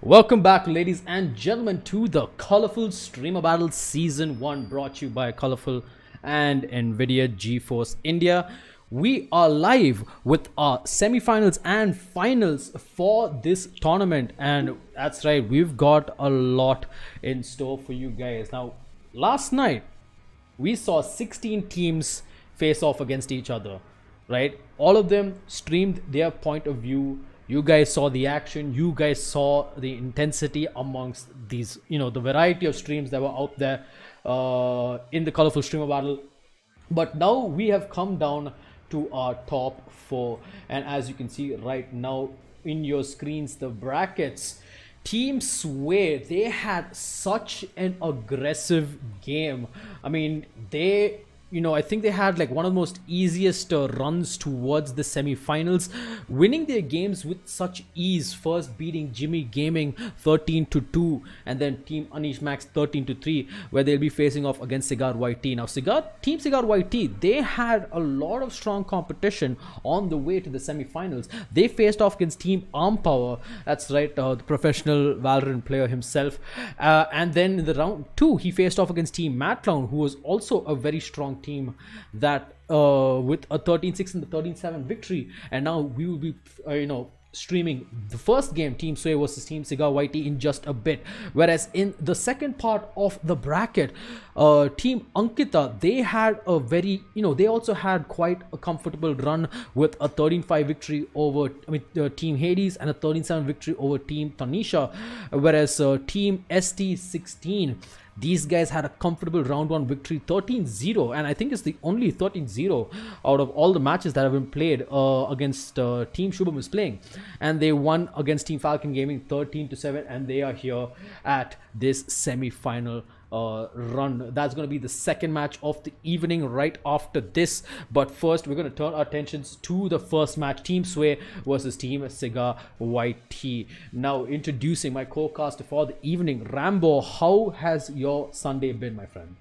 Welcome back, ladies and gentlemen, to the Colorful Streamer Battle Season 1, brought to you by Colorful and NVIDIA GeForce India. We are live with our semi-finals and finals for this tournament, and that's right, we've got a lot in store for you guys. Now, last night, we saw 16 teams face off against each other, right? All of them streamed their point of view. You guys saw the action, you guys saw the intensity amongst these, the variety of streams that were out there in the Colorful Streamer Battle. But now we have come down to our top 4, and as you can see right now in your screens, the brackets, Team Sway, they had such an aggressive game. I mean, I think they had like one of the most easiest runs towards the semi-finals, winning their games with such ease, first beating Jimmy Gaming 13-2 and then Team Anish Max 13-3, where they'll be facing off against CigarYT. Now Team CigarYT, they had a lot of strong competition on the way to the semi-finals. They faced off against Team Arm Power, that's right, the professional Valorant player himself, and then in the round 2 he faced off against Team Matlown, who was also a very strong team that with a 13-6 and the 13-7 victory. And now we will be streaming the first game, Team Sway versus Team CigarYT, in just a bit. Whereas in the second part of the bracket, Team Ankkita, they had a very, they also had quite a comfortable run with a 13-5 victory over Team Hades and a 13-7 victory over Team Tanisha. Whereas Team ST16, These guys had a comfortable round 1 victory, 13-0, and I think it's the only 13-0 out of all the matches that have been played against Team Shubham is playing. And they won against Team Falcon Gaming 13-7, and they are here at this semi-final run. That's going to be the second match of the evening right after this. But first, we're going to turn our attentions to the first match, Team Sway versus Team CigarYT. Now, introducing my co-caster for the evening, Rambo. How has your Sunday been, my friend?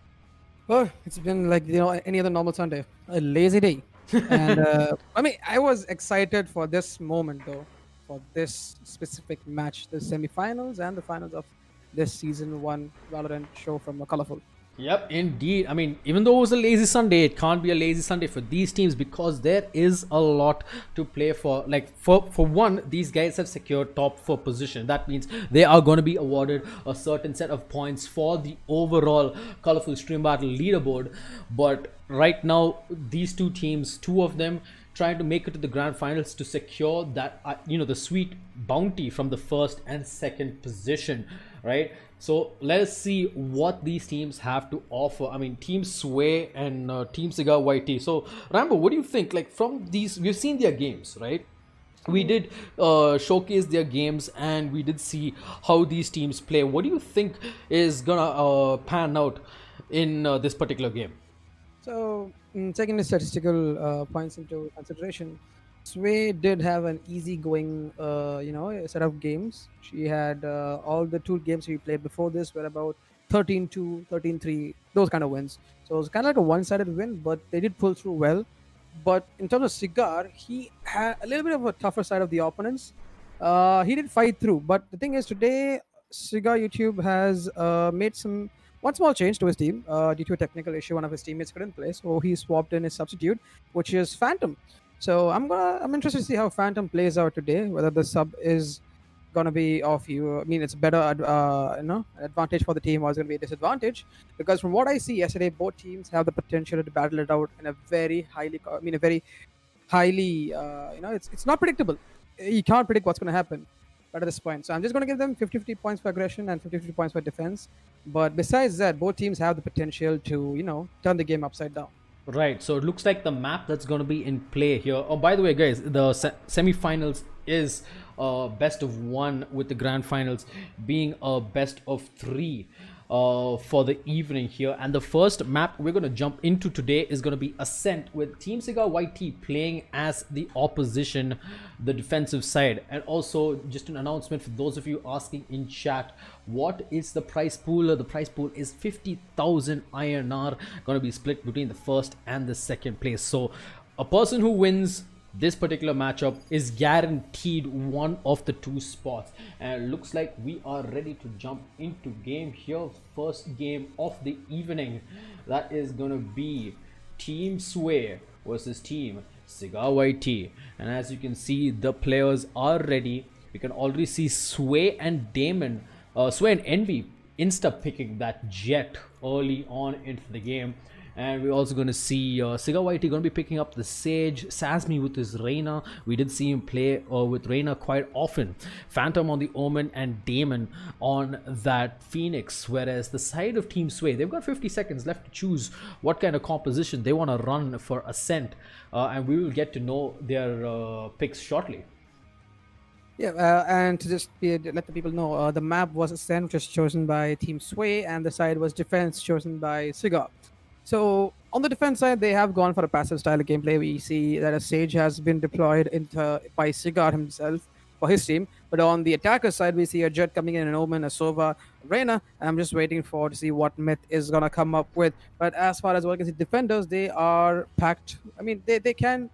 Well, it's been like any other normal Sunday, a lazy day, and I mean I was excited for this moment though, for this specific match, the semifinals and the finals of this season 1 Valorant show from Colorful. Yep, indeed. I mean, even though it was a lazy Sunday, it can't be a lazy Sunday for these teams because there is a lot to play for. Like, for one, these guys have secured top 4 position. That means they are going to be awarded a certain set of points for the overall Colorful Stream Battle leaderboard. But right now, these two teams, two of them, trying to make it to the grand finals to secure that the sweet bounty from the first and second position, right? So let's see what these teams have to offer. I mean, Team Sway and Team CigarYT. So Rambo, what do you think? Like, from these, we've seen their games, right? We did showcase their games and we did see how these teams play. What do you think is gonna pan out in this particular game? So, taking the statistical points into consideration, Sway did have an easy-going, set of games. She had all the 2 games she played before this were about 13-2, 13-3, those kind of wins. So it was kind of like a one-sided win, but they did pull through well. But in terms of Cigar, he had a little bit of a tougher side of the opponents. He did fight through, but the thing is, today Cigar YouTube has made one small change to his team due to a technical issue. One of his teammates couldn't play, so he swapped in his substitute, which is Phantom. So I'm interested to see how Phantom plays out today. Whether the sub is gonna be of you. I mean, it's better, advantage for the team, or it's gonna be a disadvantage. Because from what I see yesterday, both teams have the potential to battle it out in a very highly, it's not predictable. You can't predict what's gonna happen. But at this point, so I'm just gonna give them 50-50 points for aggression and 50-50 points for defense. But besides that, both teams have the potential to turn the game upside down. Right, so it looks like the map that's going to be in play here. Oh, by the way, guys, the semi-finals is best of 1, with the grand finals being a best of 3 for the evening here. And the first map we're going to jump into today is going to be Ascent, with Team CigarYT playing as the opposition, the defensive side. And also, just an announcement for those of you asking in chat, what is the prize pool? The prize pool is 50,000 INR, going to be split between the first and the second place. So a person who wins this particular matchup is guaranteed one of the 2 spots. And it looks like we are ready to jump into game here. First game of the evening, that is going to be Team Sway versus Team CigarYT. And as you can see, the players are ready. We can already see Sway and Envy insta picking that Jet early on into the game. And we're also going to see CigarYT going to be picking up the Sage, Sasmi with his Reyna. We did see him play with Reyna quite often. Phantom on the Omen and Damon on that Phoenix. Whereas the side of Team Sway, they've got 50 seconds left to choose what kind of composition they want to run for Ascent. And we will get to know their picks shortly. Yeah, and to just let the people know, the map was Ascent, which was chosen by Team Sway, and the side was Defense, chosen by Cigar. So on the defense side, they have gone for a passive style of gameplay. We see that a Sage has been deployed by Cigar himself for his team. But on the attacker side, we see a Jet coming in, an Omen, a Sova, Reyna. And I'm just waiting to see what Myth is going to come up with. But as far as what I can see, defenders, they are packed. I mean, they can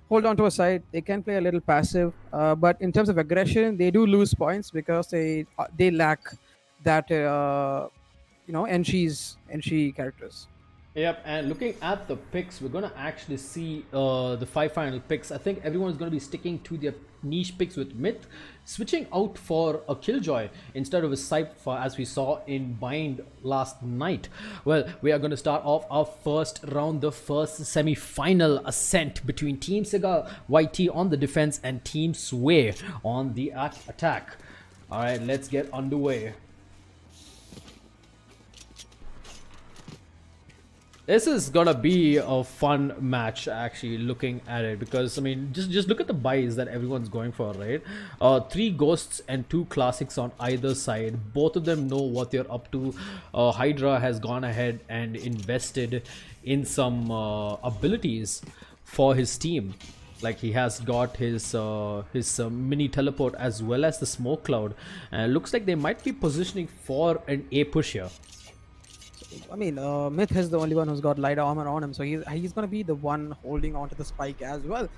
hold on to a side. They can play a little passive. But in terms of aggression, they do lose points because they lack that, entry characters. Yep, and looking at the picks, we're going to actually see the 5 final picks. I think everyone's going to be sticking to their niche picks, with Myth switching out for a Killjoy instead of a Cypher, as we saw in Bind last night. Well, we are going to start off our first round, the first semi-final Ascent between Team CigarYT on the defense and Team Sway on the attack. All right, let's get underway. This is gonna be a fun match, actually, looking at it, because I mean, just look at the buys that everyone's going for, right? Three ghosts and two classics on either side. Both of them know what they're up to. Hydra has gone ahead and invested in some abilities for his team. Like, he has got his mini teleport as well as the smoke cloud, and it looks like they might be positioning for an A push here. I mean, Myth is the only one who's got light armor on him, so he's gonna be the one holding onto the spike as well.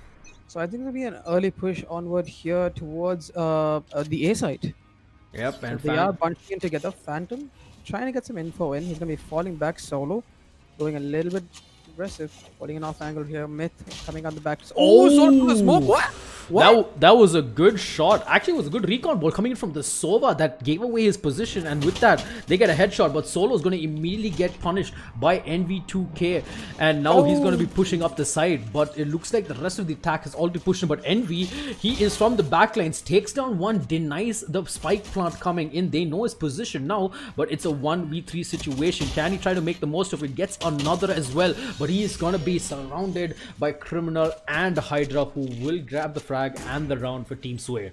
So I think it'll be an early push onward here towards the A site. Yep, So and they are bunching in together. Phantom trying to get some info in. He's gonna be falling back solo, going a little bit aggressive, falling an off angle here. Myth coming on the back. Oh, solo to the smoke. What? That was a good shot. Actually, it was a good recon ball coming in from the Sova that gave away his position, and with that, they get a headshot. But Solo is going to immediately get punished by NV2K, and now he's going to be pushing up the side. But it looks like the rest of the attack has already pushed him. But NV, he is from the backlines, takes down one, denies the spike plant coming in. They know his position now, but it's a 1v3 situation. Can he try to make the most of it? Gets another as well, but he is going to be surrounded by Criminal and Hydra, who will grab the frag and the round for Team Sway.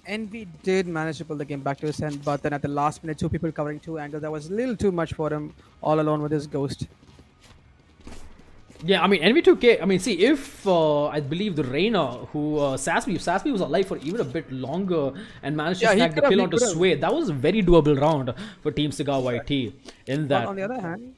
Envy did manage to pull the game back to his hand, but then at the last minute, two people covering two angles. That was a little too much for him, all alone with his ghost. Yeah, I mean, NV2K, I mean, see, if I believe the Reina, who Sasmi was alive for even a bit longer and managed to snag the kill onto Sway, that was a very doable round for Team CigarYT in that. But on the other hand,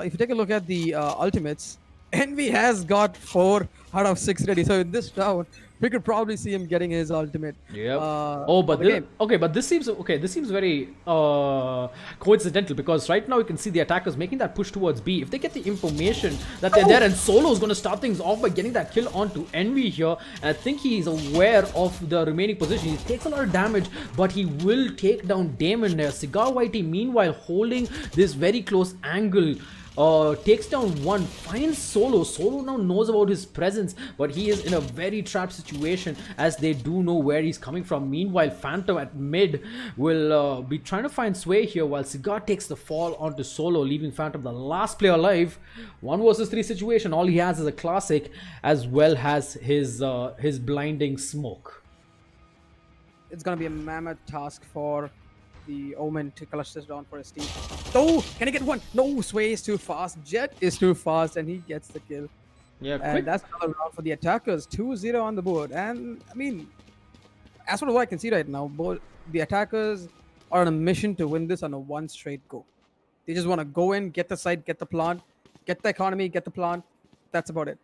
if you take a look at the ultimates, Envy has got 4 out of 6 ready. So in this round, we could probably see him getting his ultimate. Yep. But this seems very coincidental, because right now you can see the attackers making that push towards B. If they get the information that they're there, and Solo is going to start things off by getting that kill onto Envy here, and I think he's aware of the remaining position. He takes a lot of damage, but he will take down Damon there. CigarYT meanwhile holding this very close angle. Takes down one, finds Solo. Solo now knows about his presence, but he is in a very trapped situation as they do know where he's coming from. Meanwhile, Phantom at mid will be trying to find Sway here, while Cigar takes the fall onto Solo, leaving Phantom the last player alive. 1 versus 3 situation. All he has is a classic as well as his blinding smoke. It's gonna be a mammoth task for the Omen to clutch this down for his team. Oh, can he get one? No, Sway is too fast. Jet is too fast, and he gets the kill. Yeah, and that's another round for the attackers. 2-0 on the board. And I mean, as far as I can see right now, both the attackers are on a mission to win this on a one straight go. They just want to go in, get the site, get the plant, get the economy, get the plant. That's about it.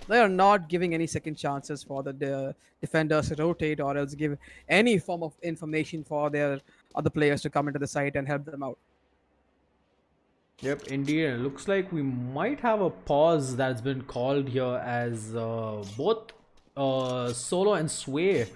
They are not giving any second chances for the defenders to rotate, or else give any form of information for their other players to come into the site and help them out. Yep, indeed. It looks like we might have a pause that's been called here, as both Solo and Sway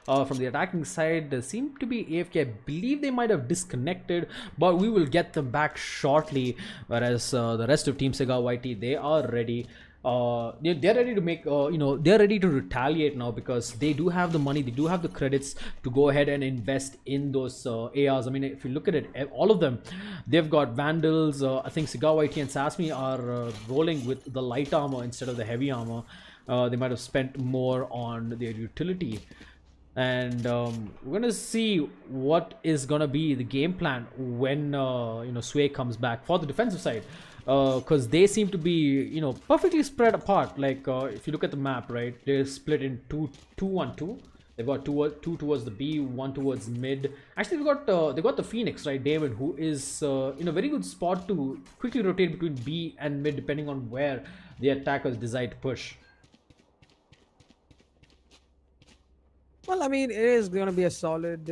from the attacking side seem to be AFK. I believe they might have disconnected, but we will get them back shortly. Whereas the rest of Team CigarYT, they are ready. They're ready to make, they're ready to retaliate now, because they do have the money, they do have the credits to go ahead and invest in those ARs. I mean, if you look at it, all of them, they've got Vandals. I think CigarYT and Sasmi are rolling with the light armor instead of the heavy armor. They might have spent more on their utility. And we're gonna see what is gonna be the game plan when Sway comes back for the defensive side, because they seem to be perfectly spread apart. Like if you look at the map, right, they're split in 2-1-2. They've got two towards the B, 1 towards mid. Actually, they got the Phoenix, right, David, who is in a very good spot to quickly rotate between B and mid depending on where the attackers decide to push. Well, I mean, it is going to be a solid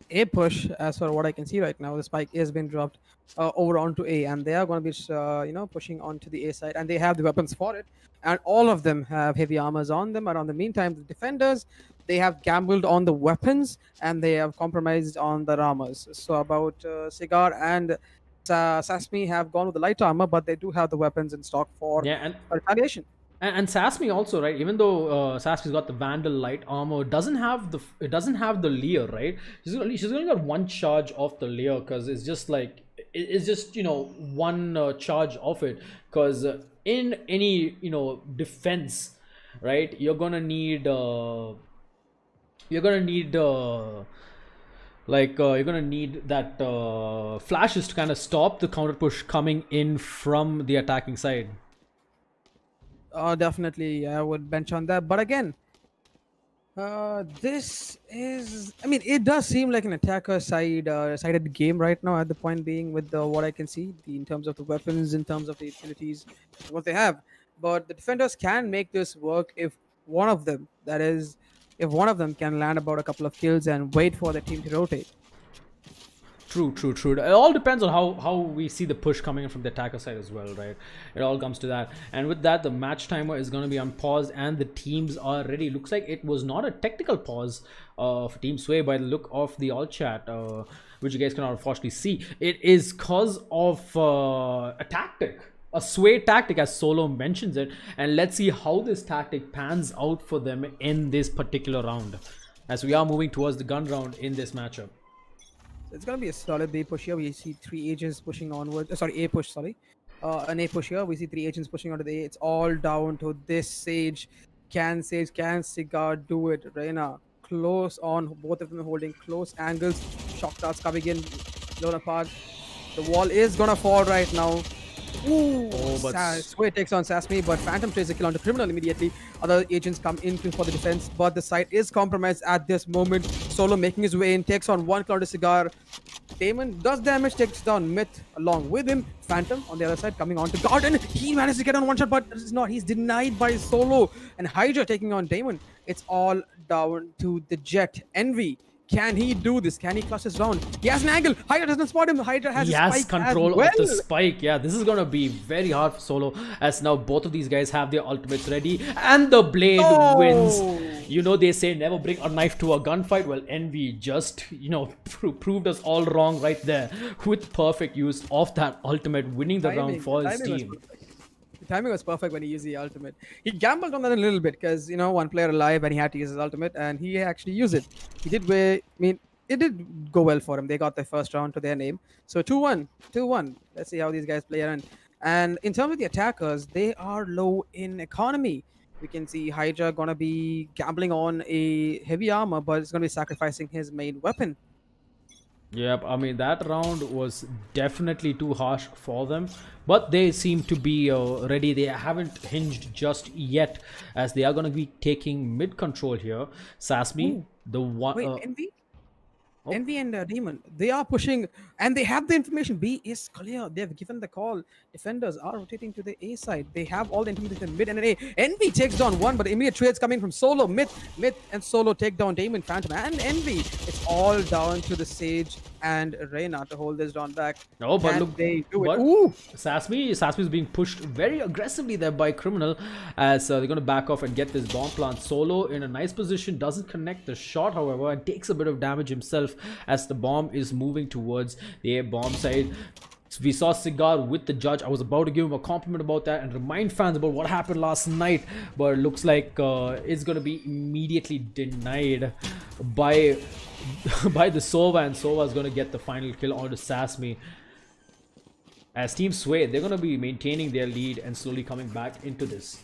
A push as for what I can see right now. The spike has been dropped over onto A, and they are going to be, pushing onto the A side, and they have the weapons for it. And all of them have heavy armors on them. And on the meantime, the defenders, they have gambled on the weapons, and they have compromised on the armors. So about Cigar and Sasmi have gone with the light armor, but they do have the weapons in stock for retaliation. And Sasmi also, right? Even though Sasmi's got the Vandal light armor, it doesn't have the Leer, right? She's only got one charge of the Leer, because it's just like it's just one charge of it, because in any defense, right, you're gonna need you're gonna need that flashes to kind of stop the counter push coming in from the attacking side. Definitely, I would bench on that. But again, this is, I mean, it does seem like an attacker sided game right now. At the point being, with what I can see, in terms of the weapons, in terms of the utilities, what they have. But the defenders can make this work if one of them, that is, if one of them can land about a couple of kills and wait for the team to rotate. True, true, true. It all depends on how we see the push coming in from the attacker side as well, right? It all comes to that. And with that, the match timer is going to be on pause and the teams are ready. Looks like it was not a technical pause for Team Sway by the look of the all chat, which you guys cannot unfortunately see. It is cause of a tactic. A Sway tactic, as Solo mentions it. And let's see how this tactic pans out for them in this particular round, as we are moving towards the gun round in this matchup. It's gonna be a solid B push here. We see three agents pushing onward. Sorry, A push. Sorry, an A push here. We see three agents pushing onto the A. It's all down to this Sage. Can Cigar do it? Reina close on. Both of them holding close angles. Shock darts coming in. Blown apart. The wall is gonna fall right now. Ooh, Sway takes on Sasmi, but Phantom plays a kill onto Criminal immediately. Other agents come in for the defense, but the site is compromised at this moment. Solo making his way in, takes on one kill onto Cigar. Damon does damage, takes down Myth along with him. Phantom on the other side coming on to Garden. He managed to get on one shot, but it's not. He's denied by Solo. And Hydra taking on Damon. It's all down to the Jet. Envy. Can he do this? Can he clutch his round? He has an angle. Hydra doesn't spot him. Hydra has he has control of the spike. Yeah, this is gonna be very hard for Solo, as now both of these guys have their ultimates ready and the blade wins. They say never bring a knife to a gunfight. Well, Envy just proved us all wrong right there with perfect use of that ultimate, winning the round for his team. The timing was perfect when he used the ultimate. He gambled on that a little bit because, one player alive and he had to use his ultimate, and he actually used it. He did it did go well for him. They got the first round to their name. So 2-1. 2-1. Let's see how these guys play around. And in terms of the attackers, they are low in economy. We can see Hydra gonna be gambling on a heavy armor, but it's gonna be sacrificing his main weapon. Yep, I mean, that round was definitely too harsh for them, but they seem to be ready. They haven't hinged just yet, as they are going to be taking mid control here. Sasmi, the one. Wait, Envy? Envy and Demon, they are pushing, and they have the information. B is clear. They've given the call. Defenders are rotating to the A side. They have all the information mid and an A. Envy takes down one, but immediate trades coming from Solo. Mid and Solo take down Damon, Phantom, and Envy. It's all down to the Sage and Reina to hold this round back. No, but look, they do it. Ooh! Sasmi is being pushed very aggressively there by Criminal, as they're going to back off and get this bomb plant. Solo in a nice position, doesn't connect the shot, however, and takes a bit of damage himself as the bomb is moving towards the A bomb side. We saw Cigar with the judge. I was about to give him a compliment about that and remind fans about what happened last night, but it looks like it's going to be immediately denied by the Sova, and Sova is going to get the final kill onto Sasmi. As Team Sway, they're going to be maintaining their lead and slowly coming back into this.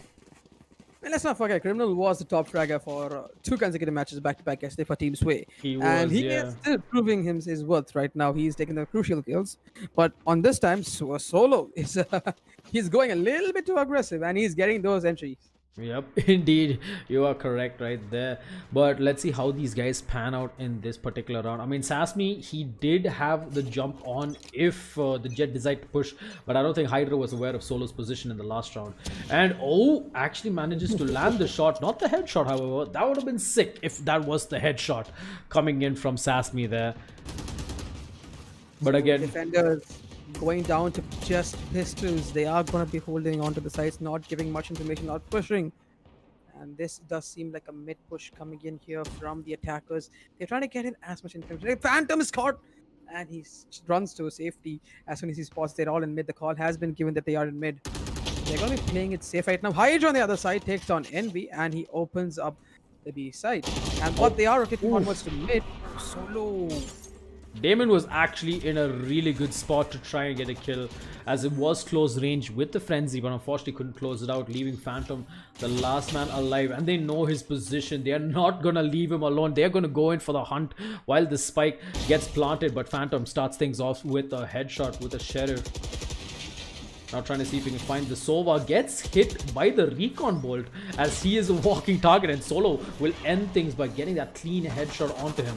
And let's not forget, Criminal was the top fragger for 2 consecutive matches back-to-back yesterday for Team Sway. He is still proving his worth right now. He's taking the crucial kills. But on this time, Solo is he's going a little bit too aggressive, and he's getting those entries. Yep, indeed, you are correct right there. But let's see how these guys pan out in this particular round. I mean, Sasmi, he did have the jump on if the Jet decided to push, but I don't think Hydra was aware of Solo's position in the last round. And actually manages to land the shot, not the headshot, however. That would have been sick if that was the headshot coming in from Sasmi there. But again, defenders going down to just pistols. They are going to be holding on to the sides, not giving much information, not pushing. And this does seem like a mid push coming in here from the attackers. They're trying to get in as much information. Phantom is caught, and he runs to safety as soon as he spots they're all in mid. The call has been given that they are in mid. They're going to be playing it safe right now. Hydra on the other side takes on Envy, and he opens up the B side. And what they are rotating onwards to mid. Solo. Damon was actually in a really good spot to try and get a kill, as it was close range with the frenzy, but unfortunately couldn't close it out, leaving Phantom the last man alive. And they know his position. They are not gonna leave him alone. They're gonna go in for the hunt while the spike gets planted, but Phantom starts things off with a headshot with a sheriff. Now trying to see if he can find the Sova. Gets hit by the recon bolt as he is a walking target, and Solo will end things by getting that clean headshot onto him.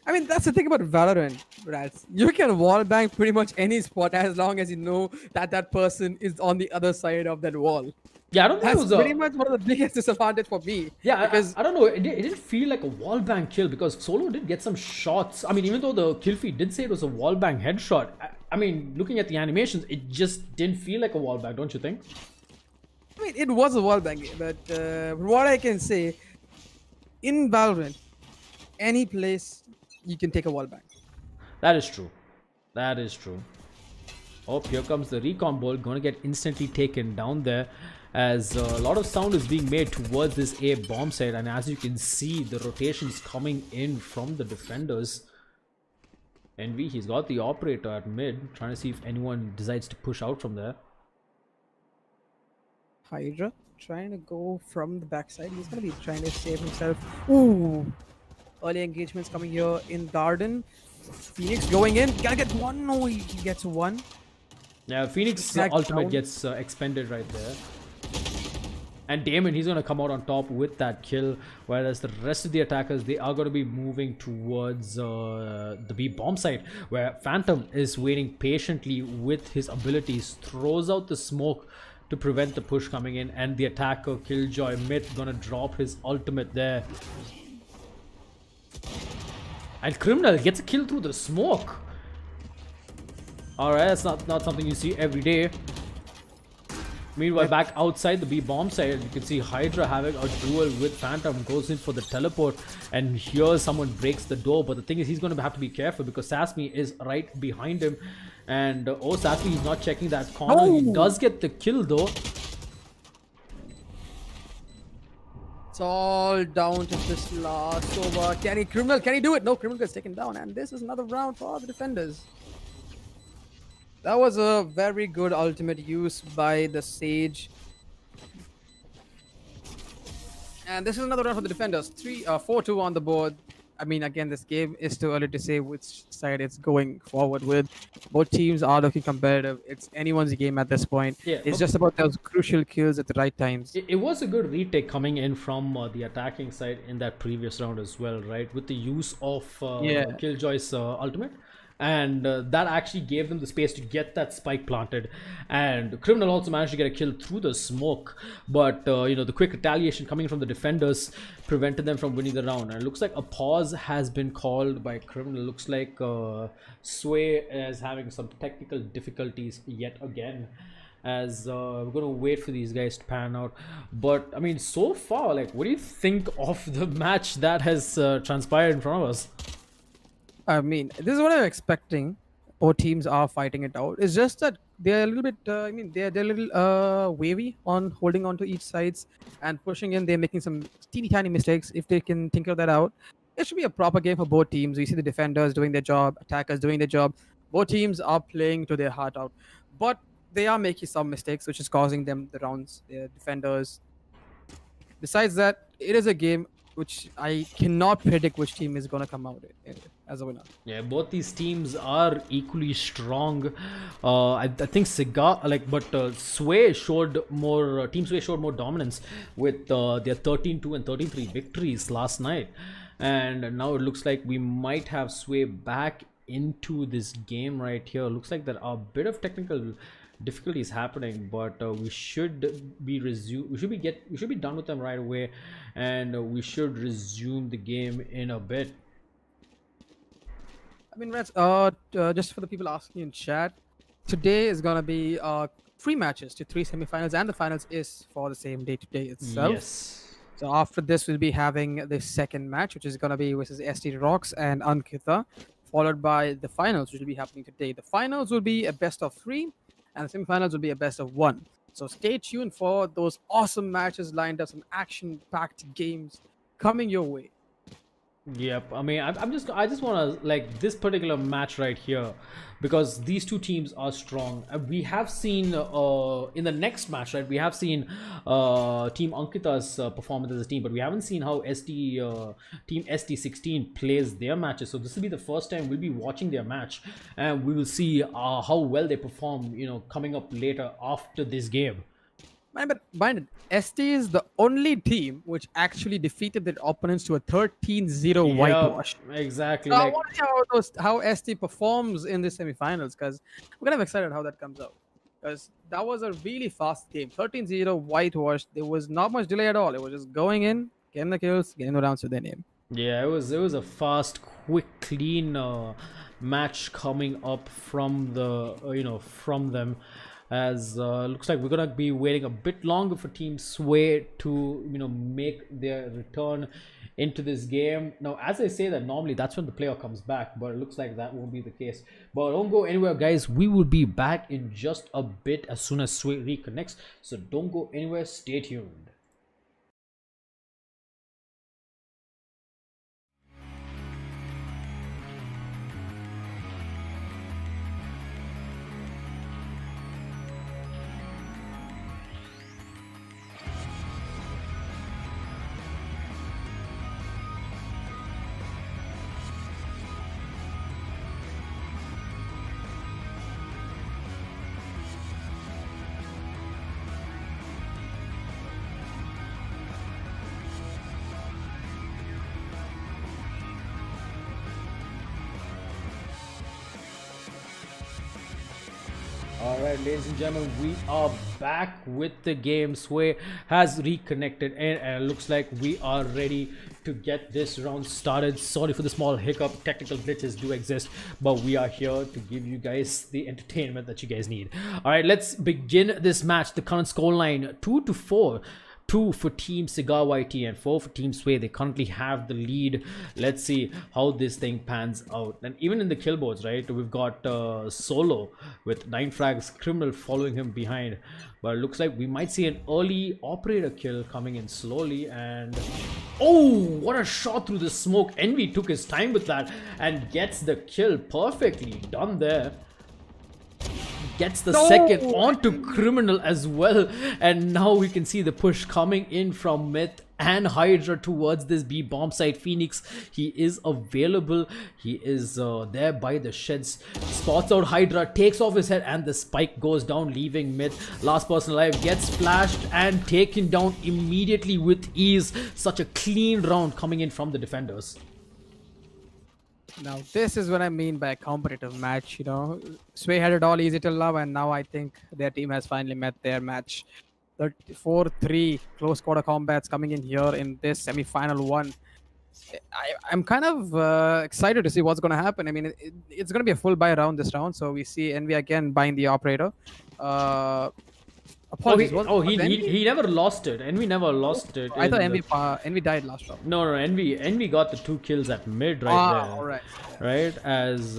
I mean, that's the thing about Valorant, Rats. You can wallbang pretty much any spot as long as you know that that person is on the other side of that wall. Yeah, I don't think That's it was pretty a... much one of the biggest disadvantage for me. Yeah, because I don't know. It didn't feel like a wallbang kill because Solo did get some shots. I mean, even though the kill feed did say it was a wallbang headshot, I mean, looking at the animations, it just didn't feel like a wallbang, don't you think? I mean, it was a wallbang, but what I can say, in Valorant, any place you can take a wallbang. That is true. That is true. Oh, here comes the recon bolt. Gonna get instantly taken down there, as a lot of sound is being made towards this A bomb site. And as you can see, the rotations coming in from the defenders. Envy, he's got the operator at mid, trying to see if anyone decides to push out from there. Hydra trying to go from the backside. He's gonna be trying to save himself. Ooh, early engagements coming here in Garden. Phoenix going in. Gotta get one. No, he gets one. Yeah, Phoenix Exact ultimate down. gets expended right there. And Damon, he's going to come out on top with that kill, whereas the rest of the attackers, they are going to be moving towards the B bomb site, where Phantom is waiting patiently with his abilities, throws out the smoke to prevent the push coming in, and the attacker Killjoy Myth going to drop his ultimate there. And Criminal gets a kill through the smoke. Alright, that's not something you see every day. Meanwhile, back outside the B bomb side, you can see Hydra having a duel with Phantom, goes in for the teleport, and here someone breaks the door. But the thing is, he's going to have to be careful because Sasmi is right behind him. And oh, Sasmi is not checking that corner. Oh. He does get the kill though. It's all down to this last over. Can he do it? No, Criminal gets taken down, and this is another round for the defenders. That was a very good ultimate use by the Sage. And this is another round for the defenders. 4-2 on the board. I mean, again, this game is too early to say which side it's going forward with. Both teams are looking competitive. It's anyone's game at this point. Yeah, it's just about those crucial kills at the right times. It was a good retake coming in from the attacking side in that previous round as well, right? With the use of Killjoy's ultimate. And that actually gave them the space to get that spike planted, and Criminal also managed to get a kill through the smoke, but you know, the quick retaliation coming from the defenders prevented them from winning the round. And it looks like a pause has been called by Criminal. It looks like Sway is having some technical difficulties yet again, as we're gonna wait for these guys to pan out. But I mean, so far, like, what do you think of the match that has transpired in front of us? I mean, this is what I'm expecting. Both teams are fighting it out. It's just that they're a little bit. I mean, they're a little wavy on holding on to each sides and pushing in. They're making some teeny tiny mistakes. If they can tinker that out, it should be a proper game for both teams. We see the defenders doing their job, attackers doing their job. Both teams are playing to their heart out, but they are making some mistakes, which is causing them the rounds. Their defenders. Besides that, it is a game which I cannot predict which team is going to come out as a winner. Yeah, both these teams are equally strong. I think Sway showed more. Team Sway showed more dominance with their 13-2 and 13-3 victories last night, and now it looks like we might have Sway back into this game right here. Looks like there are a bit of technical difficulties happening, but we should be done with them right away, and we should resume the game in a bit. I mean, Reds, just for the people asking in chat, today is gonna be 3 matches to 3 semifinals, and the finals is for the same day today itself. Yes. So after this, we'll be having the second match, which is gonna be versus ST Rockz and Ankkita, followed by the finals, which will be happening today. The finals will be a best of 3, and the semifinals will be a best of 1. So stay tuned for those awesome matches lined up, some action-packed games coming your way. Yep. I mean, I just want to like this particular match right here because these two teams are strong. We have seen in the next match, right? We have seen Team Ankkita's performance as a team, but we haven't seen how Team ST16 plays their matches. So this will be the first time we'll be watching their match, and we will see how well they perform. You know, coming up later after this game. But mind it, ST is the only team which actually defeated their opponents to a 13-0 Yep, whitewash. exactly. So I Like, want to see how ST performs in the semifinals because we're kind of excited how that comes out. Because that was a really fast game. 13-0 whitewash. There was not much delay at all. It was just going in, getting the kills, getting the rounds to their name. yeah, it was a fast, quick, clean match coming up from the from them. As looks like we're gonna be waiting a bit longer for Team Sway to make their return into this game. Now, as I say that, normally that's when the player comes back, but it looks like that won't be the case. But don't go anywhere, guys. We will be back in just a bit as soon as Sway reconnects. So don't go anywhere. Stay tuned. Alright, ladies and gentlemen, we are back with the game. Sway has reconnected and it looks like we are ready to get this round started. Sorry for the small hiccup, technical glitches do exist, but we are here to give you guys the entertainment that you guys need. Alright, let's begin this match. The current scoreline 2-4. 2 for Team CigarYT and 4 for Team Sway. They currently have the lead. Let's see how this thing pans out. And even in the kill boards, right, we've got Solo with 9 frags, Criminal following him behind. But it looks like we might see an early operator kill coming in slowly. And oh, what a shot through the smoke. Envy took his time with that and gets the kill. Perfectly done there. Gets the second onto Criminal as well, and now we can see the push coming in from Myth and Hydra towards this B bomb site. Phoenix, he is available, he is there by the sheds, spots out Hydra, takes off his head, and the spike goes down, leaving Myth last person alive, gets flashed and taken down immediately with ease. Such a clean round coming in from the defenders. Now, this is what I mean by a competitive match. You know, Sway had it all easy till now, and now I think their team has finally met their match. 4-3 close quarter combats coming in here in this semi-final one. I'm kind of excited to see what's going to happen. I mean, it's going to be a full buy round this round, so we see Envy again buying the operator. Apologies. He never lost it. Envy never lost it. I thought Envy died last round. No, Envy got the 2 kills at mid right there. All right. Right, as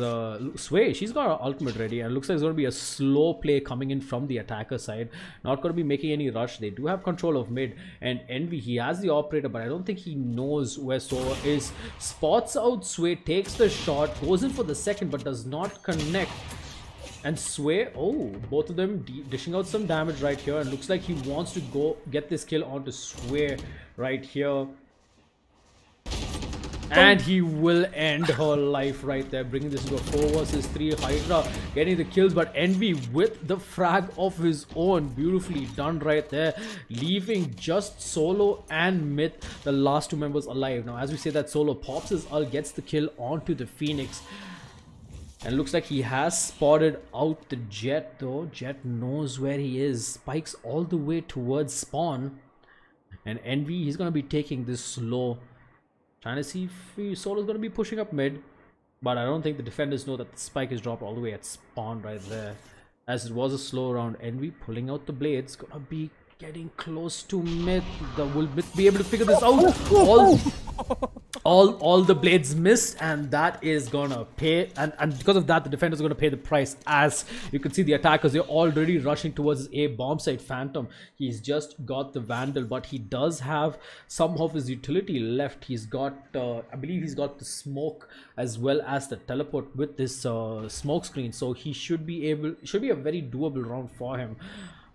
Sway, she's got her ultimate ready, and it looks like it's going to be a slow play coming in from the attacker side. Not going to be making any rush. They do have control of mid, and Envy, he has the operator, but I don't think he knows where Sova is. Spots out Sway, takes the shot, goes in for the second, but does not connect. And Sway, oh, both of them dishing out some damage right here, and looks like he wants to go get this kill onto Sway right here. And he will end her life right there, bringing this to a 4 versus 3. Hydra getting the kills, but Envy with the frag of his own. Beautifully done right there, leaving just Solo and Myth, the last 2 members alive. Now, as we say that, Solo pops his ult, gets the kill onto the Phoenix. And looks like he has spotted out the Jet though. Jet knows where he is. Spikes all the way towards spawn. And Envy, he's going to be taking this slow. Trying to see if Solo's going to be pushing up mid. But I don't think the defenders know that the spike is dropped all the way at spawn right there. As it was a slow round. Envy pulling out the blades. Going to be getting close to Myth. Will Myth be able to figure this out? all the blades missed, and that is gonna pay, and because of that the defenders are gonna pay the price. As you can see, the attackers, they're already rushing towards his A bomb site. Phantom, he's just got the Vandal, but he does have some of his utility left. He's got I believe he's got the smoke as well as the teleport with this smoke screen, so he should be a very doable round for him.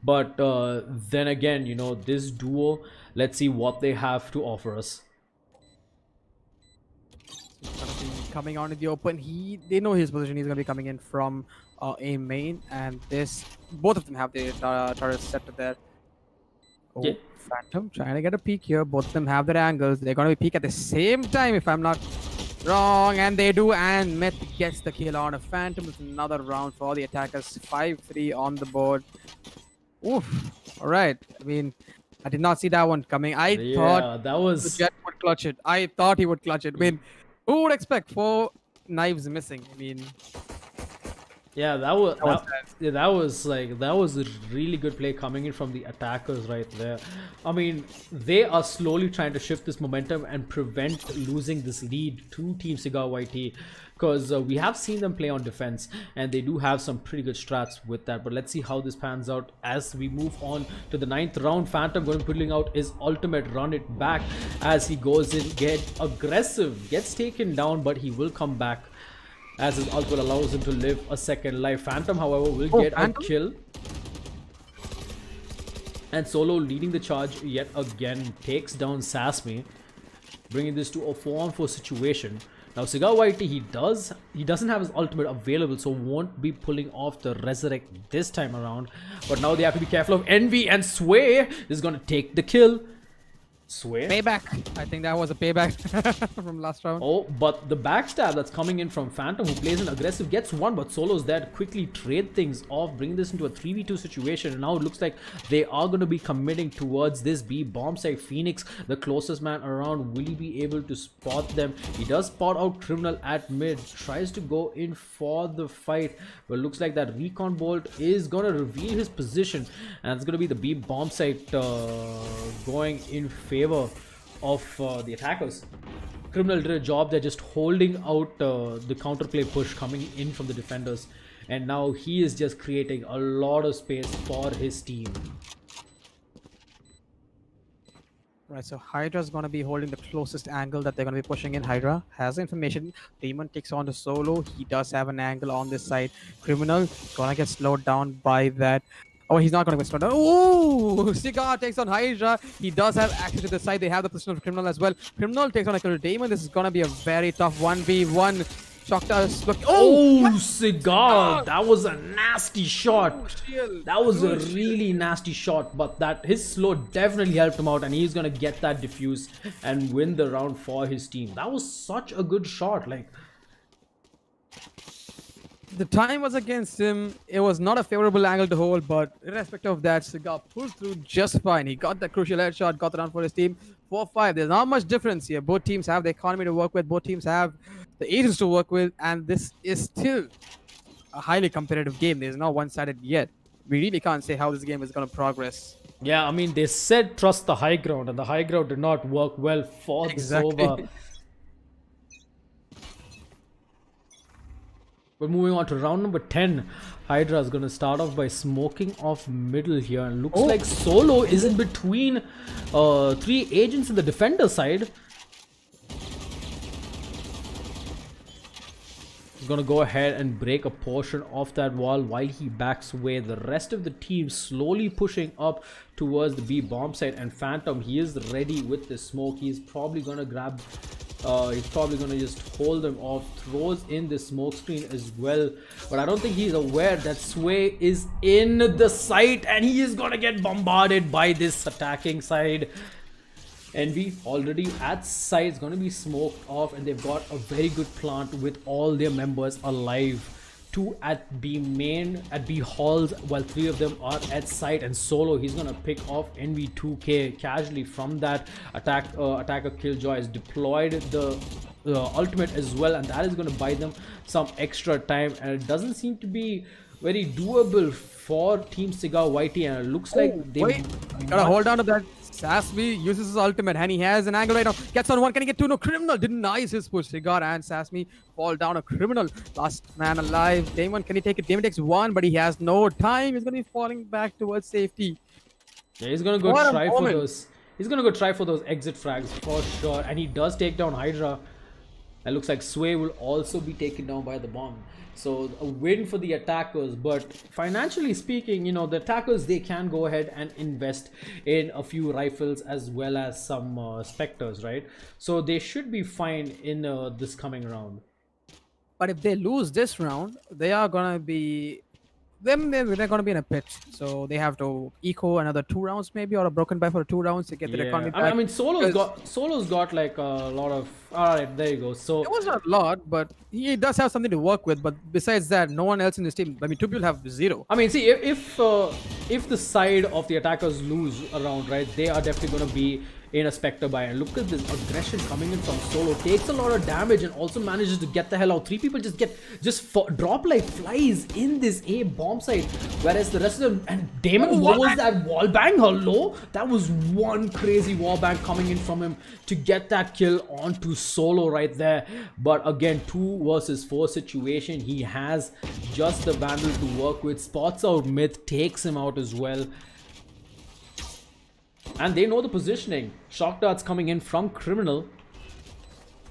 But then again, you know, this duo, let's see what they have to offer us. He's gonna be coming on in the open. They know his position. He's gonna be coming in from a main, and both of them have their turrets set to there. Oh, Yeah. Phantom trying to get a peek here. Both of them have their angles. They're gonna be peek at the same time, if I'm not wrong, and they do. And Myth gets the kill on a Phantom with another round for the attackers. 5-3 on the board. Oof. All right. I mean, I did not see that one coming. I thought that was the Jet would clutch it. I thought he would clutch it. I mean, who would expect 4 knives missing? I mean, yeah, that was a really good play coming in from the attackers right there. I mean, they are slowly trying to shift this momentum and prevent losing this lead to Team CigarYT, because we have seen them play on defense and they do have some pretty good strats with that. But let's see how this pans out as we move on to the 9th round. Phantom going to pulling out his ultimate, run it back as he goes in, get aggressive, gets taken down, but he will come back as his ult will allows him to live a second life. Phantom, however, will get a kill. And Solo, leading the charge yet again, takes down Sasmi, bringing this to a 4-on-4 situation. Now CigarYT, he doesn't have his ultimate available, so won't be pulling off the resurrect this time around. But now they have to be careful of Envy, and Sway is gonna take the kill. Sway. Payback. I think that was a payback from last round. Oh, but the backstab that's coming in from Phantom, who plays an aggressive, gets one, but Solo's there to quickly trade things off, bring this into a 3v2 situation. And now it looks like they are going to be committing towards this B bomb site. Phoenix, the closest man around, will he be able to spot them? He does spot out Criminal at mid, tries to go in for the fight, but looks like that recon bolt is going to reveal his position, and it's going to be the B bomb site going in favor of the attackers. Criminal did a job there just holding out the counterplay push coming in from the defenders, and now he is just creating a lot of space for his team. Right, so Hydra's gonna be holding the closest angle that they're gonna be pushing in. Hydra has information. Demon takes on the Solo. He does have an angle on this side. Criminal gonna get slowed down by that. Oh, he's not going to get slowed down. Oh, Cigar takes on Hydra. He does have access to the side. They have the position of Criminal as well. Criminal takes on a Demon. This is going to be a very tough 1v1. Shocked look. Oh, Cigar! That was a nasty shot. Oh, that was a really nasty shot, but that his slow definitely helped him out, and he's going to get that diffuse and win the round for his team. That was such a good shot. Like, the time was against him. It was not a favorable angle to hold, but irrespective of that, Cigar pulled through just fine. He got the crucial headshot, got the round for his team. 4-5. There's not much difference here. Both teams have the economy to work with. Both teams have the agents to work with, and this is still a highly competitive game. There's not one-sided yet. We really can't say how this game is going to progress. Yeah, I mean, they said trust the high ground, and the high ground did not work well for the Sova. But moving on to round number 10, Hydra is going to start off by smoking off middle here. And looks like Solo is in between 3 agents in the defender side. He's going to go ahead and break a portion of that wall while he backs away. The rest of the team slowly pushing up towards the B bomb site. And Phantom, he is ready with the smoke. He's probably going to grab... he's probably going to just hold them off, throws in the smoke screen as well, but I don't think he's aware that Sway is in the site and he is going to get bombarded by this attacking side. Envy already at site is going to be smoked off, and they've got a very good plant with all their members alive. 2 at B main, at B halls, while 3 of them are at site. And Solo, he's gonna pick off NV2K casually from that attacker Killjoy has deployed the ultimate as well, and that is gonna buy them some extra time, and it doesn't seem to be very doable for Team CigarYT, and it looks like they gotta hold on to that Sasmi uses his ultimate and he has an angle right now. Gets on one. Can he get two? No, Criminal denies his push. Cigar and Sasmi fall down. A Criminal. Last man alive. Damon, can he take it? Damon takes one, but he has no time. He's going to be falling back towards safety. Yeah, he's going to go What a try for moment. those. He's going to go try for those exit frags for sure. And he does take down Hydra. It looks like Sway will also be taken down by the bomb. So a win for the attackers, but financially speaking, you know, the attackers, they can go ahead and invest in a few rifles as well as some specters, right? So they should be fine in this coming round. But if they lose this round, they are going to be... they're going to be in a pit. So they have to eco another 2 rounds maybe, or a broken buy for 2 rounds to get the economy back. I mean, Solo's got like a lot of... All right, there you go. So it was not a lot, but he does have something to work with. But besides that, no one else in his team. I mean, 2 people have 0. I mean, see, if the side of the attackers lose a round, right, they are definitely going to be in a Spectre buy. And look at this aggression coming in from Solo. Takes a lot of damage and also manages to get the hell out. 3 people drop like flies in this A bomb site, whereas the rest of them... And Damon, what was that wall bang? Hello? That was one crazy wall bang coming in from him to get that kill onto Solo right there. But again, 2 versus 4 situation. He has just the Vandal to work with. Spots out Myth, takes him out as well. And they know the positioning. Shock darts coming in from Criminal.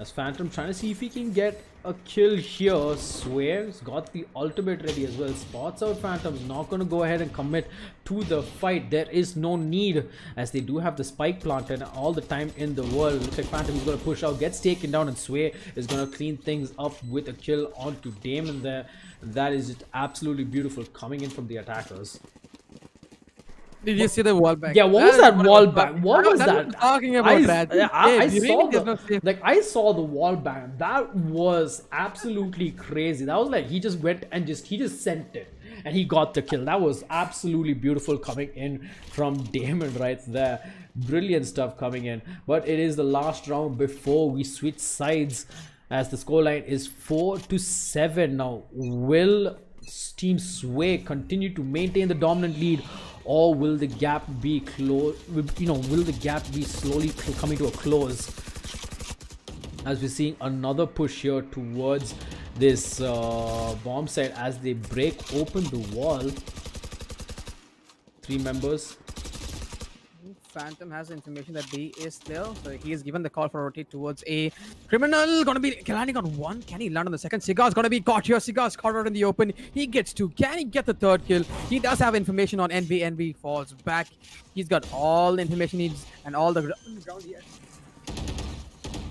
As Phantom trying to see if he can get a kill here. Swears got the ultimate ready as well. Spots out Phantom's not going to go ahead and commit to the fight. There is no need, as they do have the spike planted all the time in the world. Looks like Phantom is going to push out, gets taken down, and Sway is going to clean things up with a kill onto Damon there. That is just absolutely beautiful coming in from the attackers. Did you see the wall bang? Yeah, what was that wall bang? What was that? I'm talking about that. I saw the wall bang. That was absolutely crazy. That was like he just went and he just sent it and he got the kill. That was absolutely beautiful coming in from Damon right there. Brilliant stuff coming in. But it is the last round before we switch sides, as the scoreline is 4-7 now. Will Team Sway continue to maintain the dominant lead, or will the gap be close? You know, will the gap be slowly coming to a close? As we're seeing another push here towards this bomb site as they break open the wall. 3 members. Phantom has information that B is there, so he is given the call for rotate towards A. Criminal gonna be landing on 1. Can he land on the second? Cigar's gonna be caught here. Cigar's caught out in the open. He gets 2. Can he get the 3rd kill? He does have information on NB. NB falls back. He's got all the information he needs and all the ground here.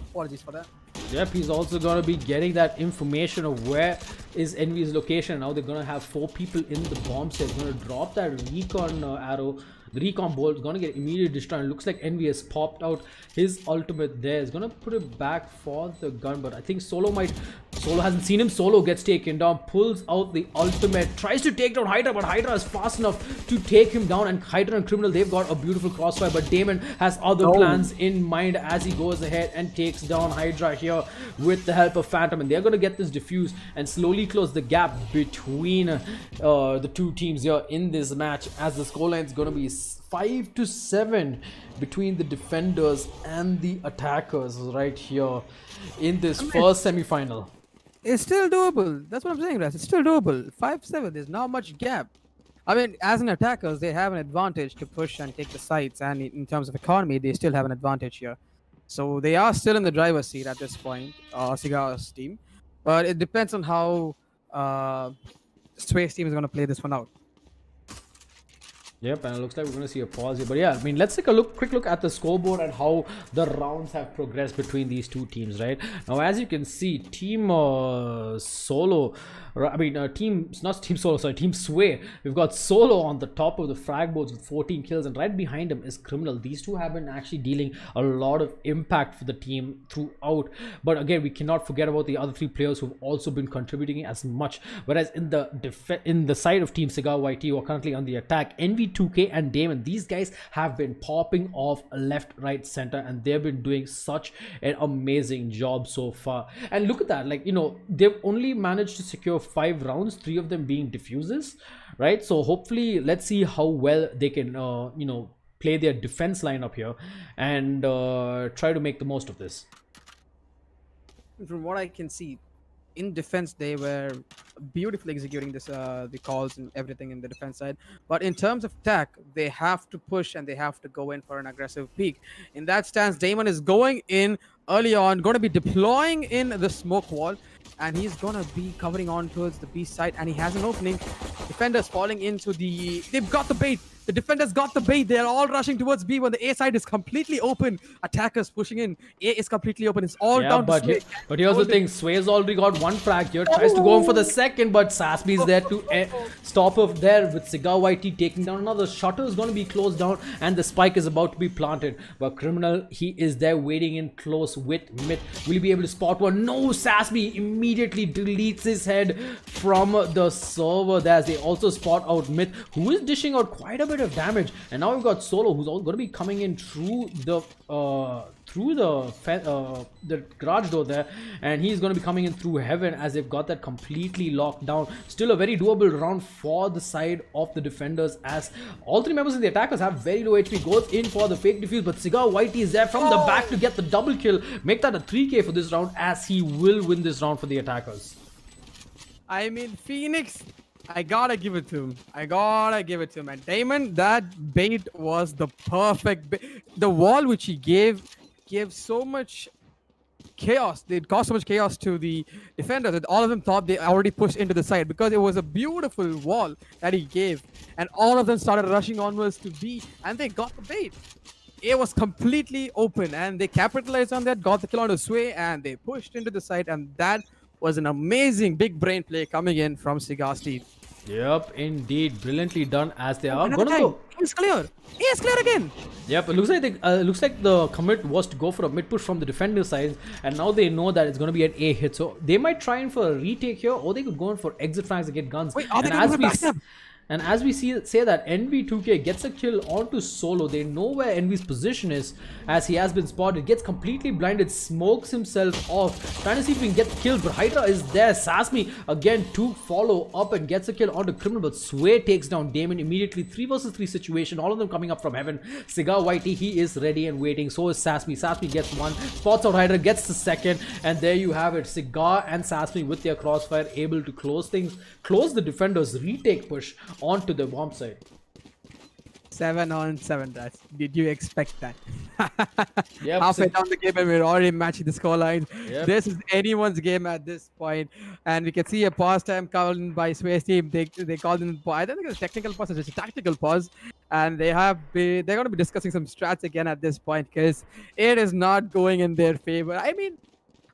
Apologies for that. Yep, he's also going to be getting that information of where is Envy's location. Now they're going to have 4 people in the bomb set. Going to drop that recon arrow. The recon bolt is going to get immediately destroyed. It looks like Envy has popped out his ultimate there. He's going to put it back for the gun, but I think Solo hasn't seen him. Solo gets taken down, pulls out the ultimate, tries to take down Hydra, but Hydra is fast enough to take him down. And Hydra and Criminal, they've got a beautiful crossfire, but Damon has other plans in mind as he goes ahead and takes down Hydra here with the help of Phantom. And they're going to get this diffused and slowly close the gap between the 2 teams here in this match, as the scoreline is going to be 5-7 between the defenders and the attackers right here in this first semi-final. It's still doable. That's what I'm saying, Raz. It's still doable. 5-7. There's not much gap. I mean, as an attackers, they have an advantage to push and take the sites, and in terms of economy, they still have an advantage here. So they are still in the driver's seat at this point, Cigar's team. But it depends on how Sway's team is going to play this one out. Yep, and it looks like we're going to see a pause here. But yeah, I mean, let's take a quick look at the scoreboard and how the rounds have progressed between these 2 teams, right? Now, as you can see, Team Solo, Team Sway, we've got Solo on the top of the frag boards with 14 kills, and right behind him is Criminal. These 2 have been actually dealing a lot of impact for the team throughout. But again, we cannot forget about the other 3 players who've also been contributing as much. Whereas in the side of Team CigarYT, who are currently on the attack, Envy, 2K and Damon, these guys have been popping off left, right, center, and they've been doing such an amazing job so far. And look at that, like, you know, they've only managed to secure 5 rounds, 3 of them being diffuses, right? So hopefully let's see how well they can you know, play their defense line up here and try to make the most of this. From what I can see, in defense they were beautifully executing this the calls and everything in the defense side, but in terms of attack they have to push and they have to go in for an aggressive peak. In that stance, Damon is going in early on, going to be deploying in the smoke wall, and he's going to be covering on towards the B side, and he has an opening. Defenders falling into the, they've got the bait. The defenders got the bait. They're all rushing towards B when the A side is completely open. Attackers pushing in. A is completely open. It's all down to Sway. But here's the thing. Sway's already got one frag here. Tries to go in for the second, but Sasmi is there to stop off there with CigarYT taking down another. Shutter is going to be closed down and the spike is about to be planted. But Criminal, he is there waiting in close with mid. Will he be able to spot one? No, Sasmi immediately deletes his head from the server there as they also spot out mid, who is dishing out quite a bit of damage. And now we've got Solo, who's going to be coming in through the garage door there, and he's going to be coming in through heaven as they've got that completely locked down. Still a very doable round for the side of the defenders as all three members of the attackers have very low HP. Goes in for the fake defuse, but CigarYT is there from the back to get the double kill, make that a 3k for this round as he will win this round for the attackers. I mean, Phoenix, I gotta give it to him. And Damon, that bait was the perfect bait. The wall which he gave so much chaos. It caused so much chaos to the defenders that all of them thought they already pushed into the side, because it was a beautiful wall that he gave. And all of them started rushing onwards to B, and they got the bait. A was completely open, and they capitalized on that, got the kill on the Sway, and they pushed into the side, and that was an amazing big brain play coming in from Cigar Steve. Yep, indeed, brilliantly done as they are gonna go. It's clear. It's clear again. Yep, it looks like the commit was to go for a mid push from the defender side, and now they know that it's going to be an A hit. So they might try in for a retake here, or they could go in for exit frags to get guns. Wait, are they going to back them? And as we say that NV2K gets a kill onto Solo, they know where NV's position is as he has been spotted, gets completely blinded, smokes himself off, trying to see if he can get the kills, but Hydra is there. Sasmi again to follow up and gets a kill onto Criminal, but Sway takes down Damon immediately. 3 versus 3 situation, all of them coming up from heaven. CigarYT, he is ready and waiting, so is Sasmi. Sasmi gets one, spots out Hydra, gets the second, and there you have it. Cigar and Sasmi with their crossfire able to close the defenders' retake push onto the bomb side. 7-on-7, that's. Did you expect that? Yep, Halfway down the game and we're already matching the scorelines. Yep. This is anyone's game at this point. And we can see a pause time called by Sway's team. They called in, I don't think it's a technical pause, it's just a tactical pause. And they're going to be discussing some strats again at this point, because it is not going in their favor. I mean,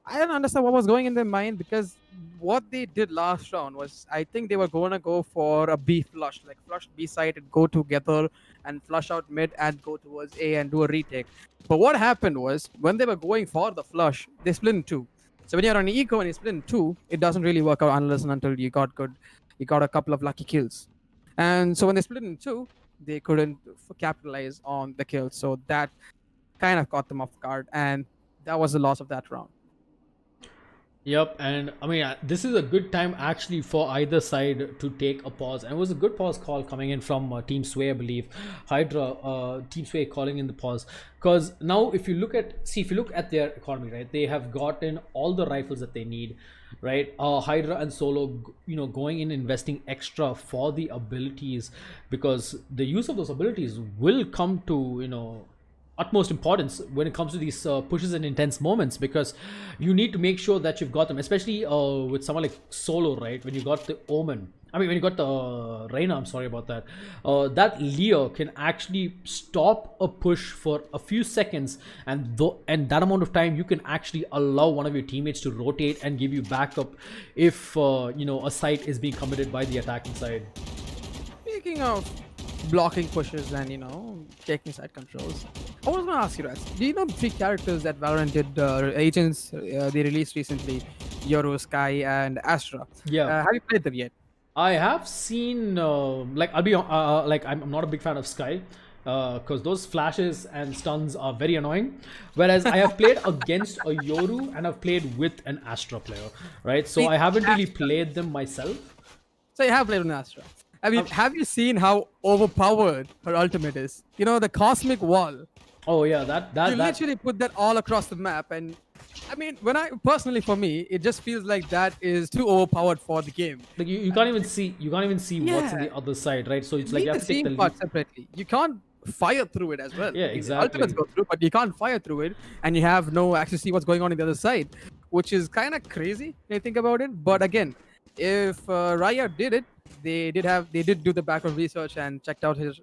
I don't understand what was going in their mind, because what they did last round was, I think they were going to go for a B flush, like flush B side and go together and flush out mid and go towards A and do a retake. But what happened was, when they were going for the flush, they split in two. So when you're on eco and you split in two, it doesn't really work out unless and until you got a couple of lucky kills. And so when they split in two, they couldn't capitalize on the kills. So that kind of caught them off guard, and that was the loss of that round. Yep, and I mean, this is a good time actually for either side to take a pause, and it was a good pause call coming in from Team Sway, I believe. Hydra, Team Sway calling in the pause, because now if you look at their economy, right, they have gotten all the rifles that they need, right? Hydra and Solo, going in investing extra for the abilities, because the use of those abilities will come to utmost importance when it comes to these pushes and intense moments, because you need to make sure that you've got them, especially with someone like Solo, right? When you got the Omen, when you got the Reyna, I'm sorry about that, that Lear can actually stop a push for a few seconds, and that amount of time you can actually allow one of your teammates to rotate and give you backup if a site is being committed by the attacking side. Speaking of blocking pushes and taking side controls, I was going to ask you guys, do you know the 3 characters that Valorant did, agents they released recently, Yoru, Sky, and Astra? Yeah. Have you played them yet? I have seen I'm not a big fan of Sky, because those flashes and stuns are very annoying, whereas I have played against a Yoru and I've played with an Astra player, right? So I haven't really played them myself. So you have played with Astra. I mean, have you seen how overpowered her ultimate is? You know, the cosmic wall. Oh yeah, that You literally put that all across the map, and I mean, when I personally, for me, it just feels like that is too overpowered for the game. like you can't even see what's on Yeah, the other side, right? So it's you like need you the have to take the scene part lead. separately. You can't fire through it as well. Yeah, I mean, the exactly. ultimates go through, but you can't fire through it, and you have no access to see what's going on the other side, which is kind of crazy when you think about it. But again, if Riot did it, they did do the background research and checked out his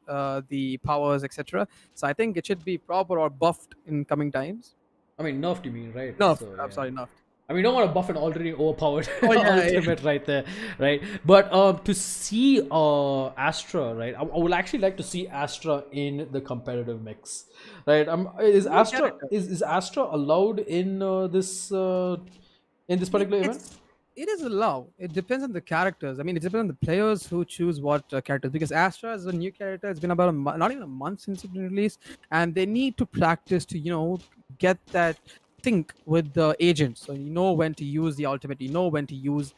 the powers, etc. So I think it should be proper or buffed in coming times. I mean, nerfed you mean, right? No, So I'm yeah. sorry, not. I mean, you don't want to buff an already overpowered Oh yeah, yeah. ultimate right there, right? But to see Astra, right? I would actually like to see Astra in the competitive mix, right? Is New Astra character. is Astra allowed in this It, particular event? it's it is allowed. It depends on the characters. I mean, it depends on the players who choose what characters. Because Astra is a new character. It's been about not even a month since it's been released, and they need to practice to get that sync with the agent. So you know when to use the ultimate. You know when to use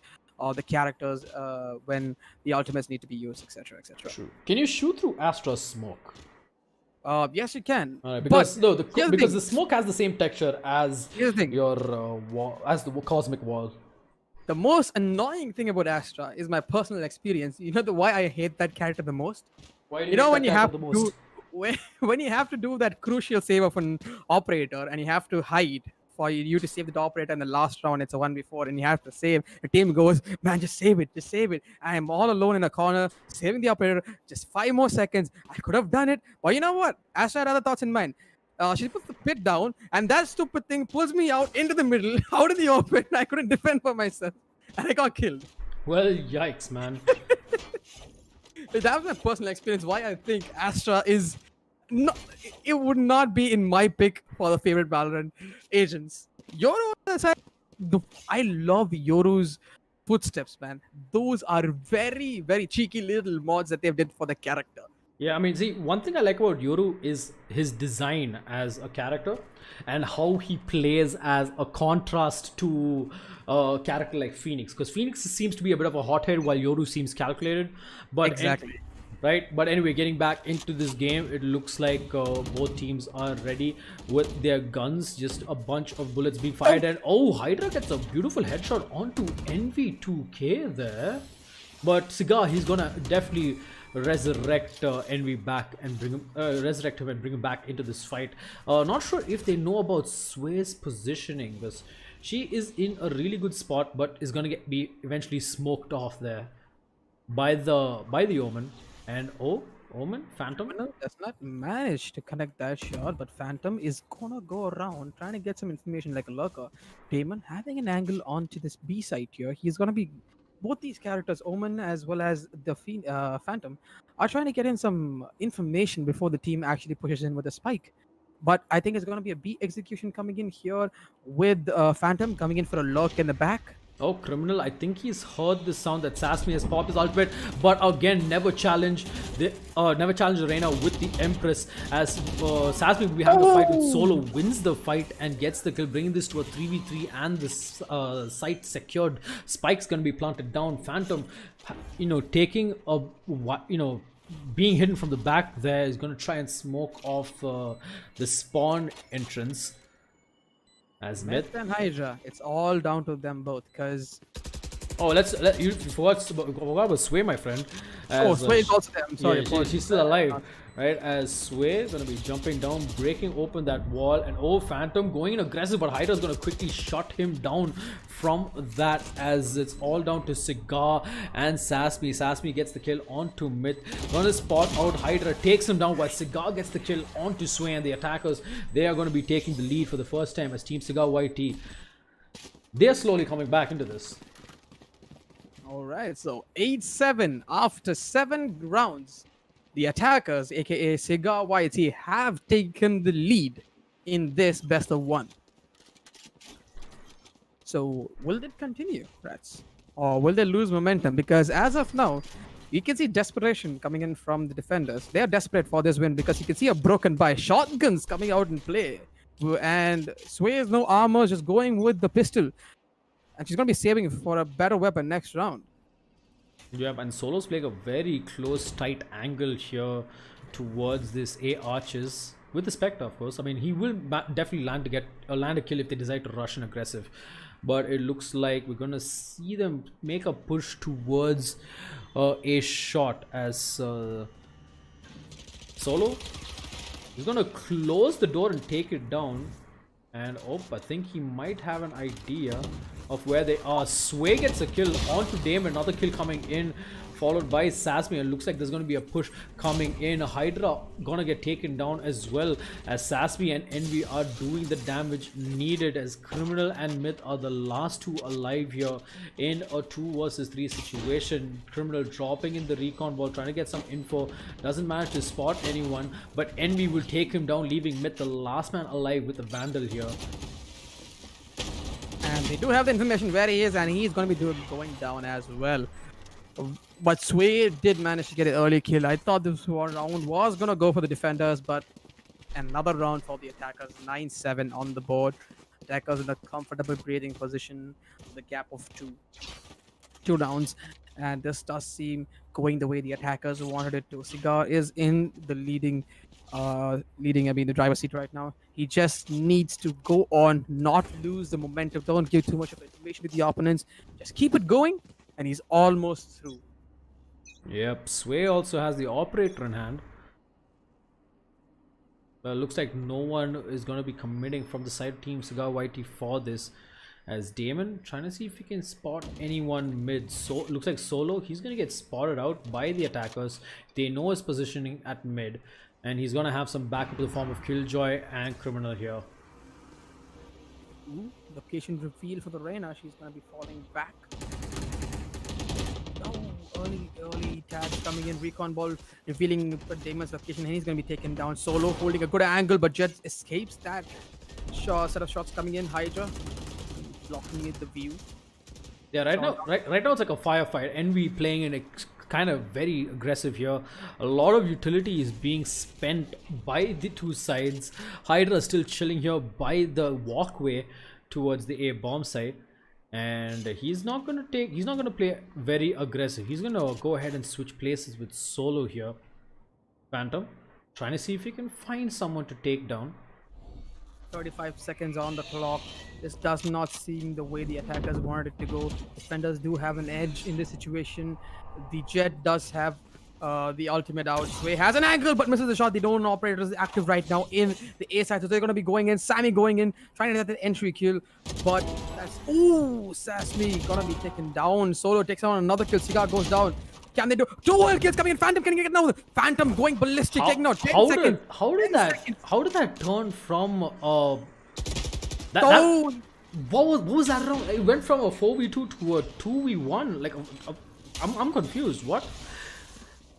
the characters when the ultimates need to be used, etc., etc. True. Can you shoot through Astra's smoke? Yes, you can. But Because no, here's the because thing. the smoke has the same texture as Here's the thing. your wall, as the cosmic wall. The most annoying thing about Astra is my personal experience. You know why I hate that character the most? Why do You you hate know that when you character have the to most? do when you have to do that crucial save of an operator and you have to hide for you to save the operator in the last round. It's a 1v4 and you have to save. The team goes, man, just save it, just save it. I am all alone in a corner saving the operator. Just 5 more seconds. I could have done it. But you know what? Astra had other thoughts in mind. She puts the pit down, and that stupid thing pulls me out into the middle, out of the open. I couldn't defend for myself, and I got killed. Well, yikes, man. That was my personal experience. Why I think Astra is not. It would not be in my pick for the favorite Valorant agents. Yoru, on the side, I love Yoru's footsteps, man. Those are very, very cheeky little mods that they've did for the character. Yeah, I mean, see, one thing I like about Yoru is his design as a character and how he plays as a contrast to a character like Phoenix. Because Phoenix seems to be a bit of a hothead while Yoru seems calculated. But Exactly. right? But anyway, getting back into this game, it looks like both teams are ready with their guns. Just a bunch of bullets being fired, and oh, Hydra gets a beautiful headshot onto NV2K there. But Cigar, he's gonna definitely resurrect Envy back and bring him, resurrect him and bring him back into this fight. Not sure if they know about Sway's positioning, because she is in a really good spot, but is gonna be eventually smoked off there by the Omen. And oh, Omen, Phantom. Criminal does not manage to connect that shot, but Phantom is gonna go around trying to get some information like a lurker. Damon having an angle onto this B site here. He's gonna be both these characters, Omen as well as the Phantom, are trying to get in some information before the team actually pushes in with a spike. But I think it's gonna be a B execution coming in here with Phantom coming in for a lurk in the back. Oh, Criminal, I think he's heard the sound that Sasmi has popped his ultimate, but again, never challenge Reina with the Empress, as Sasmi will be having a fight with Solo, wins the fight and gets the kill, bringing this to a 3v3 and this site secured. Spike's gonna be planted down. Phantom, taking a, being hidden from the back there, is gonna try and smoke off the spawn entrance. As mid. Myth and Hydra, it's all down to them both because Oh, you forgot about Sway, my friend. oh, As, Sway is also there. I'm sorry. yeah, she's still alive, right? As Sway is gonna be jumping down, breaking open that wall, and oh, Phantom going in aggressive, but Hydra's gonna quickly shut him down from that. As it's all down to Cigar and Sasmi. Sasmi gets the kill onto mid, gonna spot out Hydra, takes him down, while Cigar gets the kill onto Sway, and the attackers, they are gonna be taking the lead for the first time as Team CigarYT. They are slowly coming back into this. All right, so 8-7 after 7 rounds. The attackers, aka CigarYT, have taken the lead in this best of 1. So, will it continue, Rats? Or will they lose momentum? Because as of now, you can see desperation coming in from the defenders. They are desperate for this win because you can see a broken by shotguns coming out in play. And Sway has no armor, just going with the pistol. And she's going to be saving for a better weapon next round. Yep, and Solo's playing a very close, tight angle here towards this A arches with the Spectre, of course. I mean, he will definitely land a kill if they decide to rush and aggressive. But it looks like we're gonna see them make a push towards a shot as Solo is gonna close the door and take it down. And I think he might have an idea of where they are. Sway gets a kill onto Dame, another kill coming in, followed by Sasmi. It looks like there's going to be a push coming in. Hydra gonna get taken down as well, as Sasmi and Envy are doing the damage needed, as Criminal and Myth are the last two alive here in a 2 versus 3 situation. Criminal dropping in the recon ball, trying to get some info, doesn't manage to spot anyone, but Envy will take him down, leaving Myth the last man alive with the Vandal here. And they do have the information where he is, and he's going to be going down as well. But Sway did manage to get an early kill. I thought this round was going to go for the defenders, but another round for the attackers. 9-7 on the board. Attackers in a comfortable breathing position with a gap of two rounds. And this does seem going the way the attackers wanted it to. Cigar is in the leading, the driver's seat right now. He just needs to go on, not lose the momentum. Don't give too much of information to the opponents. Just keep it going, and he's almost through. Yep, Sway also has the operator in hand. But it looks like no one is going to be committing from the side of Team CigarYT for this. As Damon trying to see if he can spot anyone mid. So looks like Solo, he's going to get spotted out by the attackers. They know his positioning at mid, and he's going to have some backup in the form of Killjoy and Criminal here. Ooh, location reveal for the Reyna. She's going to be falling back. Early tags coming in. Recon ball revealing Damon's location, and he's going to be taken down. Solo holding a good angle, but Jet escapes that set of shots coming in. Hydra blocking the view. Yeah, right now it's like a firefight. Envy playing in a kind of very aggressive here. A lot of utility is being spent by the two sides. Hydra is still chilling here by the walkway towards the A bomb site. And he's not gonna play very aggressive. He's gonna go ahead and switch places with Solo here. Phantom trying to see if he can find someone to take down. 35 seconds on the clock. This does not seem the way the attackers wanted it to go. Defenders do have an edge in this situation. The Jet does have the ultimate out. Sway has an angle but misses the shot. The drone operator is active right now in the A side, so they're going to be going in. Sammy going in, trying to get the entry kill, but that's Sasmi gonna be taken down. Solo takes on another kill. Cigar goes down. Can they do 2 wild kills coming in? Phantom can get now. Phantom going ballistic, taking out 10 seconds. How did that turn from what was that round? It went from a 4v2 to a 2v1. Like I'm confused. What?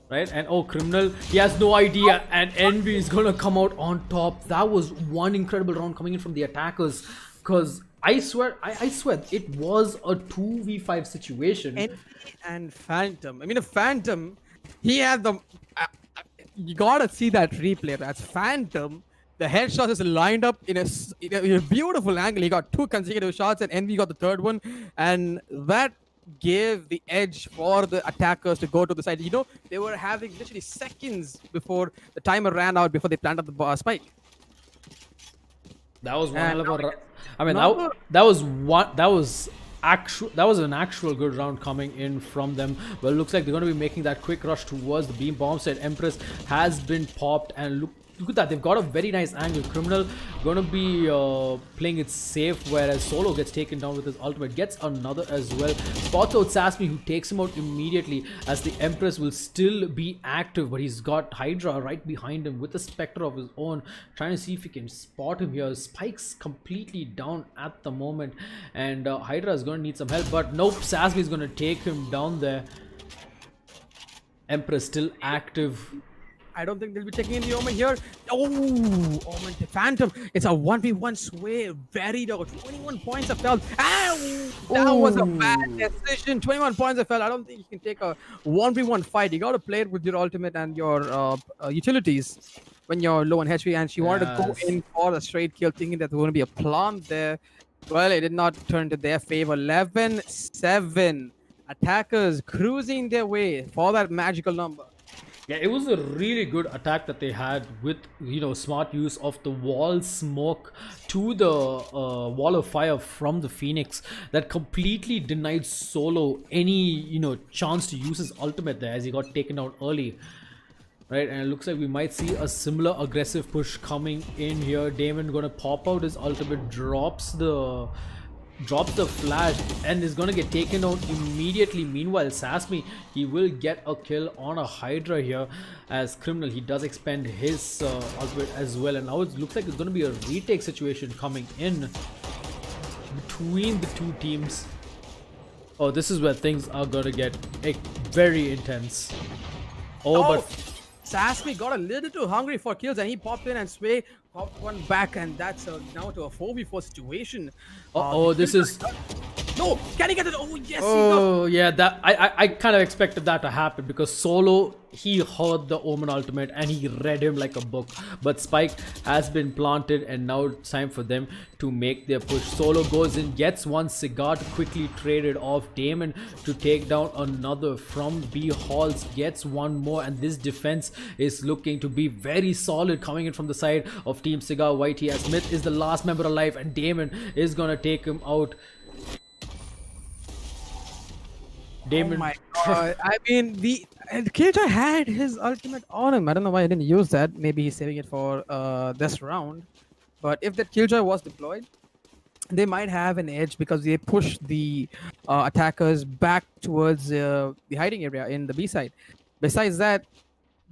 Right, and Criminal, he has no idea, and Envy is gonna come out on top. That was one incredible round coming in from the attackers, because I swear it was a 2v5 situation. Envy and Phantom. I mean, a Phantom, he had the you gotta see that replay. That's Phantom. The headshot is lined up in a beautiful angle. He got 2 consecutive shots, and Envy got the 3rd one, and that gave the edge for the attackers to go to the side. You know, they were having literally seconds before the timer ran out before they planted the spike. That was one hell of a. I mean, that was an actual good round coming in from them. Well, it looks like they're going to be making that quick rush towards the beam bomb set. Empress has been popped, and look at that, they've got a very nice angle. Criminal gonna be playing it safe, whereas Solo gets taken down with his ultimate, gets another as well. Spots out Sasmi, who takes him out immediately, as the Empress will still be active, but he's got Hydra right behind him with a Spectre of his own, trying to see if he can spot him here. Spike's completely down at the moment, and Hydra is gonna need some help, but nope, Sasmi is gonna take him down there. Empress still active. I don't think they'll be taking in the Omen here. Omen to Phantom. It's a 1v1 Sway. Very low. 21 points of fell. That was a bad decision. 21 points of fell. I don't think you can take a 1v1 fight. You got to play it with your ultimate and your utilities when you're low on HP. And she wanted to go in for a straight kill, thinking that there was going to be a plant there. Well, it did not turn to their favor. 11-7. Attackers cruising their way for that magical number. Yeah, it was a really good attack that they had with, smart use of the wall smoke to the wall of fire from the Phoenix that completely denied Solo any, chance to use his ultimate there as he got taken out early. Right, and it looks like we might see a similar aggressive push coming in here. Damon gonna pop out his ultimate, drops the flash, and is gonna get taken out immediately. Meanwhile, Sasmi, he will get a kill on a Hydra here as Criminal. He does expend his ultimate as well, and now it looks like it's gonna be a retake situation coming in between the two teams. Oh, this is where things are gonna get very intense. But Sasmi got a little too hungry for kills and he popped in and Sway popped one back, and that's now to a 4v4 situation. This is... No, can he get it? Oh, yes, Oh, yeah, that I kind of expected that to happen because Solo, he heard the Omen ultimate and he read him like a book. But Spike has been planted and now it's time for them to make their push. Solo goes in, gets one Cigar to quickly trade it off. Damon to take down another from B Halls, gets one more, and this defense is looking to be very solid coming in from the side of Team CigarYT as Smith is the last member alive and Damon is gonna take him out. Damon. Oh my god. I mean, the Killjoy had his ultimate on him. I don't know why I didn't use that. Maybe he's saving it for this round. But if that Killjoy was deployed, they might have an edge because they push the attackers back towards the hiding area in the B side. Besides that,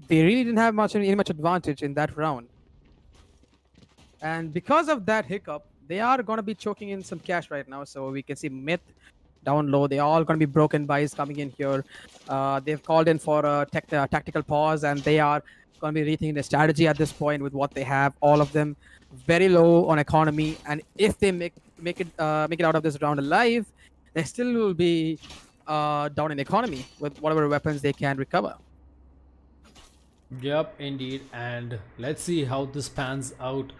they really didn't have any much advantage in that round. And because of that hiccup, they are going to be choking in some cash right now. So we can see Myth down low. They're all going to be broken buys coming in here. They've called in for a tactical pause, and they are going to be rethinking their strategy at this point with what they have. All of them very low on economy, and if they make it out of this round alive, they still will be down in economy with whatever weapons they can recover. Yep, indeed, and let's see how this pans out.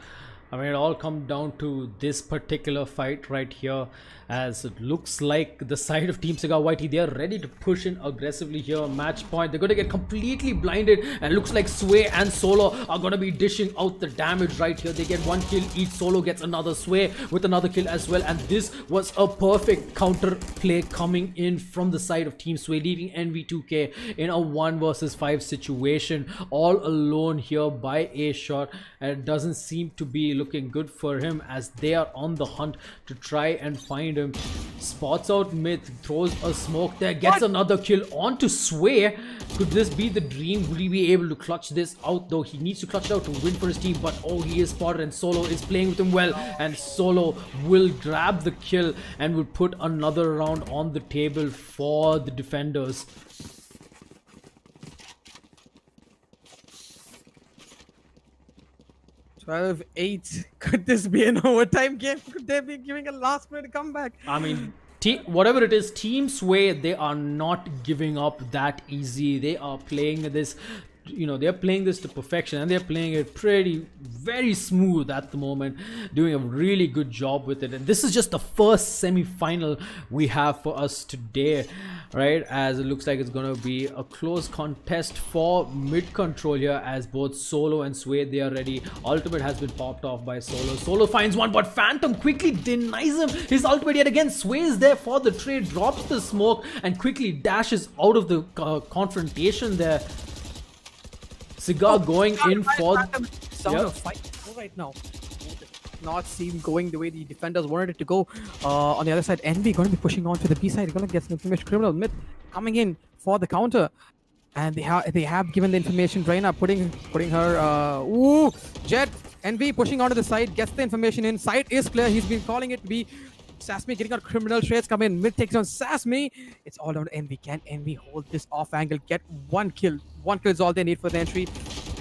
I mean, it all comes down to this particular fight right here, as it looks like the side of Team CigarYT, they are ready to push in aggressively here. Match point, they're going to get completely blinded, and looks like Sway and Solo are going to be dishing out the damage right here. They get one kill each, Solo gets another, Sway with another kill as well, and this was a perfect counter play coming in from the side of Team Sway, leading NV2K in a 1 versus 5 situation, all alone here by A Shot, and it doesn't seem to be looking good for him as they are on the hunt to try and find him. Spots out Myth, throws a smoke there, gets another kill onto Sway. Could this be the dream? Will he be able to clutch this out though? He needs to clutch it out to win for his team, but oh, he is spotted and Solo is playing with him well, and Solo will grab the kill and will put another round on the table for the defenders. 12-8. Could this be an overtime game? Could they be giving a last minute comeback? I mean, whatever it is, Team Sway, they are not giving up that easy. They are playing this, they're playing this to perfection, and they're playing it very smooth at the moment, doing a really good job with it. And this is just the first semi-final we have for us today, right? As it looks like it's gonna be a close contest for mid control here, as both Solo and Sway, they are ready. Ultimate has been popped off by Solo. Solo finds one, but Phantom quickly denies him his ultimate yet again. Sway is there for the trade, drops the smoke, and quickly dashes out of the confrontation there. Cigar going in for the fight right now. Not seem going the way the defenders wanted it to go. On the other side, Envy going to be pushing on to the B side. Going to get some information. Criminal Myth coming in for the counter, and they have given the information. Draina putting her Jet. Envy pushing onto the side, gets the information in. Side is clear. He's been calling it to be. Sasmi getting out Criminal trades come in. Myth takes on Sasmi. It's all down to Envy. Can Envy hold this off angle? Get one kill. One kill is all they need for the entry.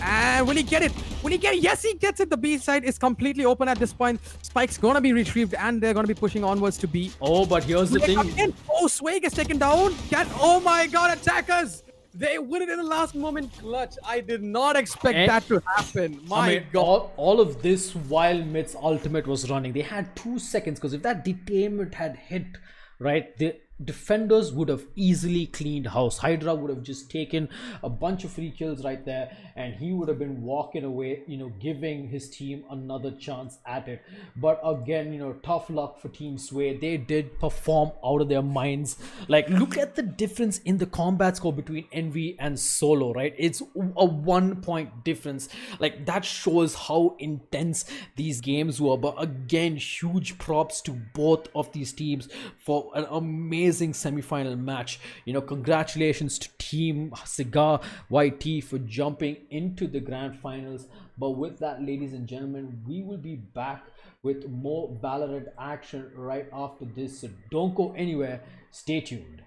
And will he get it? Will he get it? Yes, he gets it. The B side is completely open at this point. Spike's gonna be retrieved, and they're gonna be pushing onwards to B. Oh, but here's the thing. Oh, Sway gets taken down. Oh my god, attackers! They win it in the last moment clutch. I did not expect that to happen. My god. All of this while Myth's ultimate was running. They had 2 seconds, because if that detainment had hit, right, defenders would have easily cleaned house. Hydra would have just taken a bunch of free kills right there, and he would have been walking away, giving his team another chance at it. But again, tough luck for Team Sway. They did perform out of their minds. Like, look at the difference in the combat score between Envy and Solo, right? It's a 1 point difference. Like, that shows how intense these games were. But again, huge props to both of these teams for an amazing semi-final match. Congratulations to Team CigarYT for jumping into the grand finals. But with that, ladies and gentlemen, we will be back with more Valorant action right after this, so don't go anywhere. Stay tuned.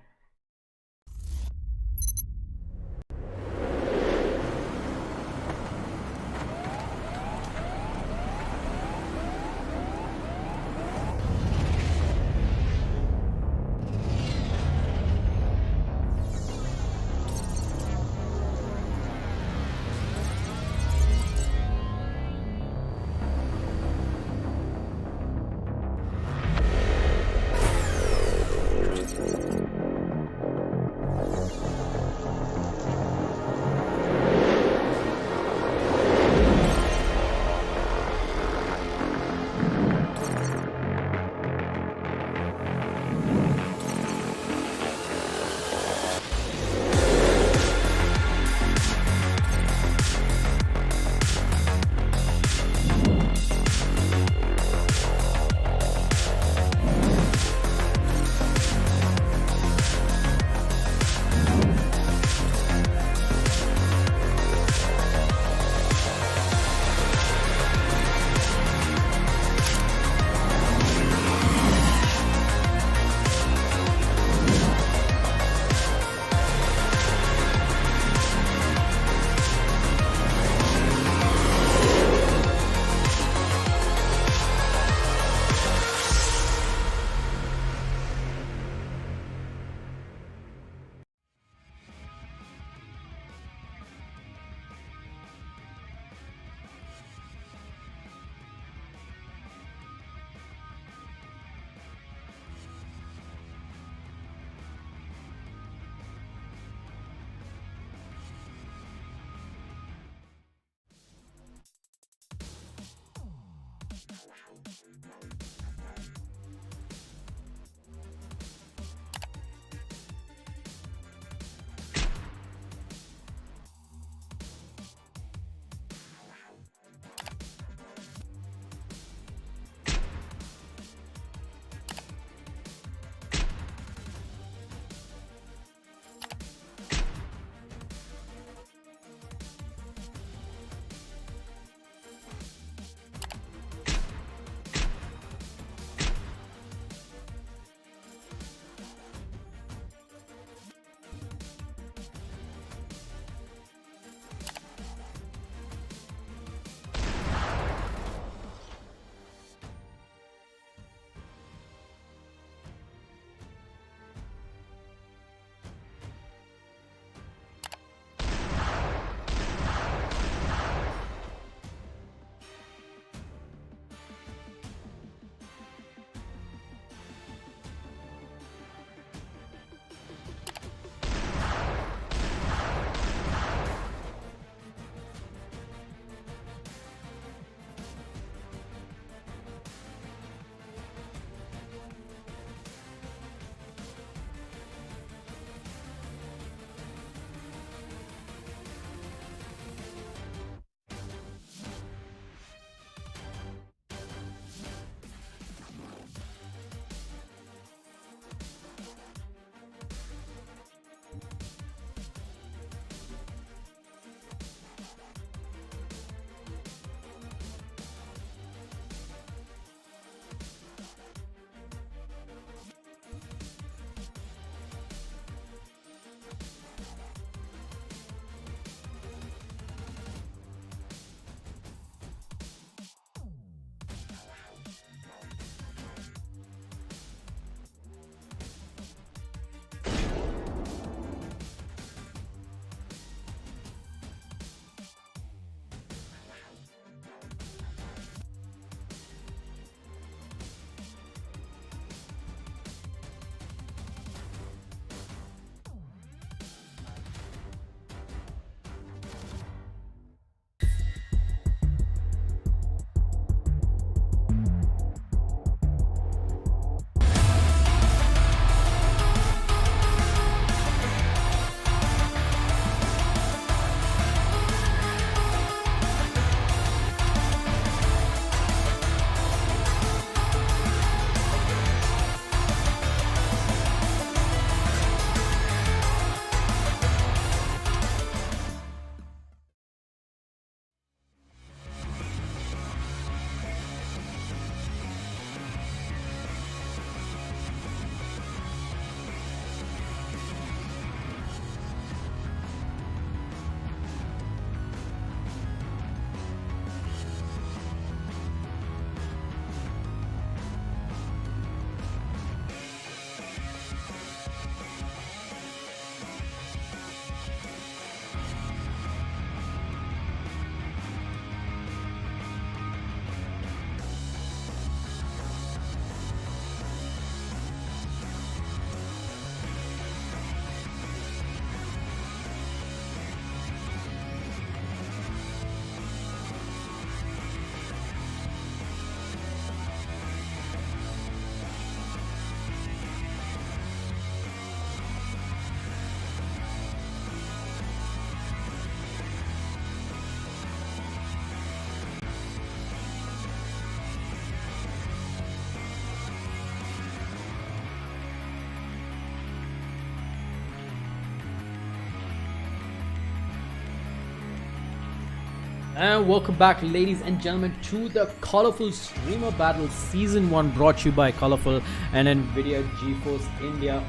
And welcome back, ladies and gentlemen, to the Colorful Streamer Battle Season 1, brought to you by Colorful and NVIDIA GeForce India.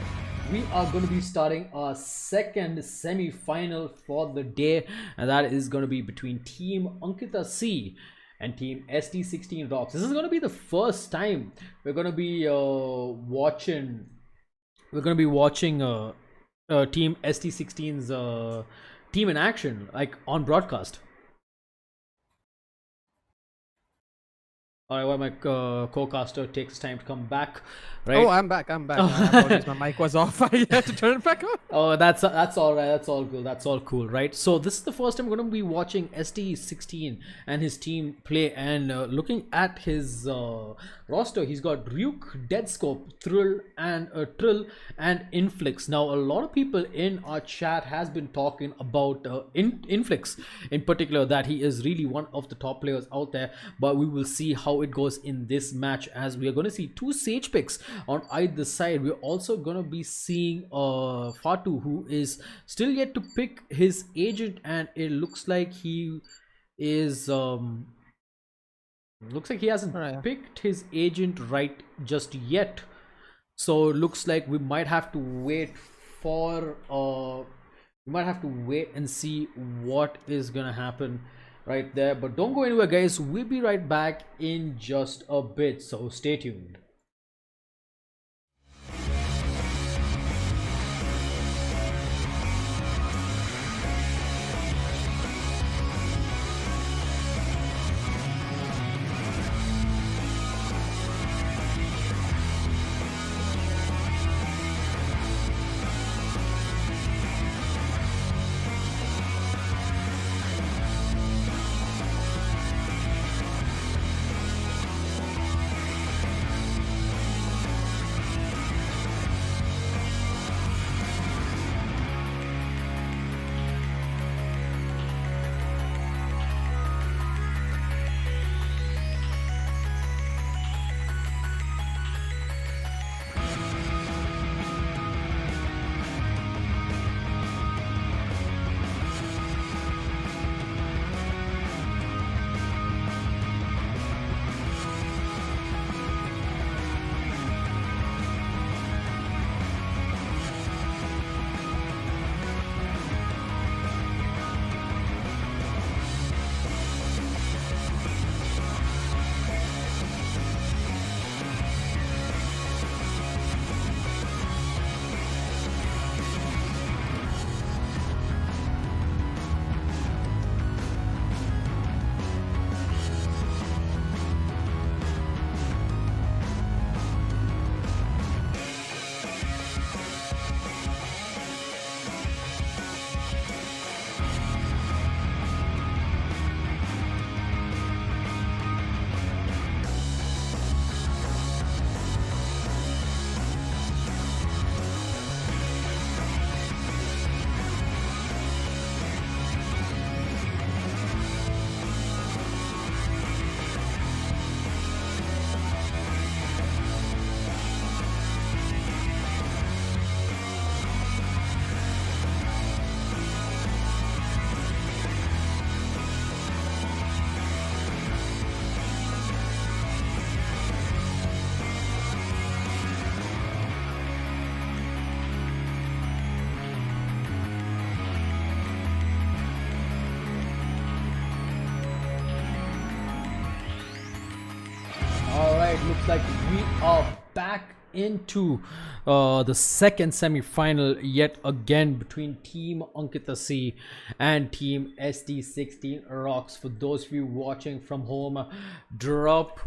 We are going to be starting our second semi-final for the day, and that is going to be between Team Ankkita C and Team ST16 Rockz. This is going to be the first time we're going to be watching. We're going to be watching Team ST16's team in action, like on broadcast. All right, while my co-caster takes time to come back, right? Oh, I'm back. Apologies, my mic was off. I had to turn it back on. Oh, that's all right. That's all good. That's all cool, right? So this is the first time we're going to be watching ST16 and his team play, and looking at his roster, he's got Ryuk, Deadscope, Trill, and Inflix. Now, a lot of people in our chat has been talking about Inflix in particular, that he is really one of the top players out there. But we will see how it goes in this match, as we are going to see two Sage picks on either side. We're also going to be seeing Fatu, who is still yet to pick his agent, and it looks like he is looks like he hasn't picked his agent right just yet. So looks like we might have to wait for we might have to wait and see what is gonna happen right there. But don't go anywhere, guys. We'll be right back in just a bit, so stay tuned. Looks like we are back into the second semi-final yet again between Team Ankkita C and Team ST16 Rockz. For those of you watching from home, drop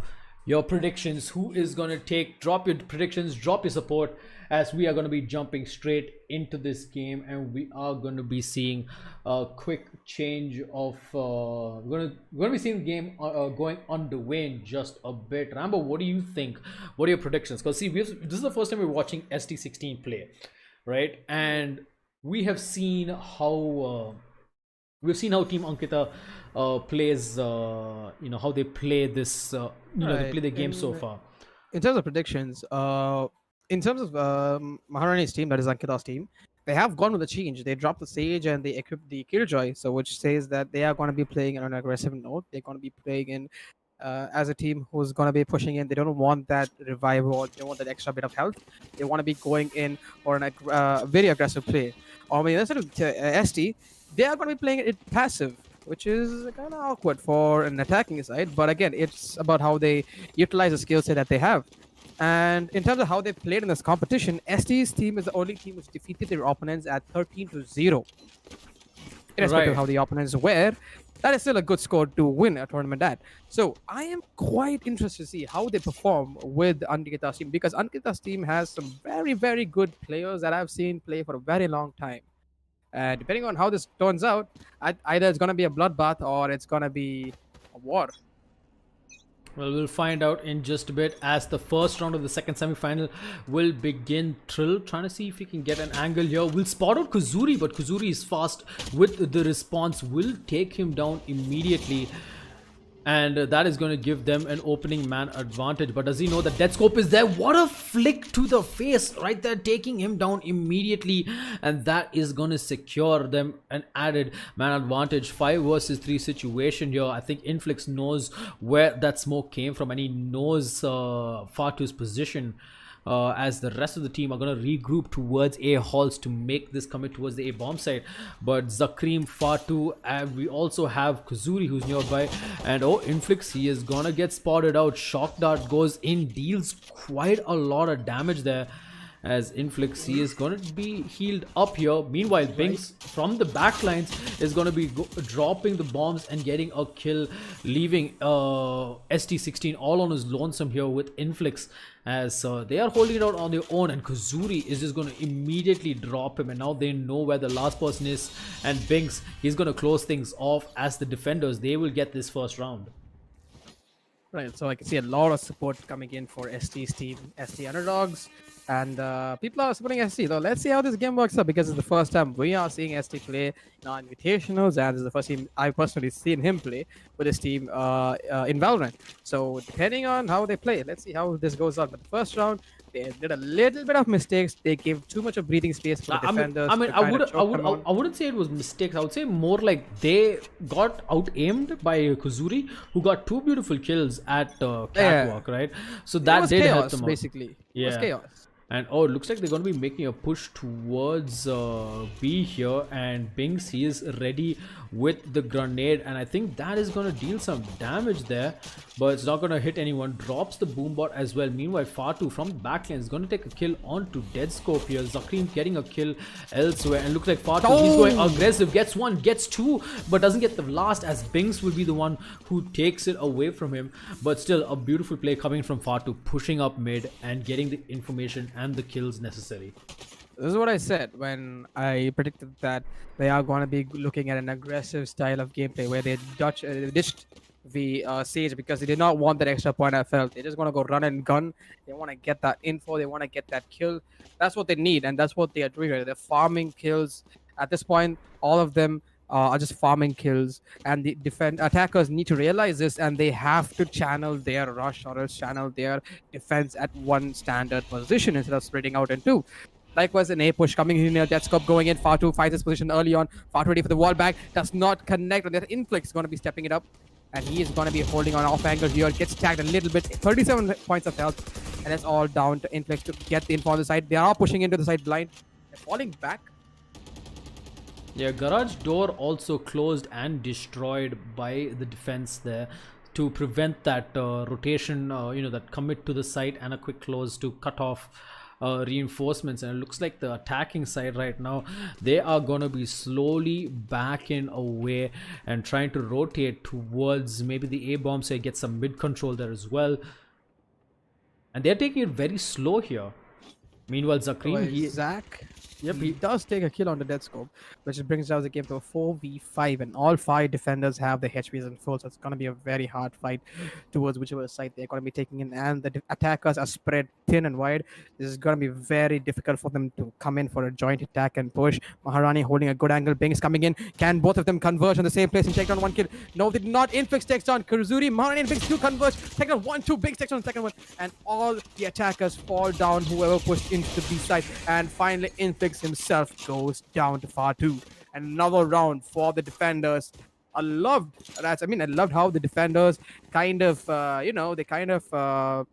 your predictions. Who is going to take? Drop your predictions, drop your support, as we are going to be jumping straight into this game, and we are going to be seeing a quick change of we're going to be seeing the game going underway in just a bit. Rambo, what do you think? What are your predictions? Because see, this is the first time we're watching ST16 play, right? And we have seen how Team Ankkita plays, how they play this, they play the game so far. In terms of predictions, in terms of Maharani's team, that is Ankkita's team, they have gone with the change. They dropped the Sage and they equipped the Killjoy, so which says that they are going to be playing on an aggressive note. They're going to be playing in as a team who's going to be pushing in. They don't want that revival, or they don't want that extra bit of health. They want to be going in for an very aggressive play. Or I mean, instead of ST, they are going to be playing it passive, which is kind of awkward for an attacking side. But again, it's about how they utilize the skill set that they have. And in terms of how they played in this competition, ST's team is the only team which defeated their opponents at 13-0. Irrespective of how the opponents were, that is still a good score to win a tournament at. So I am quite interested to see how they perform with Ankkita's team, because Ankkita's team has some very, very good players that I've seen play for a very long time. And depending on how this turns out, either it's going to be a bloodbath or it's going to be a war. Well, we'll find out in just a bit as the first round of the second semi-final will begin. Trill trying to see if he can get an angle here. We'll spot out Kuzuri, but Kuzuri is fast with the response. Will take him down immediately. And that is going to give them an opening man advantage. But does he know that Death Scope is there? What a flick to the face right there, taking him down immediately. And that is going to secure them an added man advantage. 5 versus 3 situation here. I think Inflix knows where that smoke came from, and he knows Fatu's position. As the rest of the team are going to regroup towards A halls to make this commit towards the A bomb site. But Zakreem, Fatu, and we also have Kuzuri who's nearby. And oh, Inflix, he is going to get spotted out. Shock Dart goes in, deals quite a lot of damage there. As Inflix, he is going to be healed up here. Meanwhile, Binks from the backlines is going to be dropping the bombs and getting a kill, leaving ST16 all on his lonesome here with Inflix, as they are holding it out on their own, and Kuzuri is just going to immediately drop him, and now they know where the last person is. And Binks, he's going to close things off as the defenders. They will get this first round. Right, so I can see a lot of support coming in for ST's team, ST underdogs, and people are supporting ST. Though let's see how this game works out, because it's the first time we are seeing ST play in our invitationals, and this is the first time I've personally seen him play with his team in Valorant. So depending on how they play, let's see how this goes on. But the first round, they did a little bit of mistakes. They gave too much of breathing space for the defenders. I wouldn't say it was mistakes. I would say more like they got out aimed by Kuzuri, who got 2 beautiful kills at Catwalk, right? So that did help them out. Basically. Yeah. It was chaos. And oh, it looks like they're going to be making a push towards B here, and Binks, he is ready with the grenade, and I think that is going to deal some damage there, but it's not going to hit anyone. Drops the boombot as well. Meanwhile, Fatu from the backlane is going to take a kill onto Dead Scope here. Zakreem getting a kill elsewhere, and looks like Fatu, he's going aggressive, gets 1, gets 2, but doesn't get the last, as Binks will be the one who takes it away from him. But still, a beautiful play coming from Fatu, pushing up mid and getting the information and the kills necessary. This is what I said when I predicted that they are going to be looking at an aggressive style of gameplay where they ditched the Sage because they did not want that extra point. I felt they're just going to go run and gun. They want to get that info. They want to get that kill. That's what they need, and that's what they are doing. They're farming kills. At this point, all of them are just farming kills, and the attackers need to realize this, and they have to channel their rush or else channel their defense at one standard position instead of spreading out in 2. Likewise, an A push coming in here. Death Scope going in. Fatu finds his position early on. Fatu ready for the wall back. Does not connect. And that Inflix is going to be stepping it up. And he is going to be holding on off angle here. Gets tagged a little bit. 37 points of health. And it's all down to Inflix to get the info on the side. They are pushing into the side blind. They're falling back. Yeah, garage door also closed and destroyed by the defense there to prevent that rotation, that commit to the site, and a quick close to cut off reinforcements. And it looks like the attacking side right now, they are going to be slowly backing away and trying to rotate towards maybe the A bomb side, get some mid control there as well, and they're taking it very slow here. Meanwhile, Zakreem, Zach, he does take a kill on the Dead Scope, which brings down the game to a 4v5, and all 5 defenders have the HPs in full, so it's going to be a very hard fight towards whichever side they're going to be taking in, and the attackers are spread thin and wide. This is going to be very difficult for them to come in for a joint attack and push. Maharani holding a good angle, Binks coming in. Can both of them converge on the same place and take down 1 kill? No, they did not. Inflix takes down Kuzuri. Maharani and Binks do converge, take down 1, 2, Binks takes down the second one, and all the attackers fall down, whoever pushed into the B side, and finally Inflix Inflix himself goes down to Fatu. Another round for the defenders. I loved how the defenders kind of, they kind of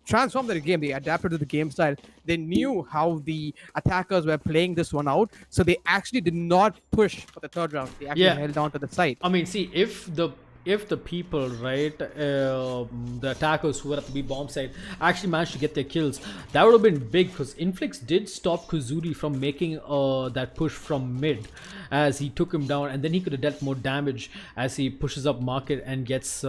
transformed the game. They adapted to the game style. They knew how the attackers were playing this one out, so they actually did not push for the third round. They actually Yeah. held on to the side. I mean, see, if the people, right, the attackers who were at the B bomb side actually managed to get their kills, that would have been big because Inflix did stop Kuzuri from making that push from mid as he took him down, and then he could have dealt more damage as he pushes up market and gets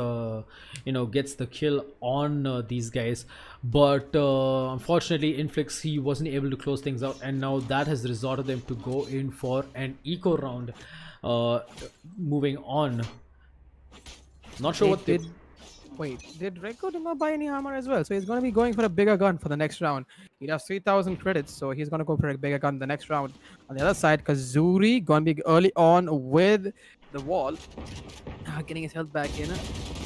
gets the kill on these guys. But unfortunately, Inflix, he wasn't able to close things out, and now that has resorted them to go in for an eco round. Moving on. Not sure what did. Wait, did Rekko not buy any armor as well? So he's going to be going for a bigger gun for the next round. He has 3,000 credits, so he's going to go for a bigger gun the next round. On the other side, Kazuri going to be early on with the wall, getting his health back in.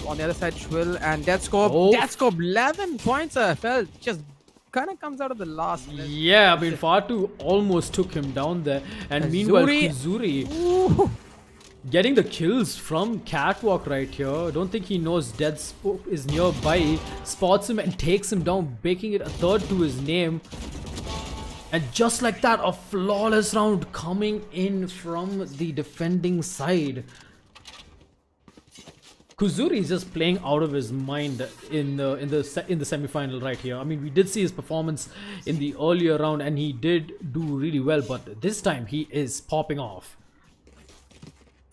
On the other side, Trill and Deathscope. Oh. Deathscope, 11 points. Fell just kind of comes out of the last. Yeah, I mean, Fatu almost took him down there, and meanwhile, Kuzuri Ooh. getting the kills from Catwalk right here. Don't think he knows Deathscope is nearby. Spots him and takes him down, making it a third to his name. And just like that, a flawless round coming in from the defending side. Kuzuri is just playing out of his mind in the semi-final right here. I mean, we did see his performance in the earlier round, and he did do really well. But this time, he is popping off.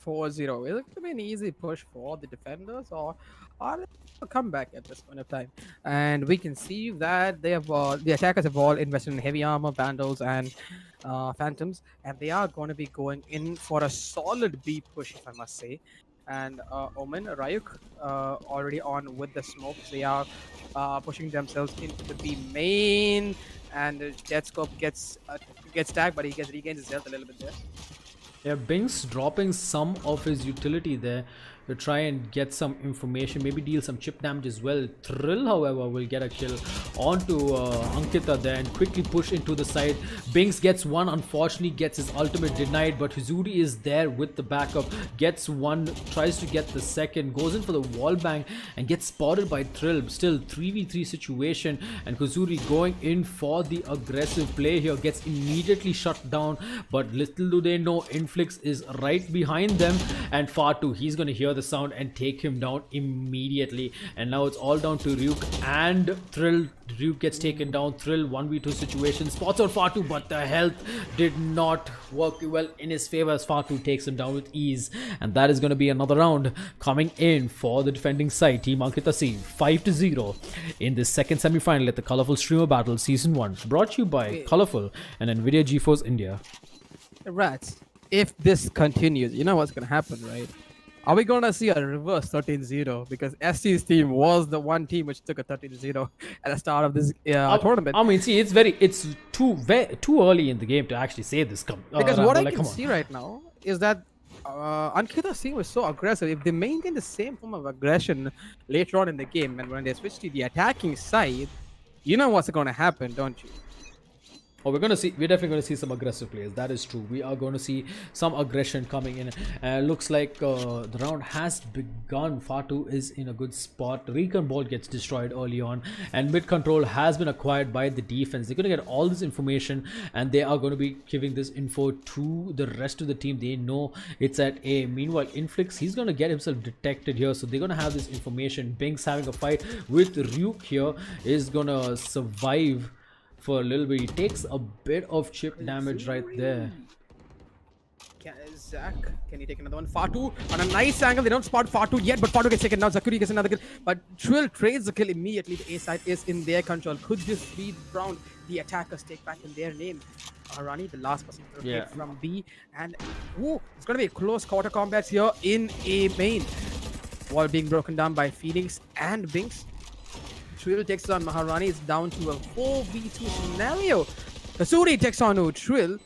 4-0. Is it going to be an easy push for the defenders, or are a comeback at this point of time? And we can see that they have the attackers have all invested in heavy armor, vandals, and phantoms, and they are going to be going in for a solid B push, if I must say. And Omen, Ryuk, already on with the smokes. They are pushing themselves into the B main, and Deathscope gets tagged, but he regains his health a little bit there. Yeah, Binks dropping some of his utility there to try and get some information, maybe deal some chip damage as well. Thrill, however, will get a kill onto Ankkita there and quickly push into the side. Binks gets one, unfortunately gets his ultimate denied, but Huzuri is there with the backup, gets one, tries to get the second, goes in for the wall bang and gets spotted by Thrill. Still 3v3 situation, and Kuzuri going in for the aggressive play here, gets immediately shut down, but little do they know, Inflix is right behind them, and Fatu, he's going to hear the sound and take him down immediately. And now it's all down to Ryuk and Thrill. Ryuk gets taken down. Thrill 1v2 situation, spots out Fatu, but the health did not work well in his favor as Fatu takes him down with ease. And that is going to be another round coming in for the defending side, Team Ankkita C, 5-0 in this second semi-final at the Colorful Streamer Battle Season 1, brought to you by Colorful and NVIDIA GeForce India. Rats, if this continues, you know what's going to happen, right? Are we going to see a reverse 13-0? Because SC's team was the one team which took a 13-0 at the start of this tournament. I mean, see, it's too early in the game to actually say this. Because what I can see right now is that Ankkita's team was so aggressive. If they maintain the same form of aggression later on in the game, and when they switch to the attacking side, you know what's going to happen, don't you? Oh, we're definitely going to see some aggressive players. That is true. We are going to see some aggression coming in. Looks like the round has begun. Fatu is in a good spot. Recon ball gets destroyed early on, and mid control has been acquired by the defense. They're going to get all this information, and they are going to be giving this info to the rest of the team. They know it's at A. Meanwhile, Inflix, he's going to get himself detected here, so they're going to have this information. Binks having a fight with Ryuk here is going to survive for a little bit. He takes a bit of chip damage right there. Zach, can he take another one? Fatu on a nice angle. They don't spot Fatu yet, but Fatu gets taken down. Zakuri gets another kill, but Trill trades the kill immediately. The A side is in their control. Could this be the round the attackers take back in their name? Harani, the last person to rotate from B, and it's going to be a close quarter combat here in A main. Wall being broken down by Phoenix and Binks. Trill takes on Maharani. It's down to a 4v2 scenario. Kazuri takes on Trill.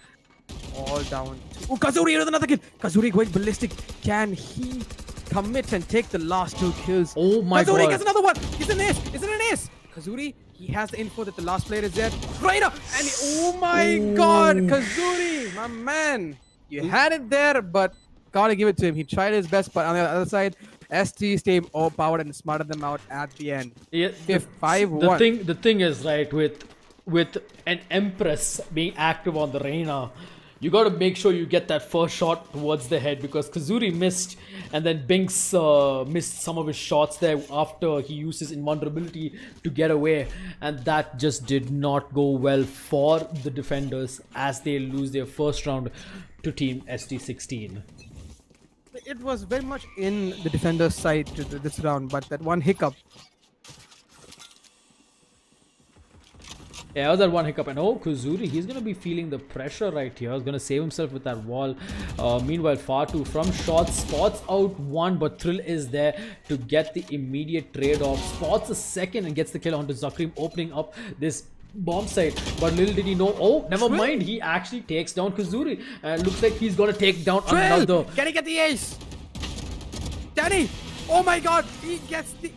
All down to Kazuri with another kill. Kazuri going ballistic. Can he commit and take the last two kills? Oh my god. Kazuri gets another one. It's an ace. It's an ace. Kazuri He has the info that the last player is there. Right up! And oh my god, Kazuri, my man. You had it there, but gotta give it to him. He tried his best, but on the other side, ST stayed overpowered and smarted them out at the end. Yeah, 5-1. the thing is, right, with an Empress being active on the Reina, you got to make sure you get that first shot towards the head, because Kazuri missed, and then Binks missed some of his shots there after he used his invulnerability to get away, and that just did not go well for the defenders as they lose their first round to Team ST16. It was very much in the defender's side to this round, but that one hiccup. Yeah, that was that one hiccup, and oh, Kazuri, he's going to be feeling the pressure right here. He's going to save himself with that wall. Meanwhile, Fatu from shots spots out one, but Thrill is there to get the immediate trade-off. Spots a second and gets the kill onto Zakrim, opening up this bomb site. But little did he know, oh, never mind, he actually takes down Kazuri. And looks like he's going to take down another. Can he get the ace? Danny! Oh my god, he gets the...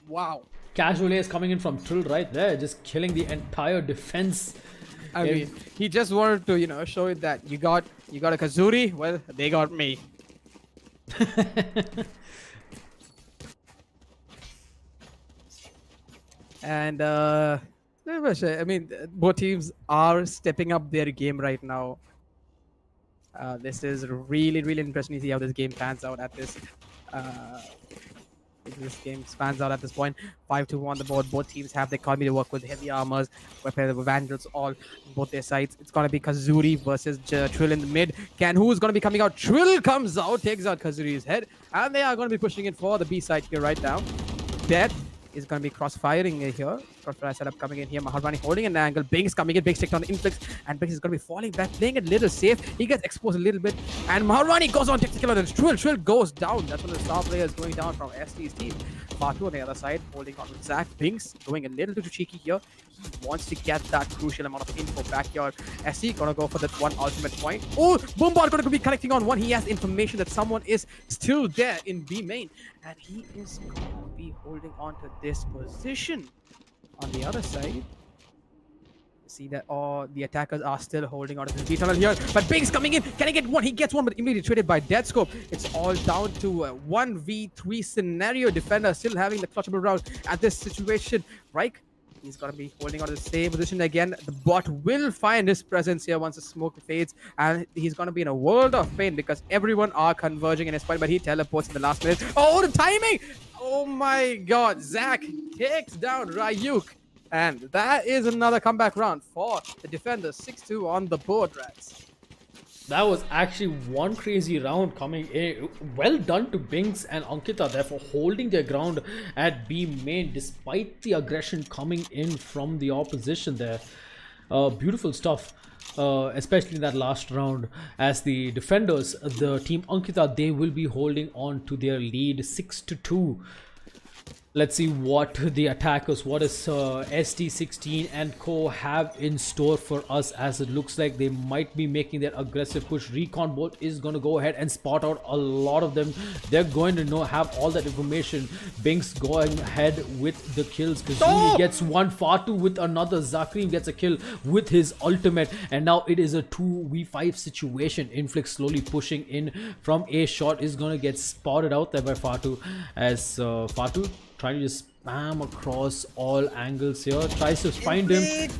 Wow. Casual ace coming in from Trill right there, just killing the entire defense. I mean, he just wanted to, you know, show it that you got a Kazuri, well, they got me. And very much, I mean, both teams are stepping up their game right now. This is really, really interesting to see how this game pans out at this. This game spans out at this point. 5-2 on the board. Both teams have the economy to work with, heavy armors, weapons, vandals, all on both their sides. It's gonna be Kazuri versus Trill in the mid. Who's gonna be coming out? Trill comes out, takes out Kazuri's head, and they are gonna be pushing it for the B side here right now. Death is going to be crossfiring here. Crossfire setup coming in here. Maharani holding an angle. Binks coming in. Binks takes on the influx. And Binks is going to be falling back, playing it a little safe. He gets exposed a little bit. And Maharani goes on, takes the kill on the Trill. Trill goes down. That's when the star player is going down from ST's team. Fatu on the other side, holding on with Zach. Binks going a little too cheeky here. He wants to get that crucial amount of info back here. ST going to go for that one ultimate point. Oh, Boombot going to be connecting on one. He has information that someone is still there in B main. And he is going to be holding on to this position. On the other side, see that all the attackers are still holding on to this B tunnel here. But Binks coming in. Can he get one? He gets one, but immediately traded by Deadscope. It's all down to a 1v3 scenario. Defender still having the clutchable round at this situation. Reich, he's going to be holding on to the same position again. The bot will find his presence here once the smoke fades. And he's going to be in a world of pain because everyone are converging in his point. But he teleports in the last minute. Oh, the timing! Oh my god. Zach takes down Ryuk. And that is another comeback round for the defenders. 6-2 on the board, Rats. That was actually one crazy round coming in. Well done to Binks and Ankkita there for holding their ground at B main despite the aggression coming in from the opposition there. Beautiful stuff. Especially in that last round, as the defenders, the team Ankkita, they will be holding on to their lead 6-2. Let's see what the attackers, what does ST16 and co have in store for us, as it looks like they might be making their aggressive push. Recon Bolt is going to go ahead and spot out a lot of them. They're going to have all that information. Binks going ahead with the kills. Kazumi gets one, Fatu with another. Zakrim gets a kill with his ultimate. And now it is a 2v5 situation. Inflix slowly pushing in from a shot is going to get spotted out there by Fatu, as Fatu trying to just spam across all angles here. Tries to find him.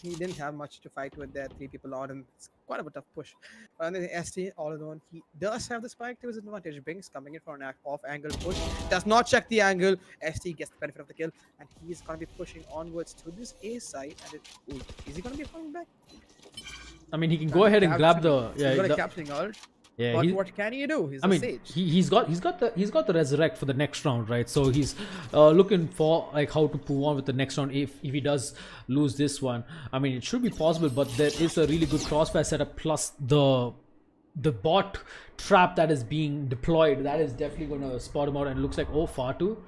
He didn't have much to fight with there. 3 people on him. It's quite a bit of push. But on the ST all alone, he does have the spike to his advantage. Binks coming in for an off-angle push. Does not check the angle. ST gets the benefit of the kill. And he's going to be pushing onwards to this A side. And is he going to be falling back? I mean, he can go ahead and grab the... Yeah, he's got a capturing ult. Yeah, but what can you do? He's a sage. He's got the resurrect for the next round, right? So he's looking for like how to move on with the next round if he does lose this one. I mean, it should be possible, but there is a really good crossfire setup plus the bot trap that is being deployed. That is definitely going to spot him out, and it looks like, oh, Fatu,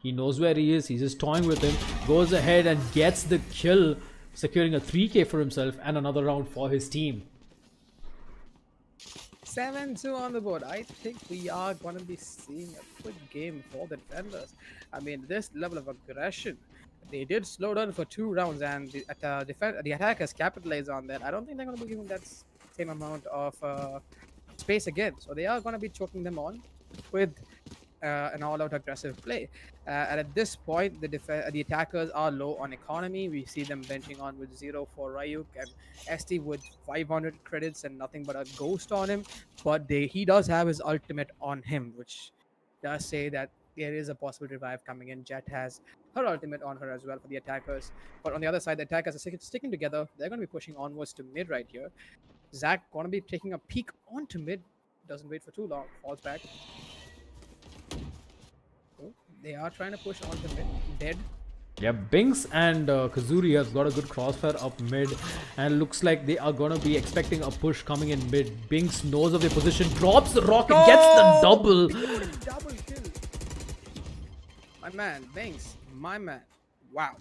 he knows where he is. He's just toying with him. Goes ahead and gets the kill, securing a 3k for himself and another round for his team. 7-2 on the board. I think we are going to be seeing a quick game for the defenders. I mean, this level of aggression, they did slow down for 2 rounds, and the attackers capitalize on that. I don't think they're going to be giving that same amount of space again. So they are going to be choking them on with an all-out aggressive play. And at this point, the attackers are low on economy. We see them benching on with 0 for Ryuk and ST with 500 credits and nothing but a ghost on him. But he does have his ultimate on him, which does say that there is a possible revive coming in. Jet has her ultimate on her as well for the attackers. But on the other side, the attackers are sticking together. They're going to be pushing onwards to mid right here. Zach going to be taking a peek onto mid. Doesn't wait for too long. Falls back. They are trying to push on the mid. Dead. Yeah, Binks and Kazuri has got a good crossfire up mid, and looks like they are gonna be expecting a push coming in mid. Binks knows of their position, drops the rocket, gets the double. Double kill. My man, Binks. My man. Wow.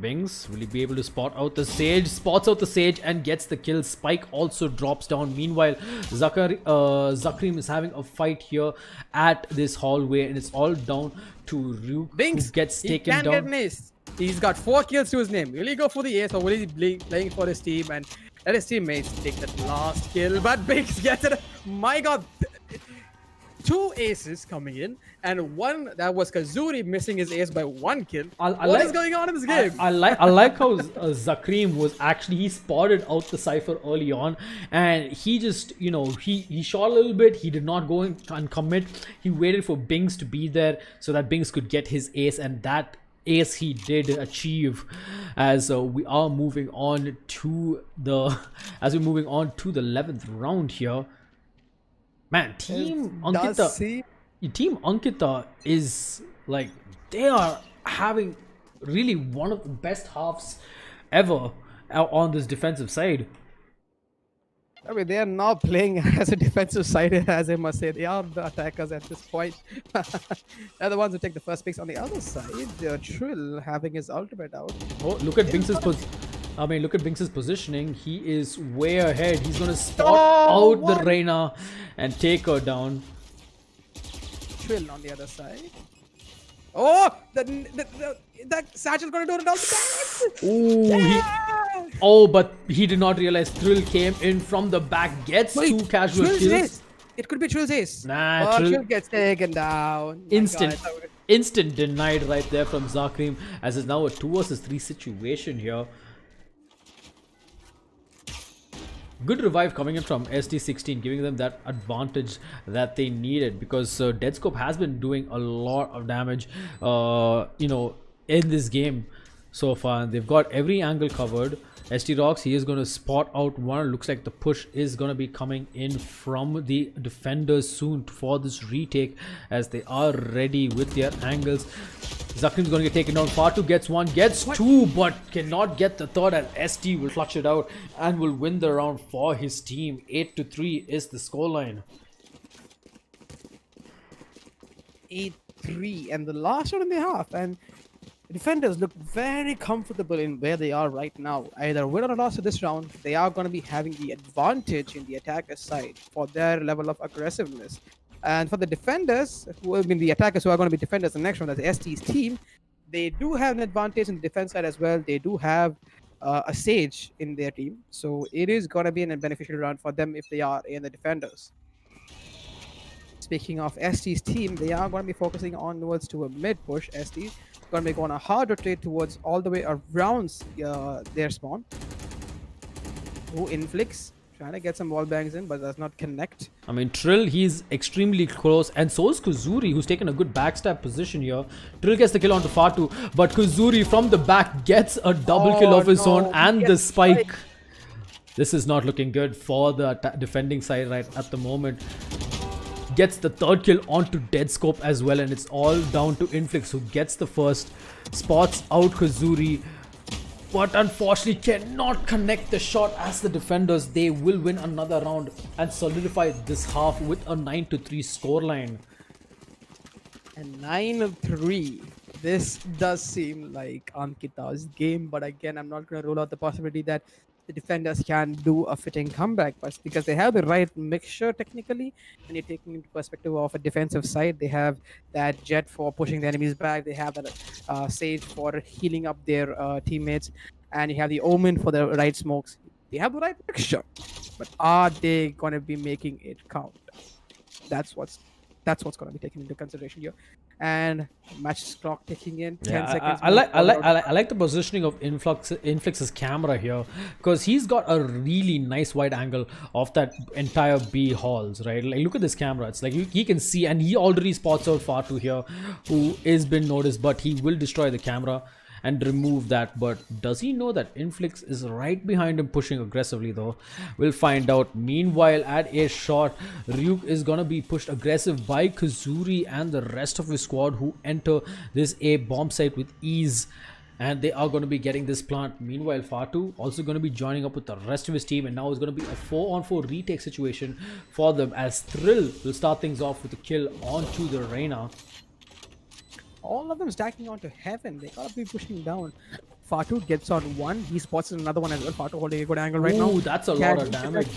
Binks, will he be able to spot out the Sage? Spots out the Sage and gets the kill. Spike also drops down. Meanwhile, Zakrim is having a fight here at this hallway, and it's all down to Ryuk, Binks who gets taken he can down. get missed. He's got 4 kills to his name. Will he go for the ace, or will he be playing for his team and let his teammates take that last kill? But Binks gets it. My God. 2 aces coming in, and one that was Kazuri missing his ace by 1 kill. What is going on in this game? I like how Zakrim was actually, he spotted out the cipher early on, and he just, he shot a little bit. He did not go and commit. He waited for Binks to be there so that Binks could get his ace, and that ace he did achieve. As we are moving on to the 11th round here. Man, Team Ankkita is like, they are having really one of the best halves ever on this defensive side. I mean, they are not playing as a defensive side, as I must say. They are the attackers at this point. They're the ones who take the first picks. On the other side, Trill having his ultimate out. Oh, look at Binks's positioning. He is way ahead. He's gonna spot out the Reina and take her down. Trill on the other side. Oh, that Satchel's gonna do it all the time. But he did not realize Thrill came in from the back, gets 2 casual kills. Ace. It could be Trill's ace. Nah, Trill gets taken down. Instant denied right there from Zakrim, as it's now a 2 versus 3 situation here. Good revive coming in from ST16, giving them that advantage that they needed, because Deadscope has been doing a lot of damage in this game so far. They've got every angle covered. ST Rockz, he is going to spot out one. Looks like the push is going to be coming in from the defenders soon for this retake, as they are ready with their angles. Zakrim's going to get taken down. Fatu gets 1, gets 2, but cannot get the third, and ST will clutch it out and will win the round for his team. 8-3 is the scoreline. 8-3, and the last 1.5, and the defenders look very comfortable in where they are right now. Either win or loss of this round, they are going to be having the advantage in the attacker side for their level of aggressiveness. And for the defenders, the attackers who are going to be defenders in the next round, that's ST's team, they do have an advantage in the defense side as well. They do have a Sage in their team, so it is going to be a beneficial round for them if they are in the defenders. Speaking of ST's team, they are going to be focusing onwards to a mid push. ST going to be going a hard rotate towards all the way around their spawn. Who inflicts, trying to get some wall bangs in, but does not connect. I mean, Trill, he's extremely close, and so is Kazuri, who's taken a good backstab position here. Trill gets the kill onto Fatu, but Kazuri from the back gets a double kill of his own, and the spike. This is not looking good for the defending side right at the moment. Gets the third kill onto Deadscope as well, and it's all down to Inflix, who gets the first, spots out Kazuri, but unfortunately cannot connect the shot. As the defenders, they will win another round and solidify this half with a 9-3 scoreline. And 9-3. This does seem like Ankkita's game, but again, I'm not going to rule out the possibility that the defenders can do a fitting comeback, but because they have the right mixture technically, when you're taking into perspective of a defensive side, they have that Jet for pushing the enemies back, they have that Sage for healing up their teammates, and you have the Omen for the right smokes. They have the right mixture, but are they gonna be making it count? That's what's going to be taken into consideration here. And match clock ticking in, 10 Yeah, seconds. I like the positioning of Influx's camera here, because he's got a really nice wide angle of that entire B halls, right? Like, look at this camera. It's like he can see, and he already spots out Fatu here, who is been noticed, but he will destroy the camera and remove that. But does he know that Inflix is right behind him pushing aggressively though? We'll find out. Meanwhile, at a shot, Ryuk is gonna be pushed aggressive by Kazuri and the rest of his squad, who enter this A bomb site with ease, and they are going to be getting this plant. Meanwhile, Fatu also going to be joining up with the rest of his team, and now it's going to be a 4-on-4 retake situation for them, as Thrill will start things off with a kill onto the Reyna. All of them stacking onto Heaven. They gotta be pushing down. Fatu gets on one. He spots another one as well. Fatu holding a good angle right now. Ooh, that's a lot of damage.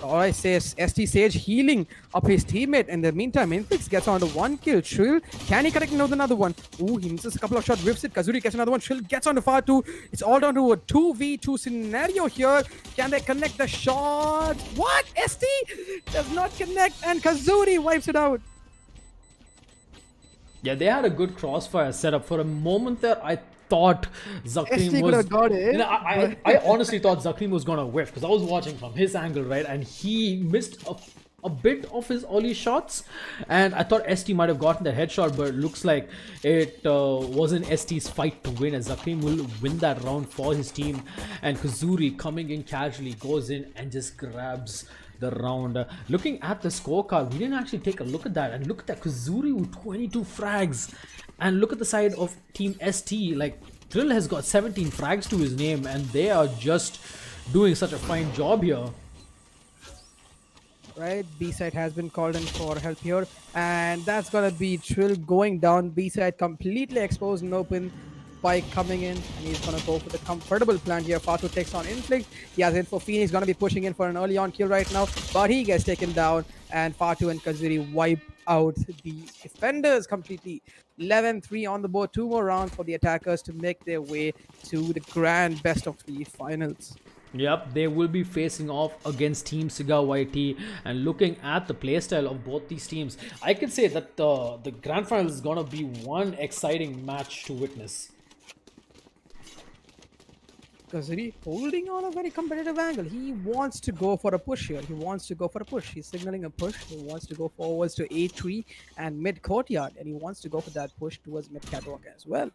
All I say is ST Sage healing up his teammate. In the meantime, Inflix gets onto one kill. Trill, can he connect another one? Ooh, he misses a couple of shots, whips it. Kazuri gets another one. Trill gets onto Fatu. It's all down to a 2v2 scenario here. Can they connect the shot? What? ST does not connect, and Kazuri wipes it out. Yeah, they had a good crossfire setup. For a moment there, I thought Zakrim was... got it, You know, I honestly thought Zakrim was going to whiff, because I was watching from his angle, right? And he missed a bit of his early shots, and I thought ST might have gotten the headshot, but it looks like it wasn't ST's fight to win, as Zakrim will win that round for his team, and Kazuri, coming in casually, goes in and just grabs the round. Looking at the scorecard, we didn't actually take a look at that, and look at that, Kazuri with 22 frags, and look at the side of Team ST. Like, Thrill has got 17 frags to his name, and they are just doing such a fine job here. Right, B-side has been called in for help here, and that's gonna be Trill going down. B-side completely exposed and open. Spike coming in, and he's gonna go for the comfortable plant here. Fatu takes on Inflict. He has in for Phoenix, gonna be pushing in for an early on kill right now, but he gets taken down, and Fatu and Kazuri wipe out the defenders completely. 11-3 on the board. 2 more rounds for the attackers to make their way to the grand best of the finals. Yep, they will be facing off against Team CigarYT, and looking at the playstyle of both these teams, I can say that the grand final is gonna be one exciting match to witness. Kazuri holding on a very competitive angle. He wants to go for a push here. He wants to go for a push. He's signaling a push. He wants to go forwards to A3 and mid courtyard, and he wants to go for that push towards mid catwalk as well.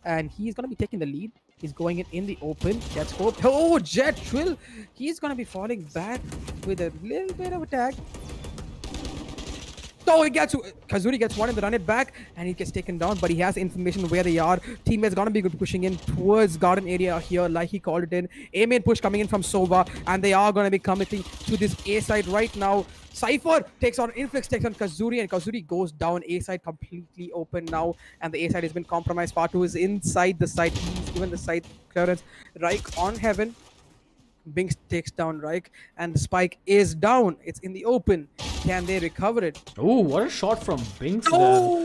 And he's going to be taking the lead. He's going in the open. Gets scoped. Oh, Jet Trill. He's going to be falling back with a little bit of attack. Oh, Kazuri gets one in the run it back, and he gets taken down, but he has information where they are. Teammates gonna be good pushing in towards garden area here, like he called it in. A main push coming in from Sova, and they are gonna be committing to this A side right now. Cypher takes on Inflix, takes on Kazuri, and Kazuri goes down. A side completely open now, and the A side has been compromised. Fatu is inside the site. He's given the site clearance. Reich on Heaven. Binks takes down Reich, and the spike is down. It's in the open. Can they recover it? Oh, what a shot from Binks there.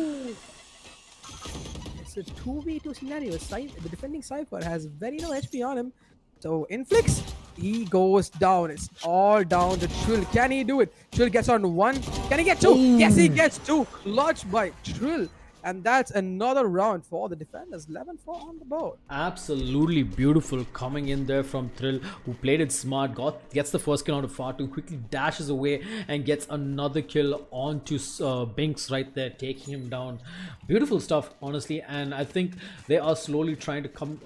It's a 2v2 scenario. The defending Cypher has very low HP on him. So Inflix, he goes down. It's all down to Trill. Can he do it? Trill gets on one. Can he get two? Ooh. Yes, he gets two. Clutch by Trill. And that's another round for the defenders. 11-4 on the board. Absolutely beautiful coming in there from Thrill, who played it smart, gets the first kill onto Fatu, quickly dashes away and gets another kill onto Binks right there, taking him down. Beautiful stuff, honestly, and I think they are slowly trying to come,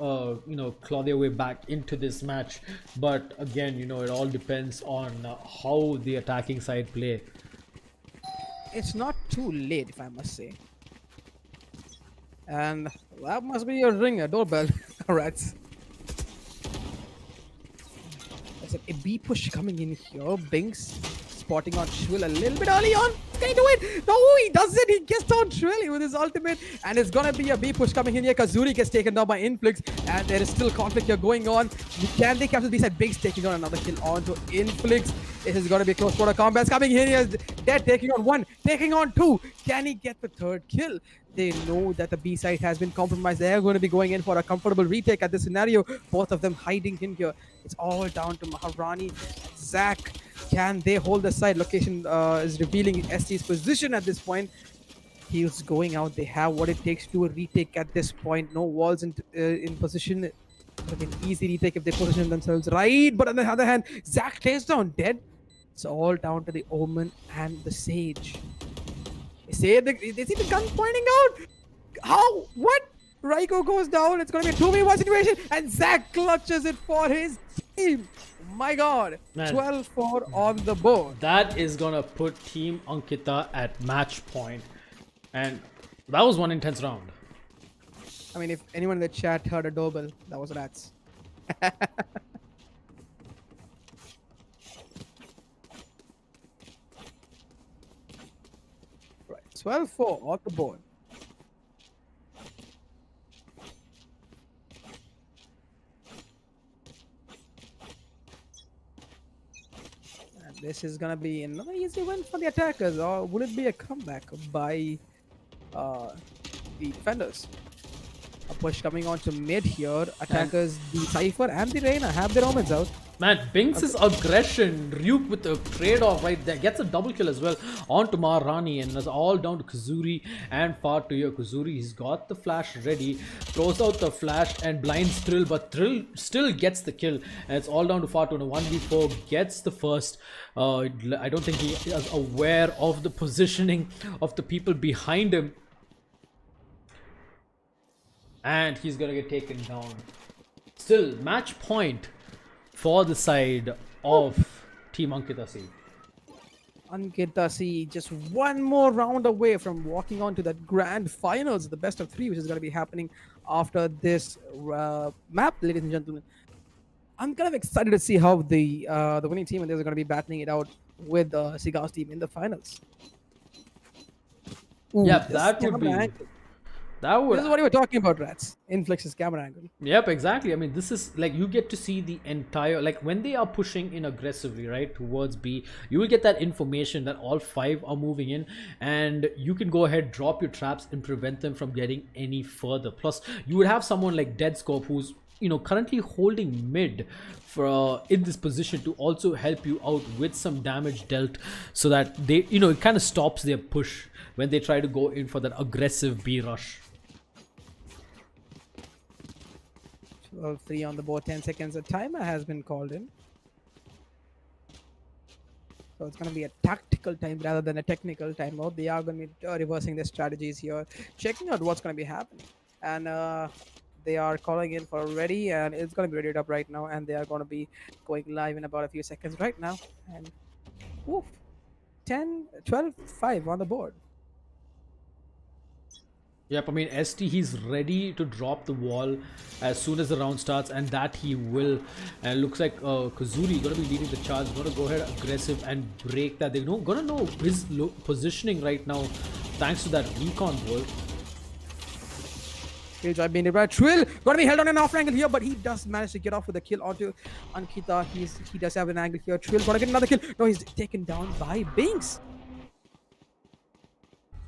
claw their way back into this match. But again, it all depends on how the attacking side play. It's not too late, if I must say. And that must be your ring, a doorbell. Rats. There's a B push coming in here. Binks spotting on Shrill a little bit early on. Can he do it? No, he doesn't. He gets down Shrill with his ultimate, and it's gonna be a B push coming in here. Kazuri gets taken down by Inflix, and there is still conflict here going on. Can they capture the B-side? Biggs taking on another kill onto Inflix. This is gonna be close quarter combats coming in here. Dead taking on one, taking on two. Can he get the third kill? They know that the B side has been compromised. They're going to be going in for a comfortable retake at this scenario. Both of them hiding in here. It's all down to Maharani, Zach. Can they hold the side? Location is revealing ST's position at this point. He's going out. They have what it takes to do a retake at this point. No walls in position. But an easy retake if they position themselves right. But on the other hand, Zach stays down dead. It's all down to the Omen and the Sage. They see the gun pointing out. How? What? Raiko goes down. It's going to be a 2v1 situation. And Zach clutches it for his team. My God. 12-4 on the board. That is going to put Team Ankkita at match point. And that was one intense round. I mean, if anyone in the chat heard a doorbell, that was Rats. Right. 12-4 on the board. And this is going to be another easy win for the attackers. Or will it be a comeback by the defenders? A push coming on to mid here. Attackers, the Cypher and the Reina have their omens out. Man, Binks' aggression, Ryuk with the trade-off right there, gets a double kill as well onto Maharani, and it's all down to Kazuri and Fatu here. Kazuri, he's got the flash ready, throws out the flash and blinds Thrill, but Thrill still gets the kill, and it's all down to Fatu. And a 1v4 gets the first. I don't think he is aware of the positioning of the people behind him. And he's gonna get taken down. Still, match point for the side of Team Ankkita C. Ankkita C just one more round away from walking on to that grand finals, the best of three, which is going to be happening after this map, ladies and gentlemen. I'm kind of excited to see how the winning team and they're going to be battling it out with Cigar's team in the finals. Ooh, yep, that would be... Angle. This is what you were talking about, Rats. Inflix's camera angle. Yep, exactly. I mean, this is like you get to see the entire, like when they are pushing in aggressively, right, towards B, you will get that information that all five are moving in, and you can go ahead, drop your traps and prevent them from getting any further. Plus, you would have someone like Deadscope who's, you know, currently holding mid for in this position to also help you out with some damage dealt, so that they, you know, it kind of stops their push when they try to go in for that aggressive B rush. 12-3 on the board, 10 seconds. A timer has been called in. So it's going to be a tactical time rather than a technical timeout. They are going to be reversing their strategies here, checking out what's going to be happening. And they are calling in for ready, and it's going to be readied up right now. And they are going to be going live in about a few seconds right now. And woof, 12-5 on the board. Yep, I mean, ST, he's ready to drop the wall as soon as the round starts, and that he will. And it looks like Kazuri going to be leading the charge, going to go ahead aggressive and break that. They're going to know his positioning right now thanks to that recon wall. Killjoy being right. Trill going to be held on an off angle here, but he does manage to get off with a kill onto Ankkita. He does have an angle here. Trill going to get another kill. No, he's taken down by Binks.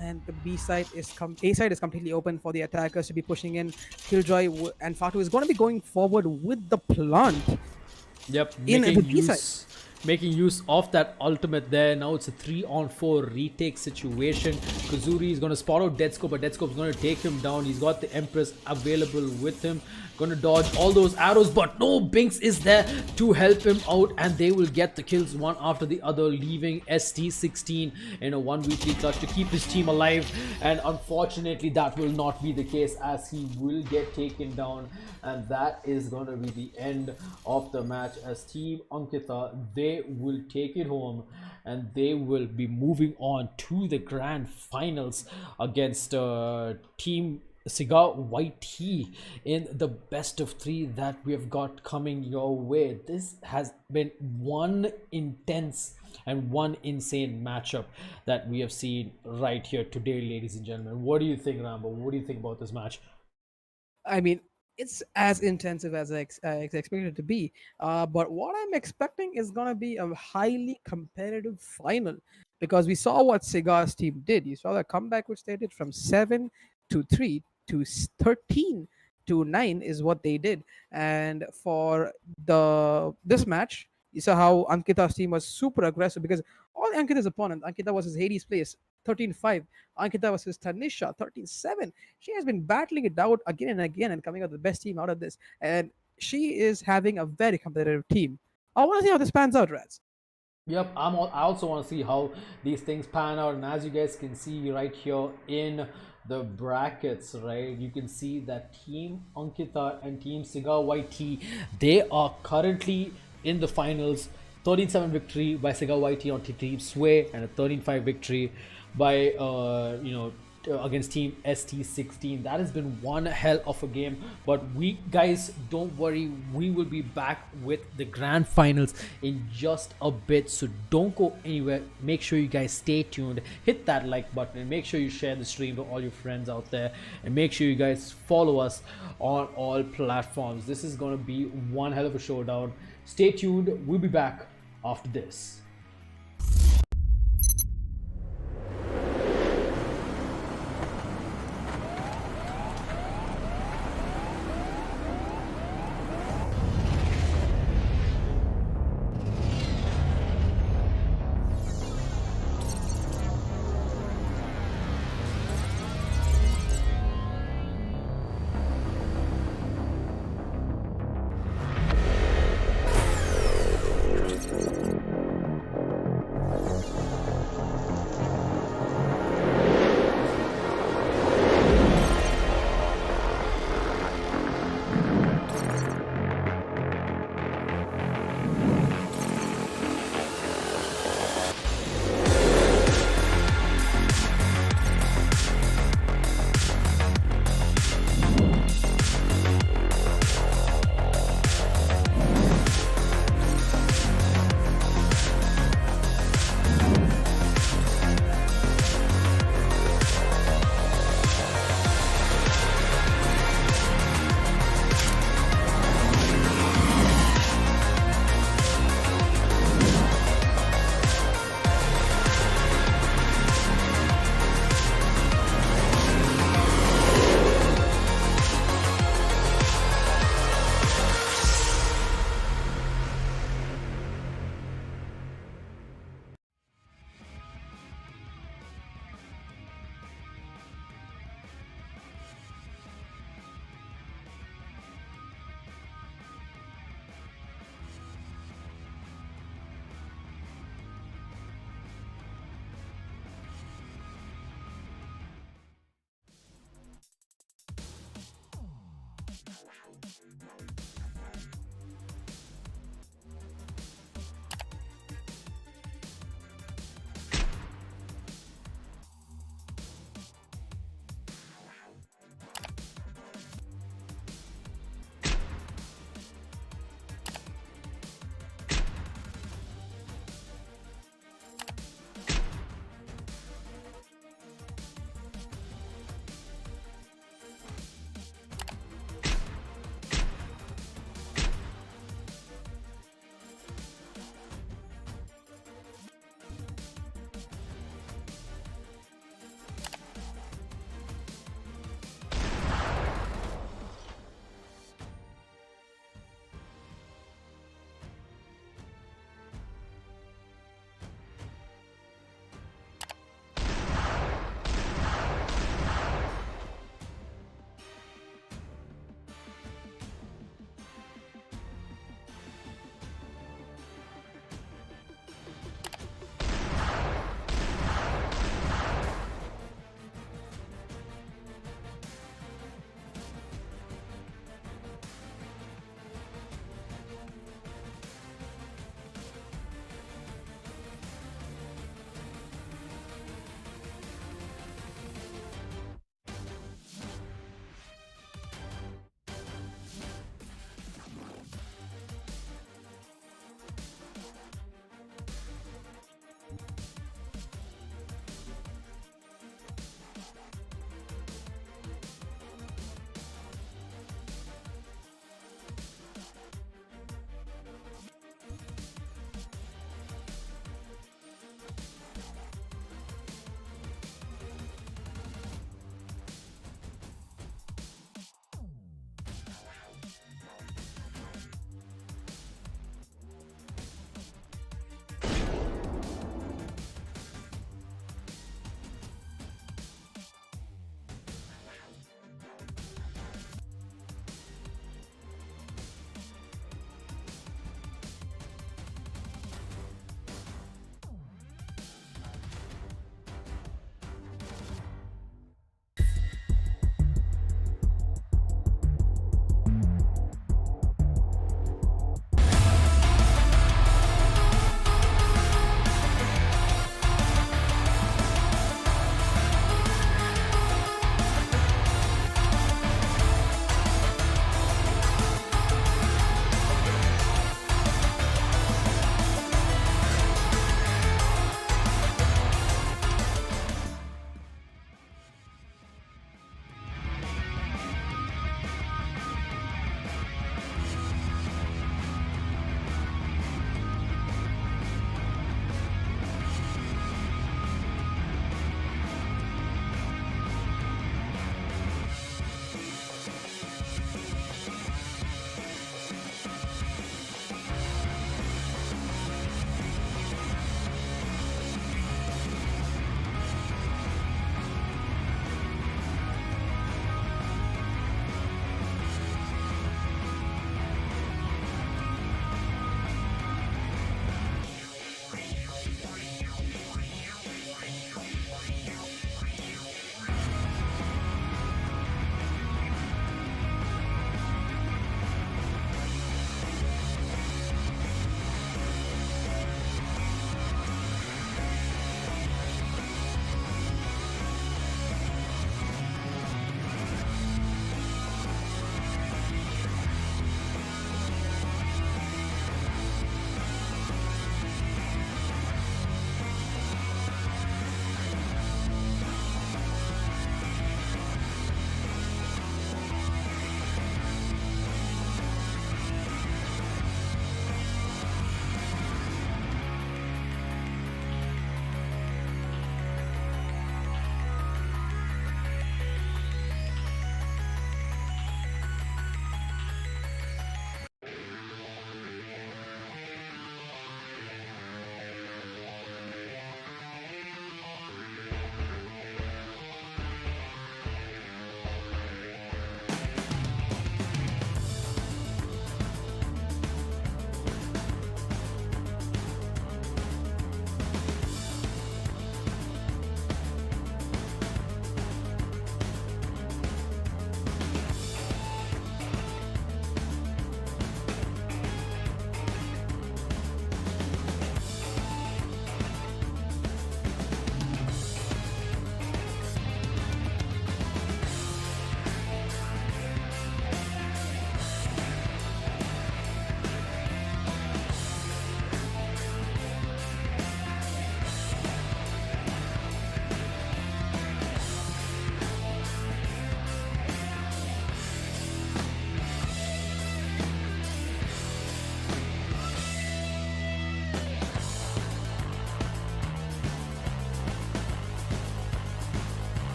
And the B side is A side is completely open for the attackers to be pushing in. Killjoy and Fatu is going to be going forward with the plant. Yep, making use of that ultimate there. Now it's a 3-on-4 retake situation. Kazuri is going to spot out Deadscope, but Deadscope is going to take him down. He's got the Empress available with him. Going to dodge all those arrows, but no, Binks is there to help him out, and they will get the kills one after the other, leaving ST16 in a 1v3 clutch to keep his team alive. And unfortunately, that will not be the case, as he will get taken down, and that is going to be the end of the match, as Team Ankkita, they will take it home, and they will be moving on to the grand finals against Team CigarYT in the best of three that we have got coming your way. This has been one intense and one insane matchup that we have seen right here today, ladies and gentlemen. What do you think, Rambo? What do you think about this match? I mean, it's as intensive as I expected it to be. But what I'm expecting is going to be a highly competitive final because we saw what Cigar's team did. You saw the comeback which they did from 7 to 3 to 13 to 9 is what they did. And for the this match, you saw how Ankkita's team was super aggressive because all Ankkita's opponent, Ankkita was his Hades place, 13-5. Ankkita was his Tanisha, 13-7. She has been battling it out again and again and coming out the best team out of this. And she is having a very competitive team. I want to see how this pans out, Raz. Yep, I also want to see how these things pan out, and as you guys can see right here in the brackets, right, you can see that Team Ankkita and Team CigarYT, they are currently in the finals. 13-7 victory by CigarYT on Team Sway, and a 13-5 victory by against Team ST16. That has been one hell of a game, but we guys, don't worry, we will be back with the grand finals in just a bit, so don't go anywhere. Make sure you guys stay tuned, hit that like button, and make sure you share the stream to all your friends out there, and make sure you guys follow us on all platforms. This is gonna be one hell of a showdown. Stay tuned, we'll be back after this.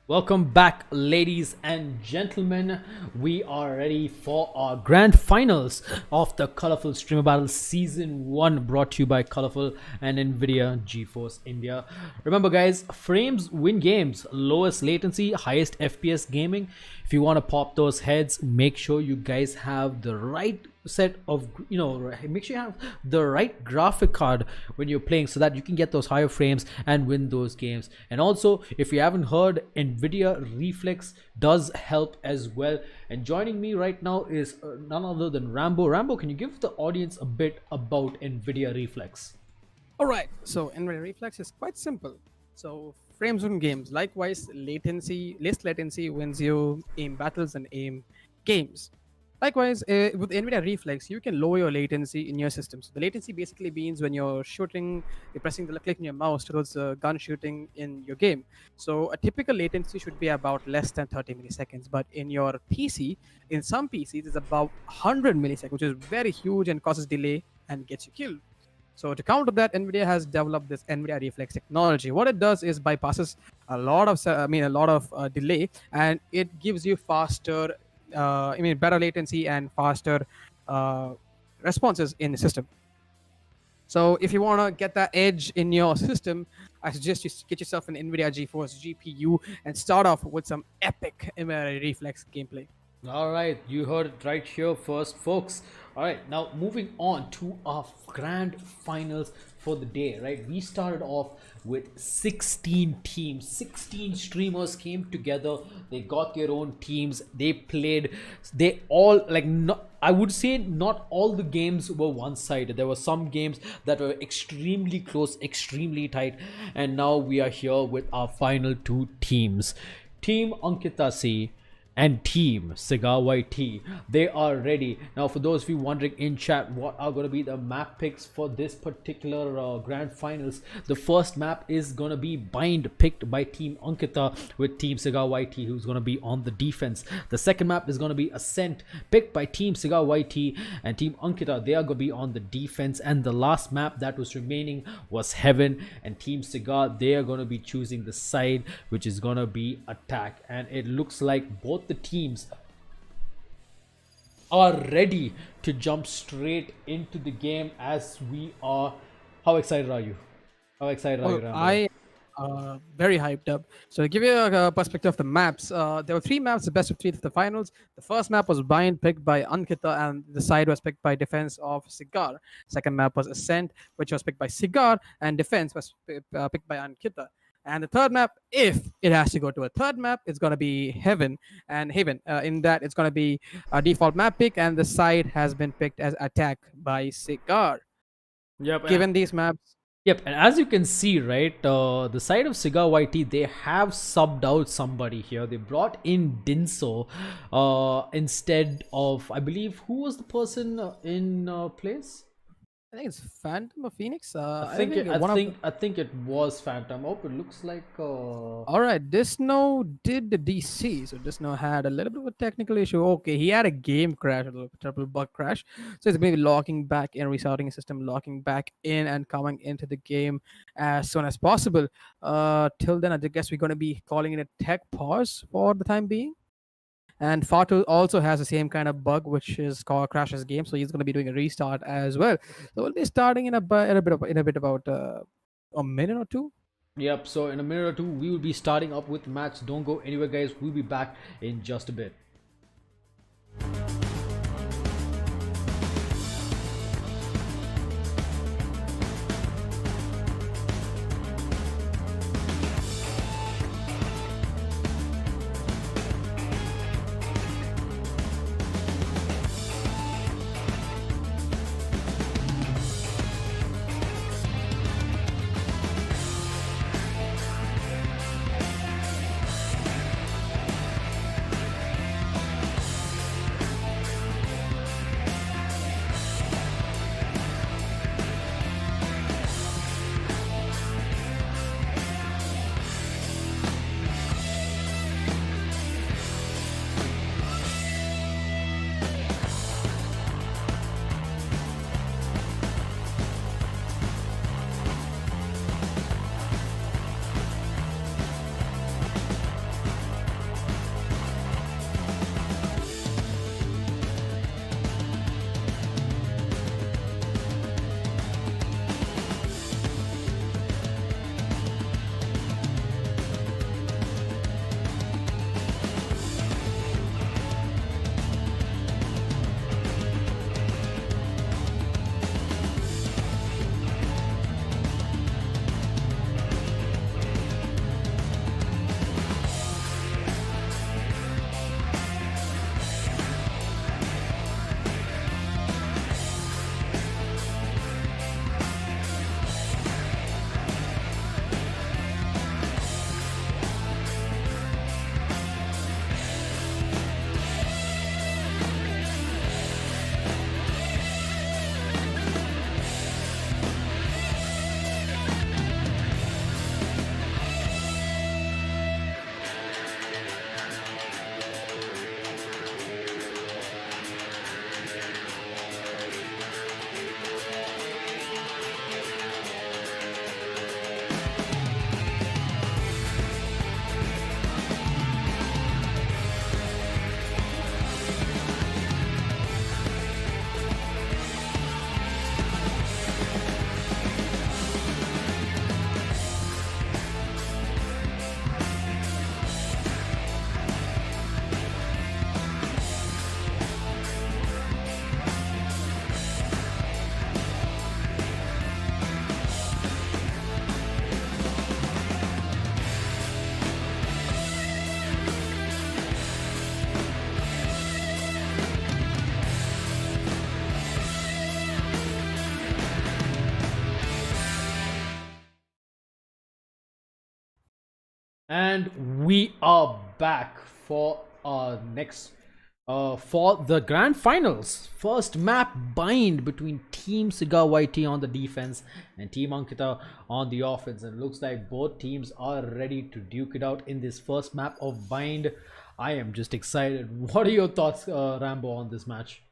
Welcome back, ladies and gentlemen. We are ready for our grand finals of the Colorful Streamer Battle Season 1, brought to you by Colorful and NVIDIA GeForce India. Remember, guys, frames win games, lowest latency, highest FPS gaming. If you want to pop those heads, make sure you guys have the right set of, make sure you have the right graphic card when you're playing, so that you can get those higher frames and win those games. And also, if you haven't heard, NVIDIA Reflex does help as well. And joining me right now is none other than Rambo. Can you give the audience a bit about NVIDIA Reflex? All right, so NVIDIA Reflex is quite simple. So frames win games. Likewise, less latency wins you aim battles and aim games. Likewise, with NVIDIA Reflex, you can lower your latency in your system. So the latency basically means when you're shooting, you're pressing the click on your mouse towards gun shooting in your game. So a typical latency should be about less than 30 milliseconds. But in your PC, in some PCs, it's about 100 milliseconds, which is very huge and causes delay and gets you killed. So to counter that, NVIDIA has developed this NVIDIA Reflex technology. What it does is bypasses a lot of delay, and it gives you faster, better latency and faster responses in the system. So if you want to get that edge in your system, I suggest you get yourself an NVIDIA GeForce GPU and start off with some epic NVIDIA Reflex gameplay. All right, you heard it right here first, folks. All right, now moving on to our grand finals for the day, right? We started off with 16 teams. 16 streamers came together. They got their own teams. They played. They all, I would say not all the games were one-sided. There were some games that were extremely close, extremely tight. And now we are here with our final two teams. Team Ankkita C and Team CigarYT. They are ready. Now, for those of you wondering in chat what are going to be the map picks for this particular grand finals, the first map is going to be Bind, picked by Team Ankkita, with Team CigarYT, who's going to be on the defense. The second map is going to be Ascent, picked by Team CigarYT and Team Ankkita. They are going to be on the defense. And the last map that was remaining was Heaven, and Team Cigar, they are going to be choosing the side which is going to be attack. And it looks like both the teams are ready to jump straight into the game as we are. How excited are you? How excited are you, Rambo? I very hyped up. So to give you a perspective of the maps, there were 3 maps, the best of 3 of the finals. The first map was Bind, picked by Ankkita, and the side was picked by Defense of Cigar. Second map was Ascent, which was picked by Cigar, and Defense was picked by Ankkita. And the third map, if it has to go to a third map, it's going to be Heaven. And Haven, in that, it's going to be a default map pick, and the side has been picked as Attack by Cigar. Yep. Given these maps, Yep, and as you can see, right, the side of CigarYT, they have subbed out somebody here. They brought in Dinso instead of, I believe, who was the person in place? I think it's Phantom or Phoenix. I think it was Phantom. Oh, it looks like. All right, Disno did the DC, so Disno had a little bit of a technical issue. Okay, he had a game crash, a little triple bug crash, so it's maybe locking back in, restarting his system, locking back in, and coming into the game as soon as possible. Till then, I guess we're going to be calling it a tech pause for the time being. And Fatu also has the same kind of bug, which is called crashes game, so he's going to be doing a restart as well. So we'll be starting in a bit about a minute or two. Yep. So in a minute or two, we will be starting up with the match. Don't go anywhere, guys. We'll be back in just a bit. And we are back for next for the grand finals. First map bind between Team CigarYT on the defense and Team Ankkita on the offense. And it looks like both teams are ready to duke it out in this first map of bind. I am just excited. What are your thoughts, Rambo, on this match?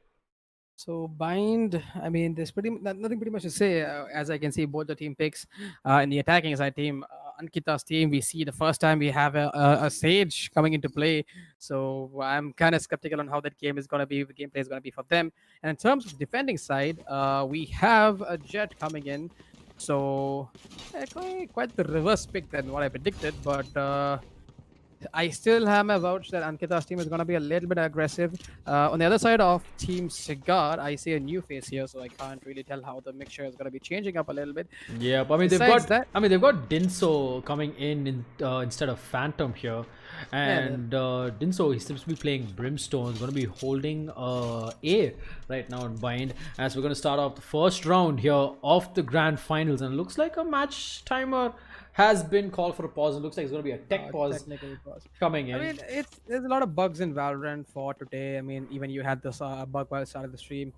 So bind, I mean, there's nothing pretty much to say. As I can see, both the team picks in the attacking side team, Ankita's team. We see the first time we have a Sage coming into play. So I'm kind of skeptical on how that game is going to be. The gameplay is going to be for them. And in terms of defending side, we have a Jet coming in. So quite the reverse pick than what I predicted, but. I still have my vouch that Ankita's team is going to be a little bit aggressive. On the other side of Team Cigar, I see a new face here, so I can't really tell how the mixture is going to be changing up a little bit. Yeah, I mean they've got Dinso coming in instead of Phantom here, and Dinso, he seems to be playing Brimstone. He's going to be holding A right now in bind. As we're going to start off the first round here of the grand finals, and it looks like a match timer has been called for a pause. It looks like it's going to be a tech pause coming in. I mean, there's a lot of bugs in Valorant for today. I mean, even you had this bug while started the stream.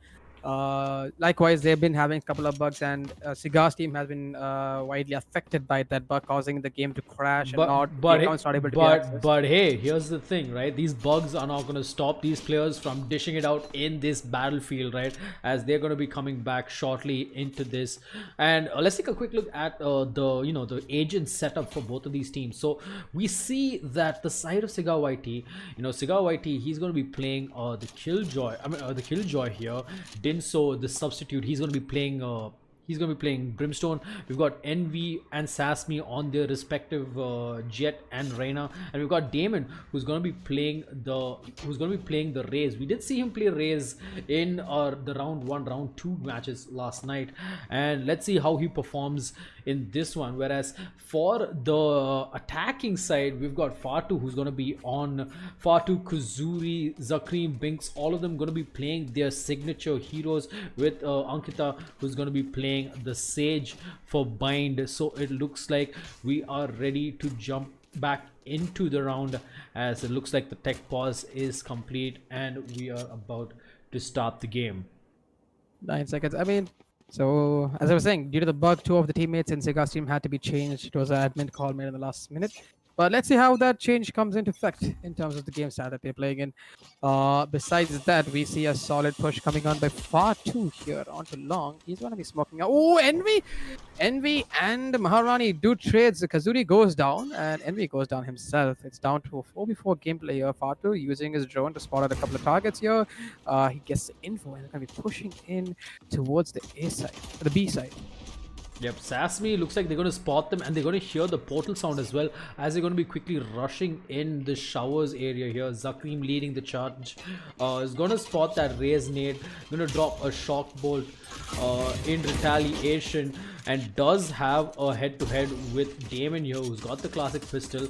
Likewise, they've been having a couple of bugs, and Cigar's team has been widely affected by that bug, causing the game to crash and not able to be accessed. But hey, here's the thing, right? These bugs are not going to stop these players from dishing it out in this battlefield, right? As they're going to be coming back shortly into this. And let's take a quick look at the agent setup for both of these teams. So we see that the side of CigarYT, CigarYT, he's going to be playing the Killjoy here. So the substitute, he's going to be playing Brimstone. We've got Envy and Sasmi on their respective Jet and Reyna, and we've got Damon who's going to be playing the Raze. We did see him play Raze in the round 1, round 2 matches last night, and let's see how he performs in this one. Whereas for the attacking side, we've got Fatu who's going to be on. Fatu, Kuzuri, Zakrim, Binks, all of them going to be playing their signature heroes, with Ankkita who's going to be playing the Sage for bind. So it looks like we are ready to jump back into the round, as it looks like the tech pause is complete and we are about to start the game. 9 seconds. I mean, so as I was saying, due to the bug, 2 of the teammates in Cigar's team had to be changed. It was an admin call made in the last minute. But let's see how that change comes into effect in terms of the game style that they're playing in. Besides that, we see a solid push coming on by Fatu here onto long. He's going to be smoking out. Oh, Envy and Maharani do trades. Kazuri goes down and Envy goes down himself. It's down to a 4v4 gameplay here. Fatu using his drone to spot out a couple of targets here. He gets the info and they're going to be pushing in towards the A side, the B side. Yep, Sasmi looks like they're going to spot them, and they're going to hear the portal sound as well, as they're going to be quickly rushing in the showers area here. Zakrim leading the charge is going to spot that Raze nade, going to drop a shock bolt in retaliation, and does have a head-to-head with Damon here, who's got the classic pistol.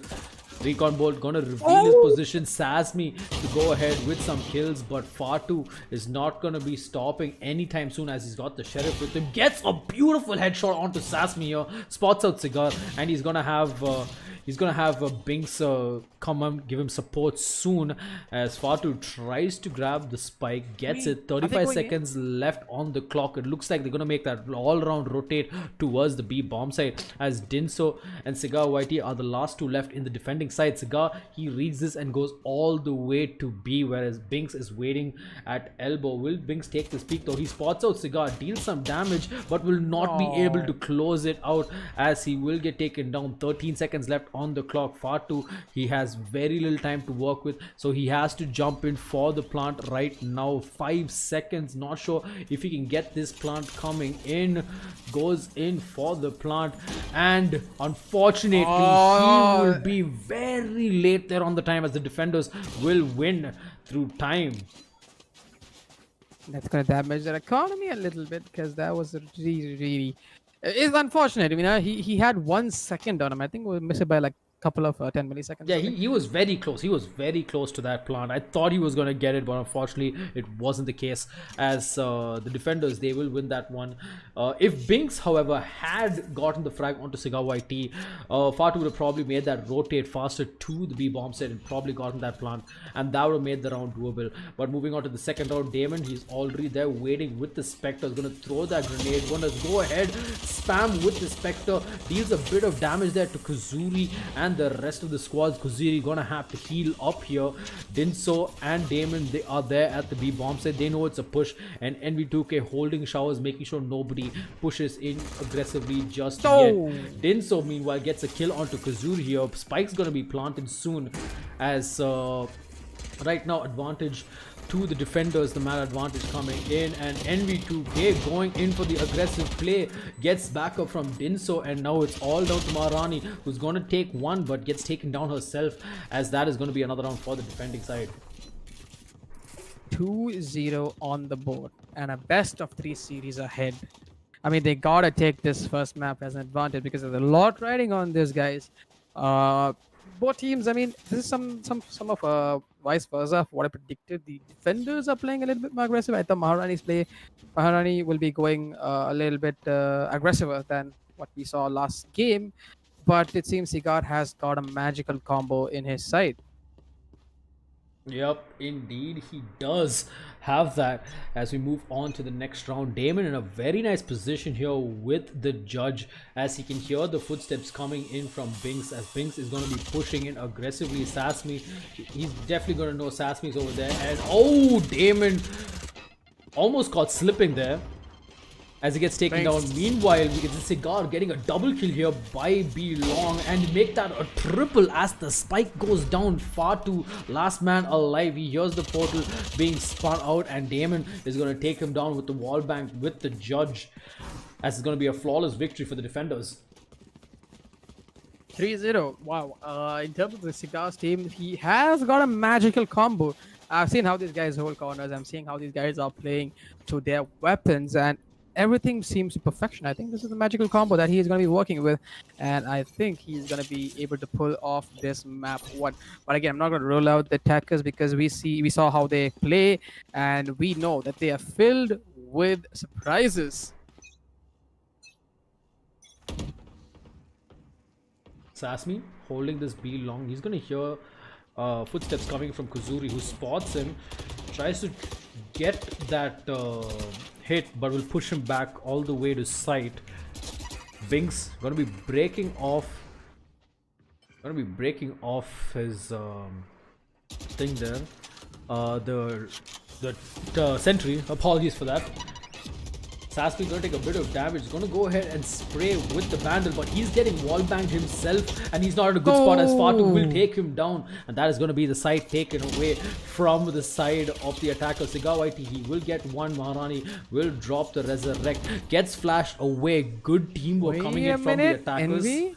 Recon Bolt gonna reveal his position. Sasmi to go ahead with some kills, but Fatu is not gonna be stopping anytime soon, as he's got the Sheriff with him. Gets a beautiful headshot onto Sasmi here, spots out Cigar, and he's gonna have Binks come and give him support soon, as Fatu tries to grab the spike, gets it. 35 seconds left on the clock. It looks like they're gonna make that all-round rotate towards the B bomb side, as Dinso and CigarYT are the last 2 left in the defending side. Cigar, he reads this and goes all the way to B, whereas Binks is waiting at elbow. Will Binks take this peek though? He spots out Cigar, deals some damage, but will not be able to close it out, as he will get taken down. 13 seconds left on the clock. Fatu, he has very little time to work with, so he has to jump in for the plant right now. 5 seconds, not sure if he can get this plant coming in. Goes in for the plant, and unfortunately he will be very late there on the time, as the defenders will win through time. That's going to damage their economy a little bit, because that was really it's unfortunate. I mean, he had 1 second on him. I think we missed it by like a couple of 10 milliseconds. Yeah, he was very close. He was very close to that plant. I thought he was going to get it, but unfortunately, it wasn't the case. As the defenders, they will win that one. If Binks, however, had gotten the frag onto CigarYT, Fatu would have probably made that rotate faster to the B bomb set and probably gotten that plant, and that would have made the round doable. But moving on to the second round, Damon, he's already there waiting with the Spectre. He's going to throw that grenade. Going to go ahead, spam with the Spectre. Deals a bit of damage there to Kazuri and the rest of the squads. Kazuri gonna have to heal up here. Dinso and Damon, they are there at the B bomb site. They know it's a push, and NV2K holding showers, making sure nobody pushes in aggressively just yet. Dinso meanwhile gets a kill onto Kazuri here. Spike's gonna be planted soon, as right now advantage to the defenders, the man advantage coming in, and NV2K going in for the aggressive play, gets back up from Dinso, and now it's all down to Maharani, who's going to take one but gets taken down herself, as that is going to be another round for the defending side. 2-0 on the board and a best of 3 series ahead. I mean, they gotta take this first map as an advantage because there's a lot riding on this, guys. Both teams, I mean, this is some of vice versa of what I predicted. The defenders are playing a little bit more aggressive. I thought Maharani will be going a little bit aggressiver than what we saw last game, but it seems Cigar has got a magical combo in his side. Yep, indeed he does have that. As we move on to the next round, Damon in a very nice position here with the judge, as he can hear the footsteps coming in from Binks, as Binks is going to be pushing in aggressively. Sasmi, he's definitely going to know Sasmi's over there, and oh, Damon almost caught slipping there as he gets taken down. Meanwhile, we get the Cigar getting a double kill here by B Long, and make that a triple as the spike goes down. Fatu, last man alive. He hears the portal being spun out, and Damon is going to take him down with the wall bank with the judge, as it's going to be a flawless victory for the defenders. 3-0. Wow. In terms of the Cigars team, he has got a magical combo. I've seen how these guys hold corners. I'm seeing how these guys are playing to their weapons, and everything seems to perfection. I think this is the magical combo that he is going to be working with, and I think he's going to be able to pull off this map. But again, I'm not going to roll out the attackers because we saw how they play, and we know that they are filled with surprises. Sasmi holding this B long. He's going to hear footsteps coming from Kazuri, who spots him, tries to get that hit, but will push him back all the way to site. Binks going to be breaking off his thing there, the sentry. Apologies for that. Sasmi's going to take a bit of damage. He's going to go ahead and spray with the Vandal, but he's getting wall banged himself, and he's not in a good spot, as Fatu will take him down, and that is going to be the side taken away from the side of the attacker. CigarYT, he will get one. Maharani will drop the resurrect, gets flashed away. Good teamwork coming in from the attackers. Envy?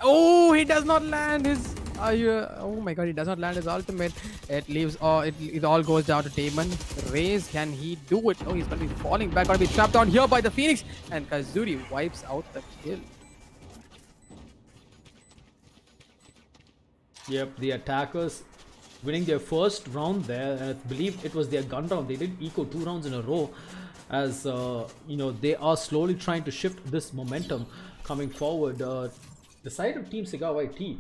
Oh, he does not land his oh my god, he does not land his ultimate. It leaves it all goes down to Damon. Raze, can he do it? Oh, he's gonna be falling back, gonna be trapped down here by the Phoenix, and Kazuri wipes out the kill. Yep, the attackers winning their first round there, and I believe it was their gun round. They did eco 2 rounds in a row, as you know, they are slowly trying to shift this momentum coming forward. The side of Team CigarYT,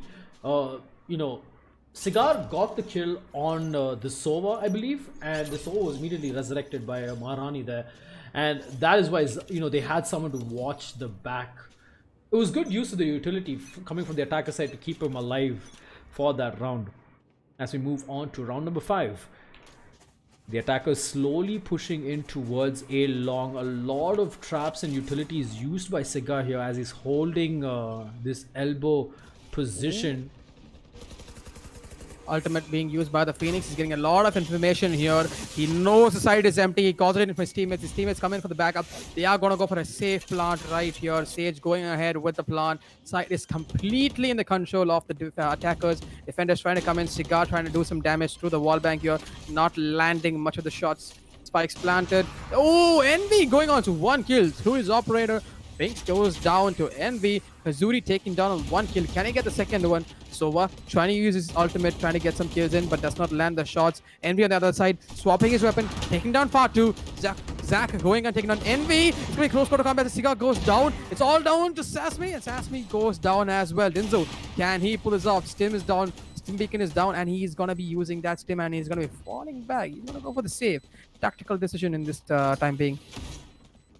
you know, Cigar got the kill on the Sova, I believe, and the Sova was immediately resurrected by Maharani there, and that is why, you know, they had someone to watch the back. It was good use of the utility coming from the attacker side to keep him alive for that round. As we move on to round number 5, the attacker slowly pushing in towards A long. A lot of traps and utilities used by Cigar here, as he's holding this elbow position. Ultimate being used by the Phoenix. He's getting a lot of information here. He knows the side is empty. He calls it in for his teammates. His teammates come in for the backup. They are going to go for a safe plant right here. Sage going ahead with the plant. Side is completely in the control of the attackers. Defenders trying to come in. Cigar trying to do some damage through the wall bank here. Not landing much of the shots. Spikes planted. Oh, Envy going on to 1 kill through his operator. Binks goes down to Envy. Kazuri taking down on 1 kill. Can he get the second one? Sova trying to use his ultimate, trying to get some kills in, but does not land the shots. Envy on the other side, swapping his weapon, taking down Fatu. Zach going and taking down Envy. It's going to be close quarter combat. The Cigar goes down. It's all down to Sasmi, and Sasmi goes down as well. Dinzo, can he pull this off? Stim is down. Stim Beacon is down, and he's going to be using that Stim, and he's going to be falling back. He's going to go for the save. Tactical decision in this time being.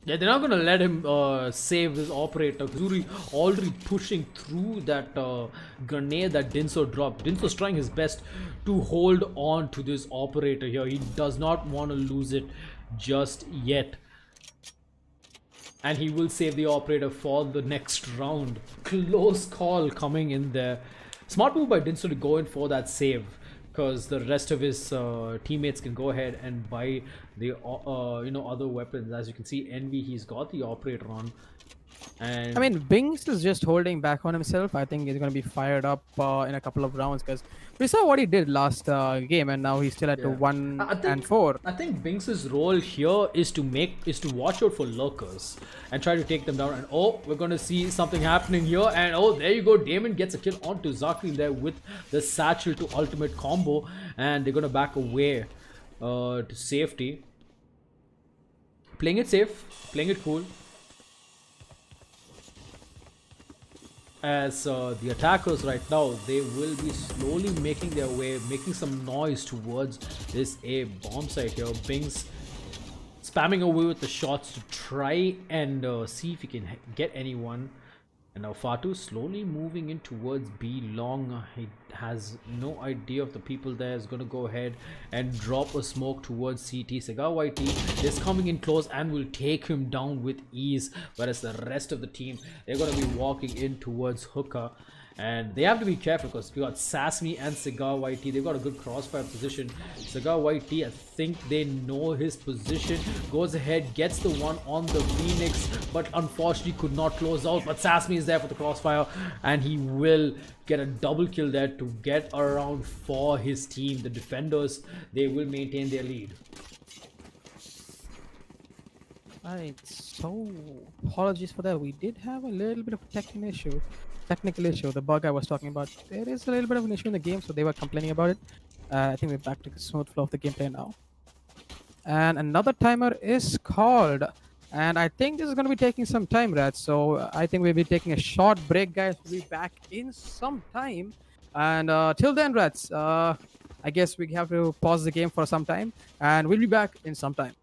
Yeah, they're not going to let him save his operator. Zuri already pushing through that grenade that Dinso dropped. Dinso's trying his best to hold on to this operator here. He does not want to lose it just yet. And he will save the operator for the next round. Close call coming in there. Smart move by Dinso to go in for that save, because the rest of his teammates can go ahead and buy the other weapons. As you can see, Envy, he's got the operator on, and I mean, Binks is just holding back on himself. I think he's going to be fired up in a couple of rounds, because we saw what he did last game, and now he's still at 1-4. I think Binks's role here is to watch out for lurkers and try to take them down. And oh, we're going to see something happening here, and oh, there you go, Damon gets a kill onto Zakri there with the satchel to ultimate combo, and they're going to back away to safety. Playing it safe, playing it cool, as the attackers right now, they will be slowly making their way, making some noise towards this A bomb site here. Bings spamming away with the shots to try and see if he can get anyone. And now Fatu slowly moving in towards B long. He has no idea of the people there. Is going to go ahead and drop a smoke towards CT. CigarYT is coming in close and will take him down with ease. Whereas the rest of the team, they're going to be walking in towards Hookah. And they have to be careful, because we got Sasmi and CigarYT. They've got a good crossfire position. CigarYT, I think they know his position. Goes ahead, gets the one on the Phoenix, but unfortunately could not close out. But Sasmi is there for the crossfire, and he will get a double kill there to get around for his team. The defenders, they will maintain their lead. Right, so apologies for that. We did have a little bit of a technical issue, the bug I was talking about. There is a little bit of an issue in the game, so they were complaining about it. I think we're back to the smooth flow of the gameplay now. And another timer is called. And I think this is going to be taking some time, Rats. So I think we'll be taking a short break, guys. We'll be back in some time. And till then, Rats, I guess we have to pause the game for some time. And we'll be back in some time.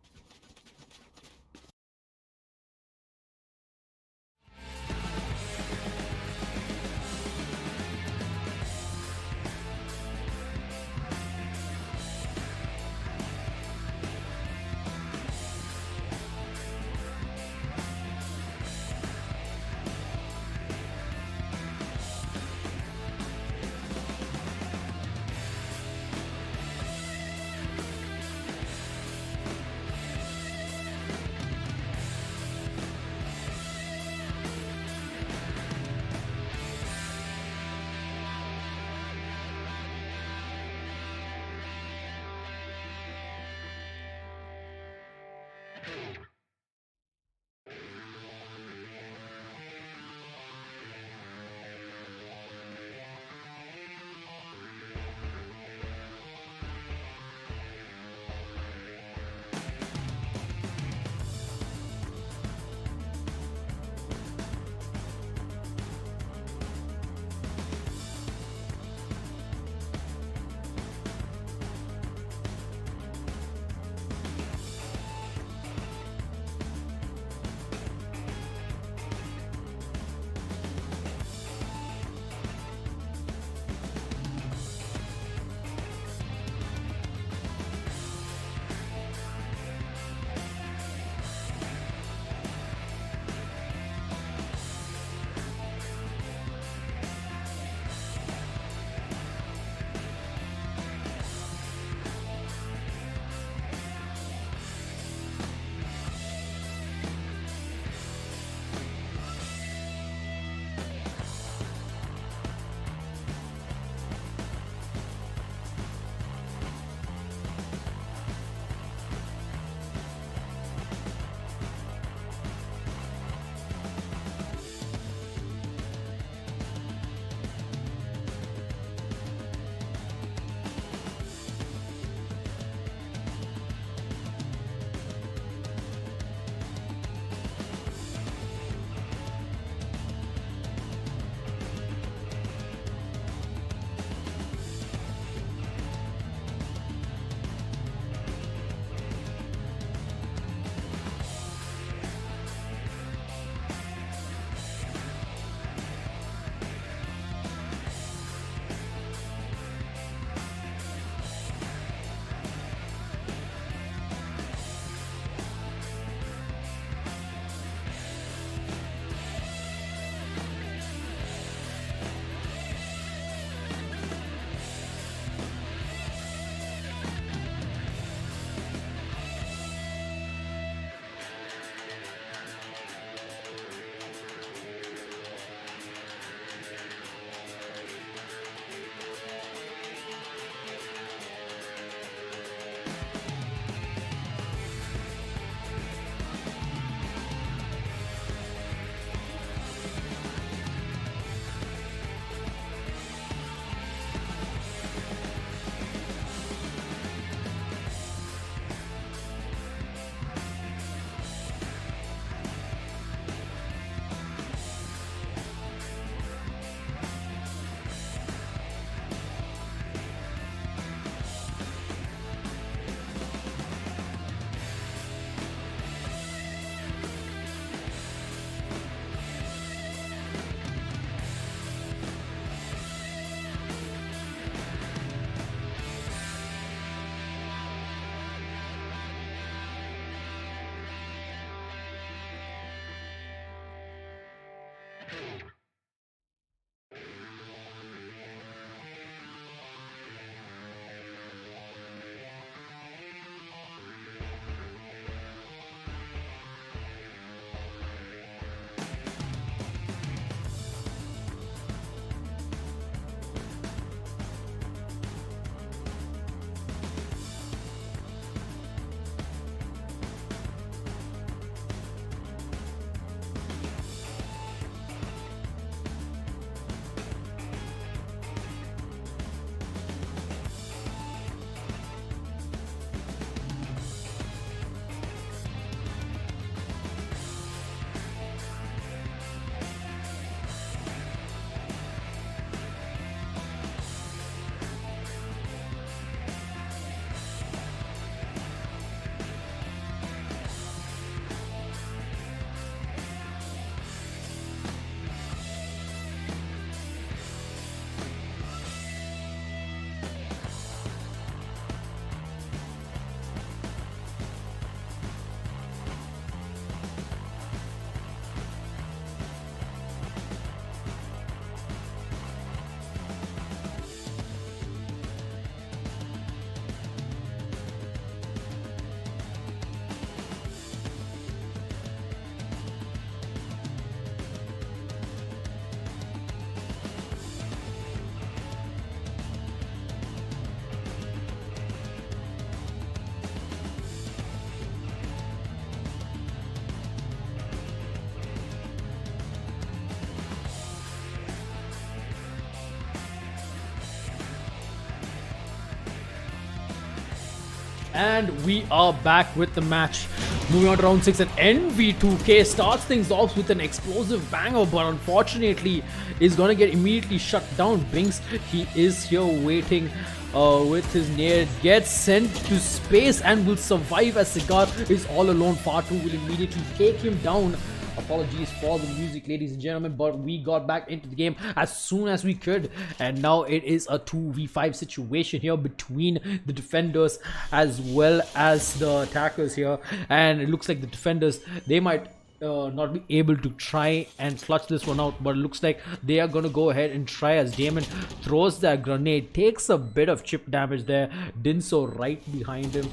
And we are back with the match. Moving on to round 6, and NV2K starts things off with an explosive banger, but unfortunately is going to get immediately shut down. Binks, he is here waiting with his nade, gets sent to space and will survive as Cigar is all alone. Fatu will immediately take him down. Apologies for the music, ladies and gentlemen, but we got back into the game as soon as we could, and now it is a 2v5 situation here between the defenders as well as the attackers here. And it looks like the defenders, they might not be able to try and clutch this one out, but it looks like they are going to go ahead and try as Damon throws that grenade, takes a bit of chip damage there. Dinso right behind him.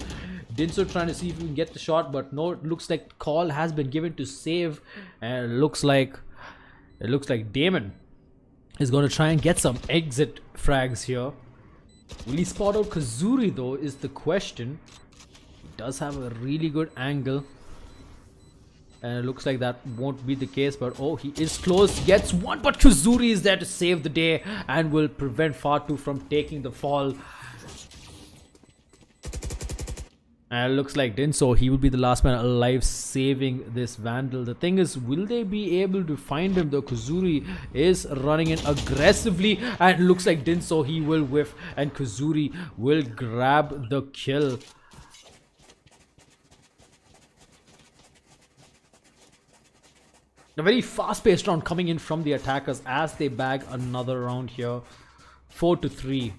Dinso trying to see if he can get the shot, but no, it looks like call has been given to save, and it looks like Damon is going to try and get some exit frags here. Will he spot out Kazuri though is the question. He does have a really good angle, and it looks like that won't be the case, but oh, he is close, gets one, but Kazuri is there to save the day and will prevent Fatu from taking the fall. And it looks like Dinso, he will be the last man alive saving this Vandal. The thing is, will they be able to find him though? Kazuri is running in aggressively, and it looks like Dinso, he will whiff and Kazuri will grab the kill. A very fast-paced round coming in from the attackers as they bag another round here. 4-3.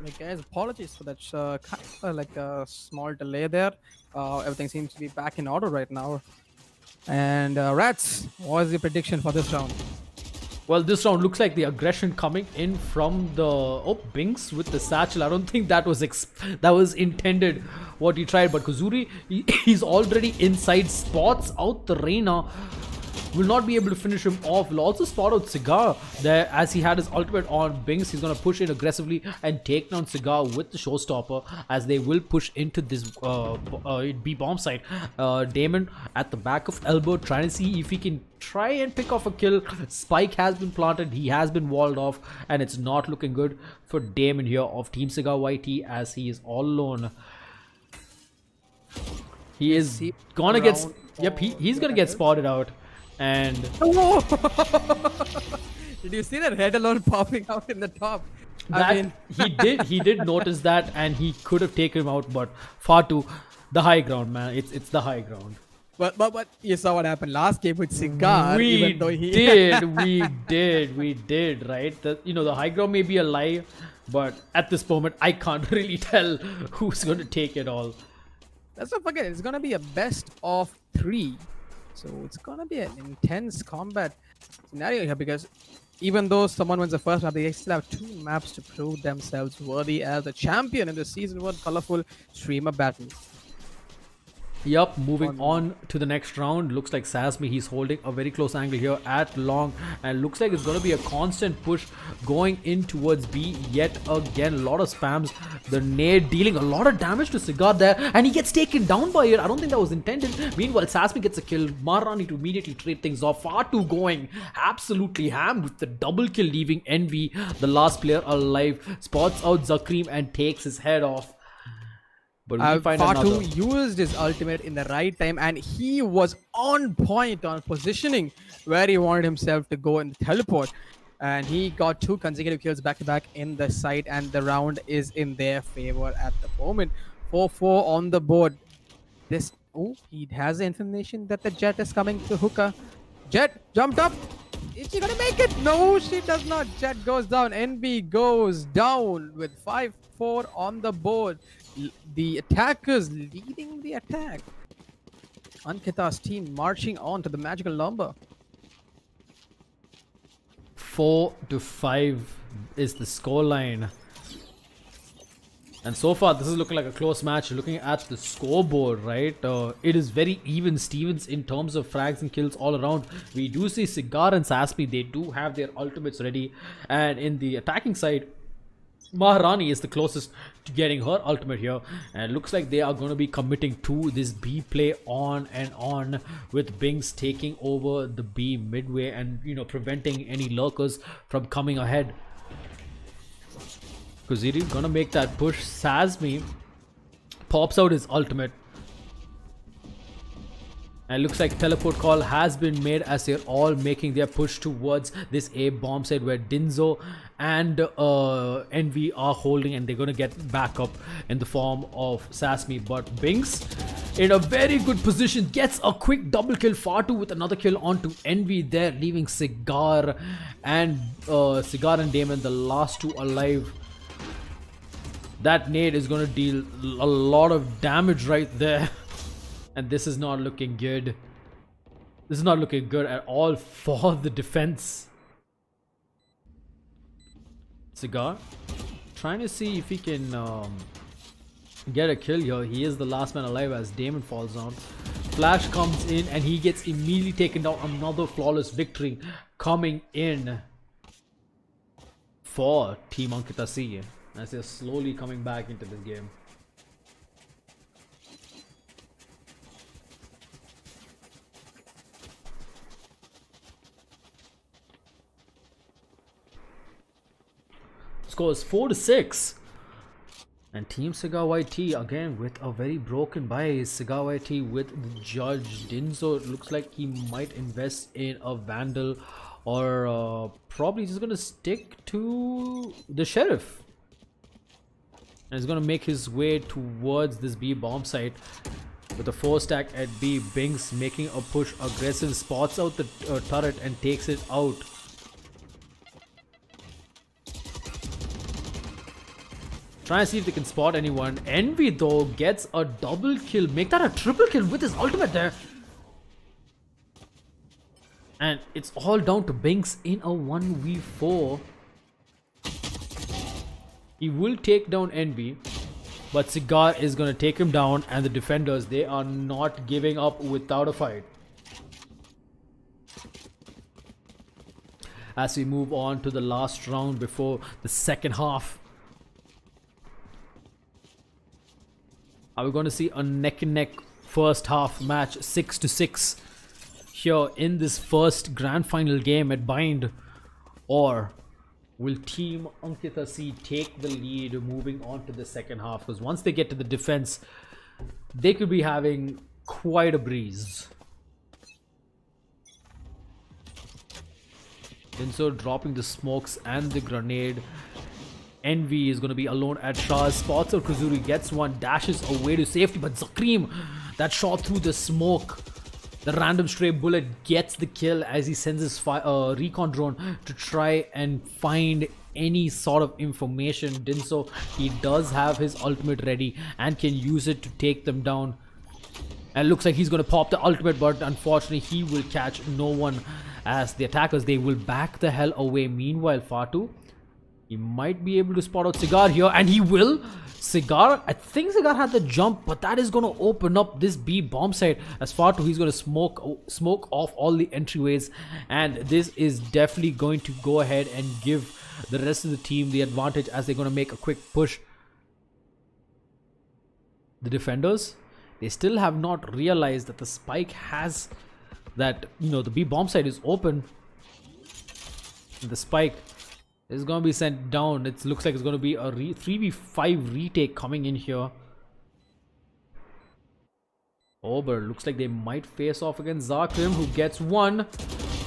Like, guys, apologies for that small delay there. Everything seems to be back in order right now. And Rats, what is your prediction for this round? Well, this round looks like the aggression coming in from the Binks with the satchel. I don't think that was intended what he tried, but Kazuri, he's already inside, spots out the Reina. Will not be able to finish him off. Will also spot out Cigar there as he had his ultimate on Binks. He's going to push in aggressively and take down Cigar with the showstopper as they will push into this B bomb site. Damon at the back of elbow trying to see if he can try and pick off a kill. Spike has been planted. He has been walled off, and it's not looking good for Damon here of Team CigarYT as he is all alone. He is gonna get... Yep, he's gonna get spotted out. And did you see that head alone popping out in the top? He did notice that, and he could have taken him out, but Fatu, the high ground, man. It's the high ground. But you saw what happened last game with Cigar. We did, right? The high ground may be a lie, but at this moment, I can't really tell who's going to take it all. Let's not forget, it's going to be a best of 3. So it's going to be an intense combat scenario here, because even though someone wins the first map, they still have 2 maps to prove themselves worthy as the champion in the Season 1 colorful streamer battle. Yup, moving on to the next round. Looks like Sasmi, he's holding a very close angle here at long, and looks like it's going to be a constant push going in towards B yet again. A lot of spams. The nade dealing a lot of damage to Cigar there, and he gets taken down by it. I don't think that was intended. Meanwhile, Sasmi gets a kill. Marani to immediately trade things off. Fatu going absolutely ham with the double kill, leaving Envy, the last player alive. Spots out Zakreem and takes his head off. But Fatu used his ultimate in the right time, and he was on point on positioning where he wanted himself to go and teleport. And he got 2 consecutive kills back to back in the site, and the round is in their favor at the moment. 4-4 on the board. He has the information that the Jet is coming to hookah. Jet jumped up. Is she gonna make it? No, she does not. Jet goes down. NB goes down with 5-4 on the board. The attackers leading the attack. Ankkita's team marching on to the magical number. 4-5 is the scoreline. And so far, this is looking like a close match. Looking at the scoreboard, right? It is very even Stevens in terms of frags and kills all around. We do see Cigar and Saspi. They do have their ultimates ready. And in the attacking side, Maharani is the closest to getting her ultimate here, and it looks like they are going to be committing to this B play on and on, with Binks taking over the B midway and, you know, preventing any lurkers from coming ahead. Kuziri gonna make that push. Sasmi pops out his ultimate. And it looks like teleport call has been made as they're all making their push towards this A bomb site where Dinzo and Envy are holding, and they're going to get back up in the form of Sasmi. But Binks in a very good position gets a quick double kill. Fatu with another kill onto Envy there, leaving Cigar and Damon, the last two alive. That nade is going to deal a lot of damage right there. And this is not looking good. This is not looking good at all for the defense. Cigar trying to see if he can get a kill here. He is the last man alive as Damon falls down. Flash comes in and he gets immediately taken down. Another flawless victory coming in for Team Ankkita C as they're slowly coming back into this game. Scores 4-6, and Team CigarYT again with a very broken buy. CigarYT with the judge Dinzo. It looks like he might invest in a Vandal, or probably just gonna stick to the Sheriff, and he's gonna make his way towards this B bomb site with a 4-stack at B. Binks making a push, aggressive, spots out the turret and takes it out. Trying to see if they can spot anyone. Envy though gets a double kill. Make that a triple kill with his ultimate there. And it's all down to Binks in a 1v4. He will take down Envy, but Cigar is going to take him down, and the defenders, they are not giving up without a fight. As we move on to the last round before the second half. Are we going to see a neck and neck first half match, 6-6 here in this first grand final game at Bind? Or will Team Ankkita C take the lead moving on to the second half? Because once they get to the defense, they could be having quite a breeze. Dinso dropping the smokes and the grenade. Envy is going to be alone at Shah's. Spots out Kuzuri, gets one, dashes away to safety, but Zakreem, that shot through the smoke, the random stray bullet, gets the kill as he sends his recon drone to try and find any sort of information. Dinso, he does have his ultimate ready and can use it to take them down. And it looks like he's going to pop the ultimate, but unfortunately he will catch no one as the attackers, they will back the hell away. Meanwhile, Fatu, he might be able to spot out Cigar here, and he will. Cigar, I think Cigar had the jump, but that is going to open up this B bomb site. As Fatu, he's going to smoke off all the entryways, and this is definitely going to go ahead and give the rest of the team the advantage as they're going to make a quick push. The defenders, they still have not realized that the spike has that, you know, the B bomb site is open. And the spike is going to be sent down. It looks like it's going to be a 3v5 retake coming in here. Ober, looks like they might face off against Zakrim, who gets one,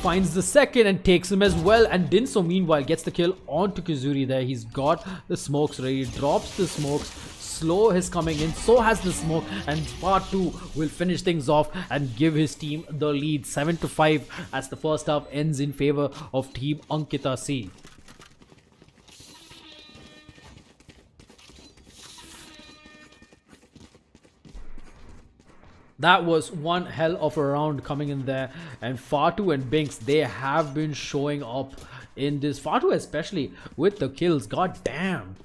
finds the second and takes him as well. And Dinso meanwhile gets the kill onto Kuzuri there. He's got the smokes ready, drops the smokes. Slow is coming in, so has the smoke, and part 2 will finish things off and give his team the lead, 7-5, as the first half ends in favor of Team Ankkita C. That was one hell of a round coming in there, and Fatu and Binks, they have been showing up in this. Fatu especially with the kills, god damn.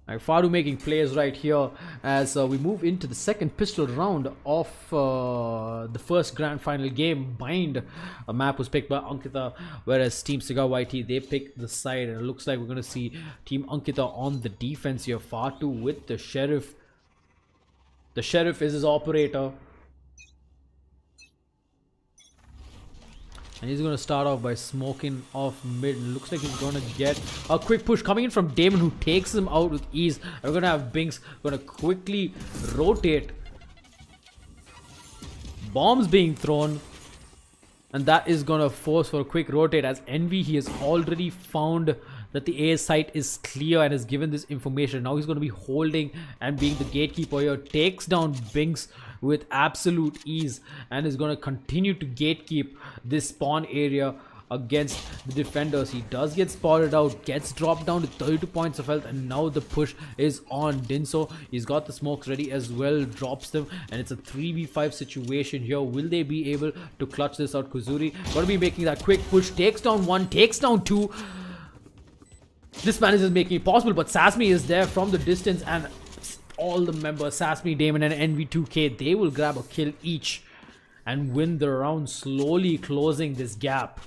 Like Faru making plays right here as we move into the second pistol round of the first grand final game. Bind, a map was picked by Ankkita, whereas Team CigarYT, they picked the side, and it looks like we're going to see Team Ankkita on the defense here. Faru with the Sheriff. The Sheriff is his operator. And he's going to start off by smoking off mid. Looks like he's going to get a quick push coming in from Damon, who takes him out with ease. And we're going to have Binks going to quickly rotate. Bombs being thrown. And that is going to force for a quick rotate as Envy, he has already found that the A site is clear and has given this information. Now he's going to be holding and being the gatekeeper here. Takes down Binks with absolute ease and is going to continue to gatekeep this spawn area against the defenders. He does get spotted out, gets dropped down to 32 points of health, and now the push is on Dinso. He's got the smokes ready as well, drops them, and it's a 3v5 situation here. Will they be able to clutch this out? Kuzuri going to be making that quick push, takes down one, takes down two. This man is making it possible, but Sasmi is there from the distance, and all the members, Sasmi, Damon, and NV2K, they will grab a kill each and win the round, slowly closing this gap.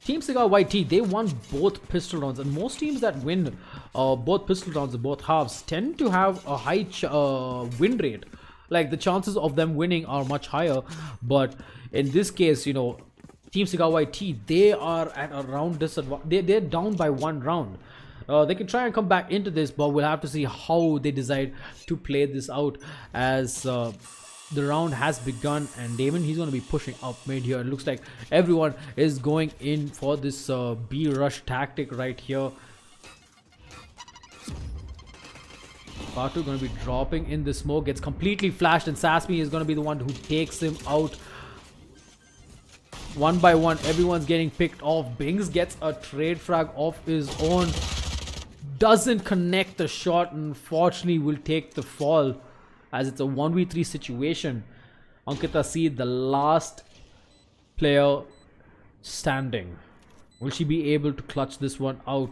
Team CigarYT, they won both pistol rounds, and most teams that win both pistol rounds in both halves tend to have a high win rate. Like, the chances of them winning are much higher, but in this case, you know, Team CigarYT, they are at a round disadvantage. They're down by one round. They can try and come back into this, but we'll have to see how they decide to play this out as the round has begun. And Damon, he's going to be pushing up mid here. It looks like everyone is going in for this B rush tactic right here. Batu going to be dropping in the smoke, gets completely flashed, and Sasmi is going to be the one who takes him out. One by one, everyone's getting picked off. Bings gets a trade frag of his own. Doesn't connect the shot, and unfortunately will take the fall as it's a 1v3 situation. Ankkita see the last player standing. Will she be able to clutch this one out?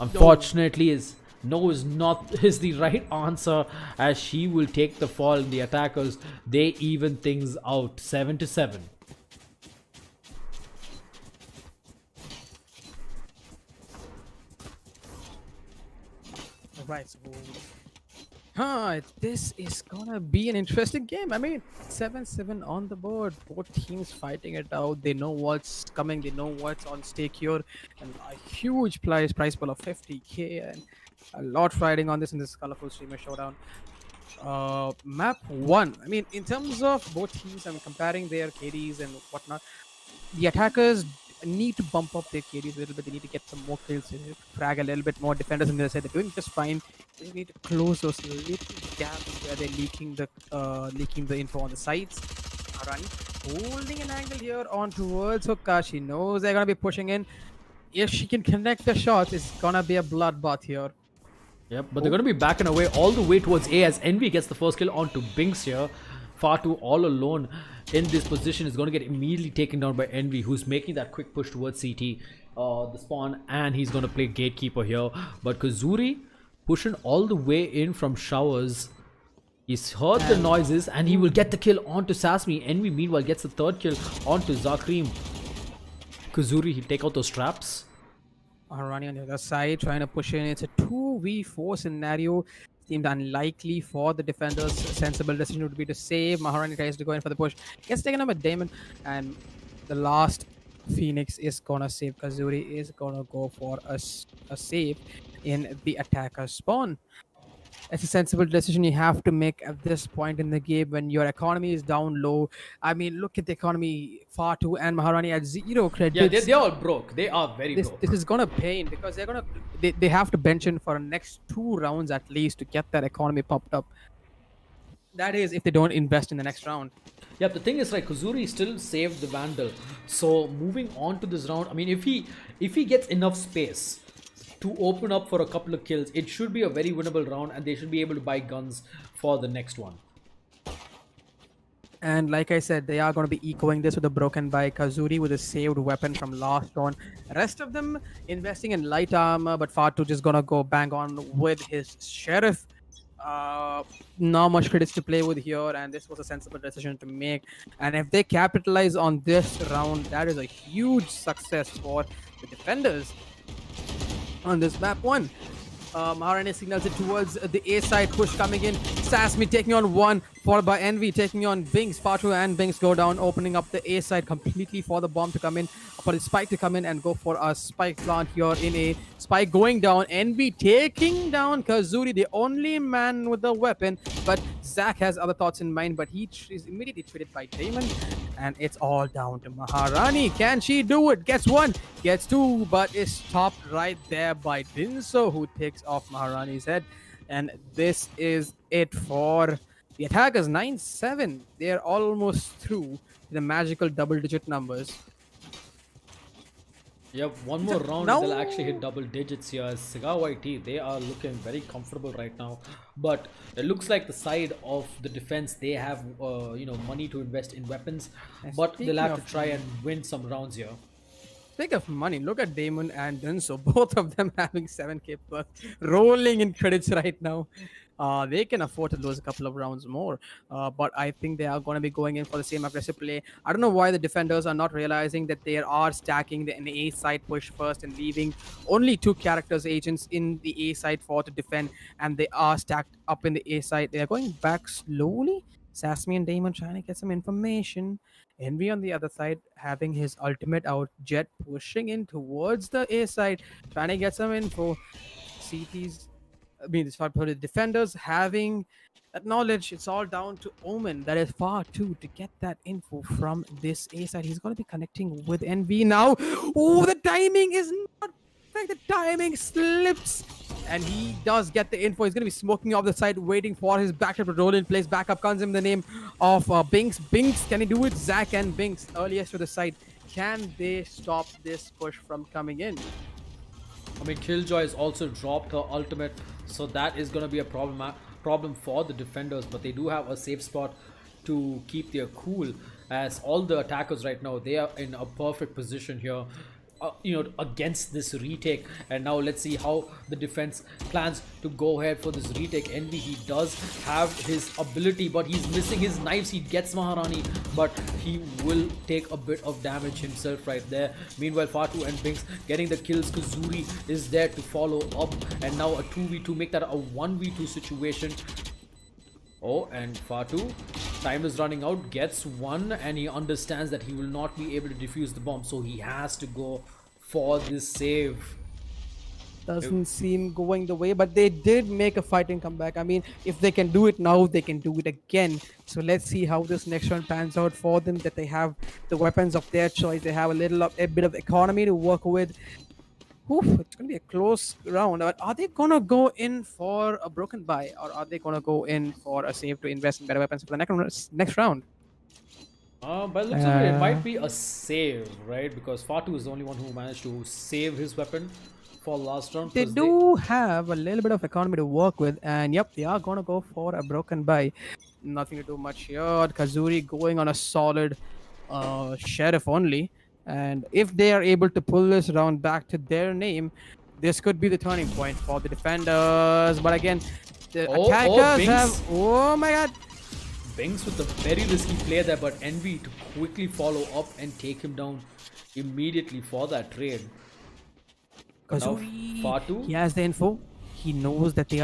Unfortunately, is the right answer, as she will take the fall, and the attackers, they even things out 7-7. Right, so this is gonna be an interesting game. I mean, 7-7 on the board, both teams fighting it out. They know what's coming, they know what's on stake here, and a huge prize pool of 50k, and a lot riding on this in this colorful streamer showdown. Map 1, I mean, in terms of both teams, I'm comparing their KDs and whatnot. The attackers need to bump up their KDs a little bit. They need to get some more kills, frag a little bit more. Defenders on the other side, they're doing just fine. They need to close those little gaps where they're leaking the info on the sides. Arani holding an angle here on towards Hooka. She knows they're gonna be pushing in. If she can connect the shots, it's gonna be a bloodbath here. Yep, but they're going to be backing away all the way towards A as Envy gets the first kill onto Binks here. Fatu all alone in this position is going to get immediately taken down by Envy, who's making that quick push towards CT, the spawn, and he's going to play gatekeeper here. But Kuzuri pushing all the way in from showers. He's heard the noises and he will get the kill onto Sasmi. Envy meanwhile gets the third kill onto Zakrim. Kuzuri, he'll take out those traps. Harani on the other side trying to push in. It's a 2v4 scenario. Seemed unlikely for the defenders. A sensible decision would be to save. Maharani tries to go in for the push. Gets taken up by Damon, and the last Phoenix is gonna save. Kazuri is gonna go for a save in the attacker spawn. It's a sensible decision you have to make at this point in the game when your economy is down low. I mean, look at the economy. Fatu and Maharani at 0 credits. Yeah, they're all broke. They are very broke. This is gonna pain because they have to bench in for the next 2 rounds at least to get that economy popped up. That is if they don't invest in the next round. Yeah, the thing is, right, Kuzuri still saved the Vandal. So moving on to this round, I mean, if he gets enough space to open up for a couple of kills, it should be a very winnable round, and they should be able to buy guns for the next one. And like I said, they are going to be echoing this with a broken by Kazuri with a saved weapon from last round. Rest of them investing in light armor, but Fatu just going to go bang on with his sheriff. Uh, Not much credits to play with here, and this was a sensible decision to make. And if they capitalize on this round, that is a huge success for the defenders on this map one. Maharani signals it towards the A side push coming in. Sasmi taking on one, followed by Envy taking on Binks. Fatu and Binks go down, opening up the A side completely for the bomb to come in, for the spike to come in and go for a spike plant here in A. Spike going down. Envy taking down Kazuri, the only man with the weapon. But Zach has other thoughts in mind, but he is immediately treated by Damon. And it's all down to Maharani. Can she do it? Gets one, gets two, but is stopped right there by Dinso, who takes off Maharani's head. And this is it for the attackers. 9-7. They're almost through the magical double-digit numbers. Yep, one more round Now- and they'll actually hit double digits here. CigarYT, they are looking very comfortable right now. But it looks like the side of the defense, they have money to invest in weapons. And But speaking they'll have to of try and win some rounds here. Speak of money, look at Damon and Dunso, both of them having 7k plus, rolling in credits right now. They can afford to lose a couple of rounds more, but I think they are going to be going in for the same aggressive play. I don't know why the defenders are not realizing that they are stacking the A side push first and leaving only 2 characters agents in the A side for to defend, and they are stacked up in the A side. They are going back slowly. Sasmi and Damon trying to get some information. Envy on the other side having his ultimate out. Jet pushing in towards the A side, trying to get some info. This for the defenders having that knowledge. It's all down to Omen. That is far too to get that info from this A side. He's going to be connecting with Envy now. Oh, the timing is not perfect. The timing slips. And he does get the info. He's going to be smoking off the side, waiting for his backup to roll in place. Backup comes in the name of Binks. Binks, can he do it? Zach and Binks earliest to the side. Can they stop this push from coming in? I mean, Killjoy has also dropped her ultimate, so that is going to be a problem for the defenders. But they do have a safe spot to keep their cool, as all the attackers right now, they are in a perfect position here. Against this retake. And now let's see how the defense plans to go ahead for this retake. Envy, he does have his ability, but he's missing his knives. He gets Maharani, but he will take a bit of damage himself right there. Meanwhile, Fatu and Binks getting the kills. Kazuri is there to follow up, and now a 2v2, make that a 1v2 situation. Oh, and Fatu, time is running out, gets one, and he understands that he will not be able to defuse the bomb, so he has to go for this save. Doesn't seem going the way, but they did make a fighting comeback. I mean, if they can do it now, they can do it again. So let's see how this next round pans out for them, that they have the weapons of their choice. They have a bit of economy to work with. Oof, it's going to be a close round. But are they going to go in for a broken buy, or are they going to go in for a save to invest in better weapons for the next round? By the looks of it, it might be a save, right? Because Fatu is the only one who managed to save his weapon for last round. They do have a little bit of economy to work with, and yep, they are going to go for a broken buy. Nothing to do much here. Kazuri going on a solid sheriff only. And if they are able to pull this round back to their name, this could be the turning point for the defenders. But again, the attackers have... Oh my god! Binks with a very risky play there, but Envy to quickly follow up and take him down immediately for that trade. Kazuri, Fatu, he has the info. He knows that they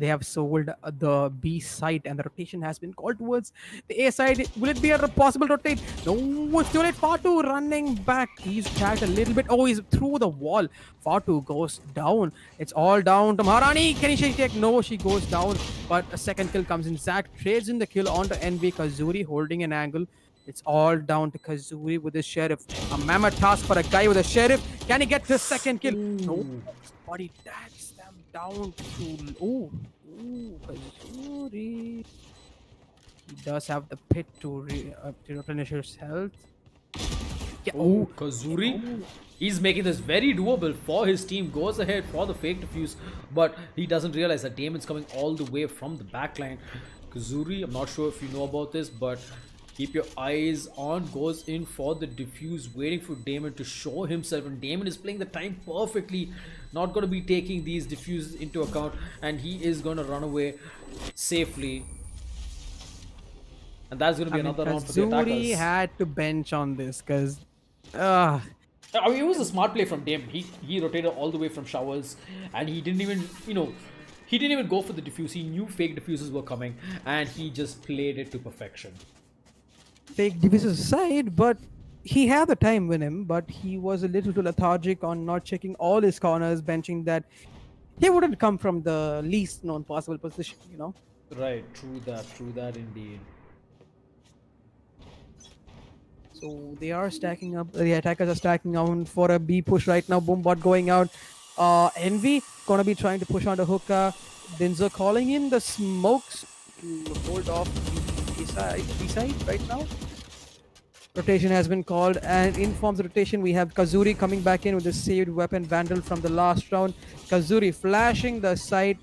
have sold the B site, and the rotation has been called towards the A side. Will it be a possible rotate? No, it's too late. Fatu running back. He's tagged a little bit. Oh, he's through the wall. Fatu goes down. It's all down to Maharani. Can she take? No, she goes down. But a second kill comes in. Zach trades in the kill onto NV. Kazuri holding an angle. It's all down to Kazuri with his sheriff. A mammoth task for a guy with a sheriff. Can he get the second kill? No. Body tags them down to... Oh, Kazuri. He does have the pit to replenish his health. Yeah. Oh, Kazuri. He's making this very doable for his team. Goes ahead for the fake defuse, but he doesn't realize that Damon's coming all the way from the backline. Kazuri, I'm not sure if you know about this, but Keep your eyes on, goes in for the diffuse, waiting for Damon to show himself, and Damon is playing the time perfectly, not going to be taking these diffuses into account, and he is going to run away safely. And that's going to be another round for the Kazuri attackers. had to bench on this because I mean, it was a smart play from Damon. He rotated all the way from showers, and he didn't even, he didn't even go for the diffuse. He knew fake diffuses were coming, and he just played it to perfection. fake diffuses aside, but he had the time with him, but he was a little too lethargic on not checking all his corners, benching that he wouldn't come from the least known possible position, Right, true that indeed. So they are stacking up. The attackers are stacking out for a B push right now. Boombot going out. Envy gonna be trying to push on the hookah. Dinzo calling in the smokes to hold off the B side right now. Rotation has been called, and in forms of rotation, we have Kazuri coming back in with the saved weapon Vandal from the last round. Kazuri flashing the side,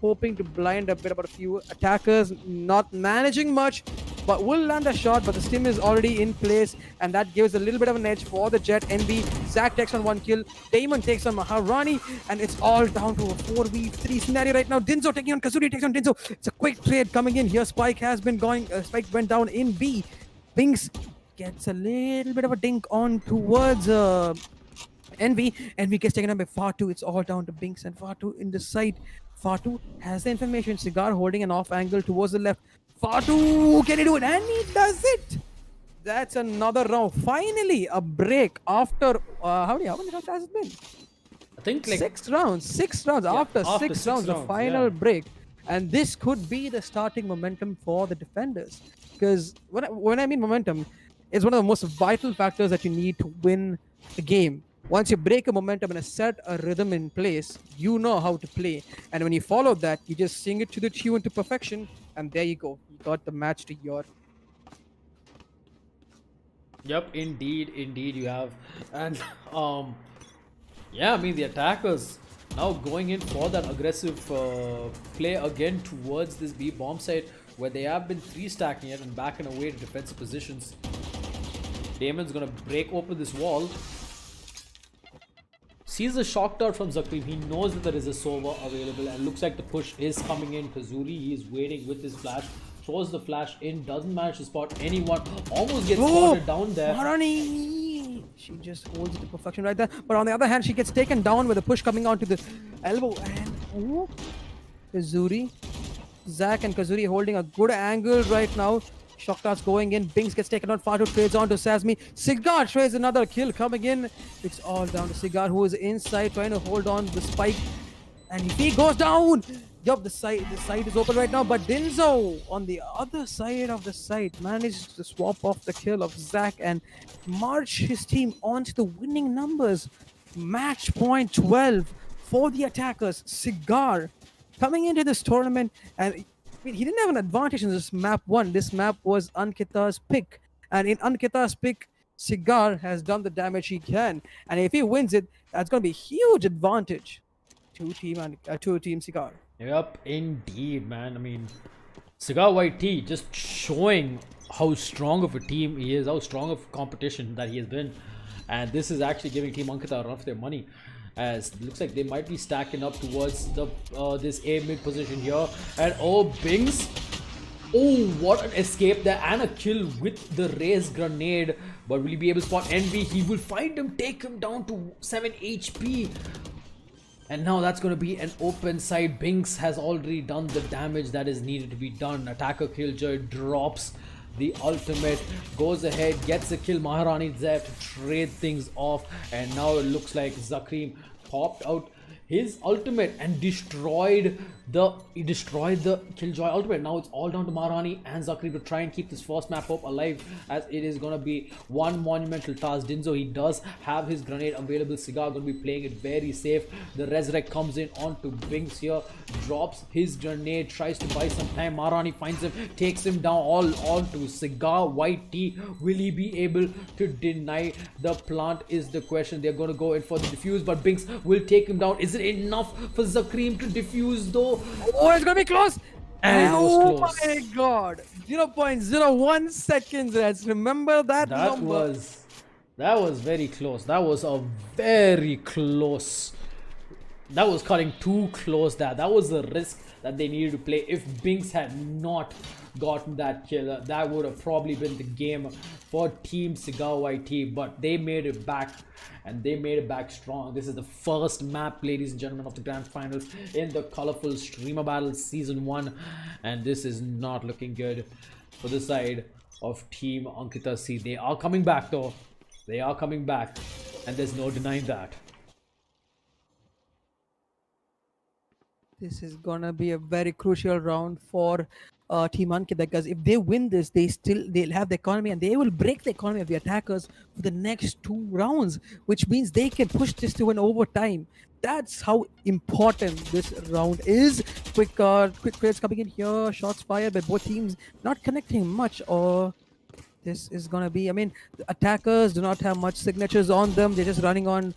hoping to blind a bit about a few attackers, not managing much, but will land a shot. But the stim is already in place, and that gives a little bit of an edge for the Jet. NB, Zack takes on 1 kill, Damon takes on Maharani, and it's all down to a 4v3 scenario right now. Dinzo taking on Kazuri, takes on Dinzo. It's a quick trade coming in here. Spike has been going, Spike went down in B. Binks gets a little bit of a dink on towards Envy. Envy gets taken up by Fatu. It's all down to Binks and Fatu in the side. Fatu has the information. Cigar holding an off angle towards the left. Fatu, can he do it? And he does it. That's another round. Finally, a break after how many rounds has it been? I think like 6 rounds. 6 rounds. Yeah, after after 6 6 rounds, the rounds, final yeah. break. And this could be the starting momentum for the defenders. Because when I mean momentum, it's one of the most vital factors that you need to win the game. Once you break a momentum and set a rhythm in place, you know how to play. And when you follow that, you just sing it to the tune to perfection, and there you go. You got the match to your. Yep, indeed you have. And yeah, I mean the attackers now going in for that aggressive play again towards this B bomb site, where they have been 3 stacking it and backing away to defensive positions. Damon's gonna break open this wall. Sees a shock dart from Zakrim. He knows that there is a Sova available, and looks like the push is coming in. Kazuri, he is waiting with his flash. Throws the flash in, doesn't manage to spot anyone. Almost gets spotted down there. Maharani! She just holds it to perfection right there. But on the other hand, she gets taken down with a push coming onto the elbow. And Kazuri. Zack and Kazuri holding a good angle right now. Shock darts going in. Binks gets taken on. Fatu trades on to Sasmi. Cigar trades another kill coming in. It's all down to Cigar, who is inside trying to hold on the spike. And if he goes down, yup, the side is open right now. But Dinzo on the other side of the site managed to swap off the kill of Zack and march his team onto the winning numbers. Match point 12 for the attackers. Cigar coming into this tournament, and he didn't have an advantage in this map 1. This map was Ankkita's pick, and in Ankkita's pick, Cigar has done the damage he can, and if he wins it, that's going to be a huge advantage to Team Cigar. Yep, indeed, man. I mean, CigarYT just showing how strong of a team he is, how strong of competition that he has been, and this is actually giving Team Ankkita a run for their money. As it looks like they might be stacking up towards the this A mid position here. And oh, Bings. Oh, what an escape there, and a kill with the raised grenade. But will he be able to spot Envy? He will find him, take him down to 7 HP. And now that's going to be an open side. Binks has already done the damage that is needed to be done. Attacker Killjoy drops the ultimate, goes ahead, gets a kill. Maharani is there to trade things off, and now it looks like Zakrim popped out his ultimate and destroyed the Killjoy ultimate. Now it's all down to Maharani and Zakrim to try and keep this first map up alive, as it is gonna be one monumental task. Dinzo, he does have his grenade available. Cigar gonna be playing it very safe. The resurrect comes in onto Binks here, drops his grenade, tries to buy some time. Maharani finds him, takes him down, all onto CigarYT. Will he be able to deny the plant is the question. They're gonna go in for the defuse, but Binks will take him down. Is it enough for Zakrim to defuse though? Oh, it's gonna be close. And it was Oh my close. god! 0.01 seconds, let's remember that That number. was that was very close. That was a very close. That was cutting too close. That was the risk that they needed to play. If Binks had not gotten that kill, that would have probably been the game for Team CigarYT. But they made it back, and they made it back strong. This is the first map, ladies and gentlemen, of the grand finals in the colorful streamer battle season 1, and this is not looking good for the side of Team Ankkita. See, they are coming back though. They are coming back, and there's no denying that. This is gonna be a very crucial round for Team Ankkita, because if they win this, they'll have the economy, and they will break the economy of the attackers for the next 2 rounds, which means they can push this to an overtime. That's how important this round is. Quick clears coming in here, shots fired by both teams, not connecting much. Or this is gonna be, I mean, the attackers do not have much signatures on them. They're just running on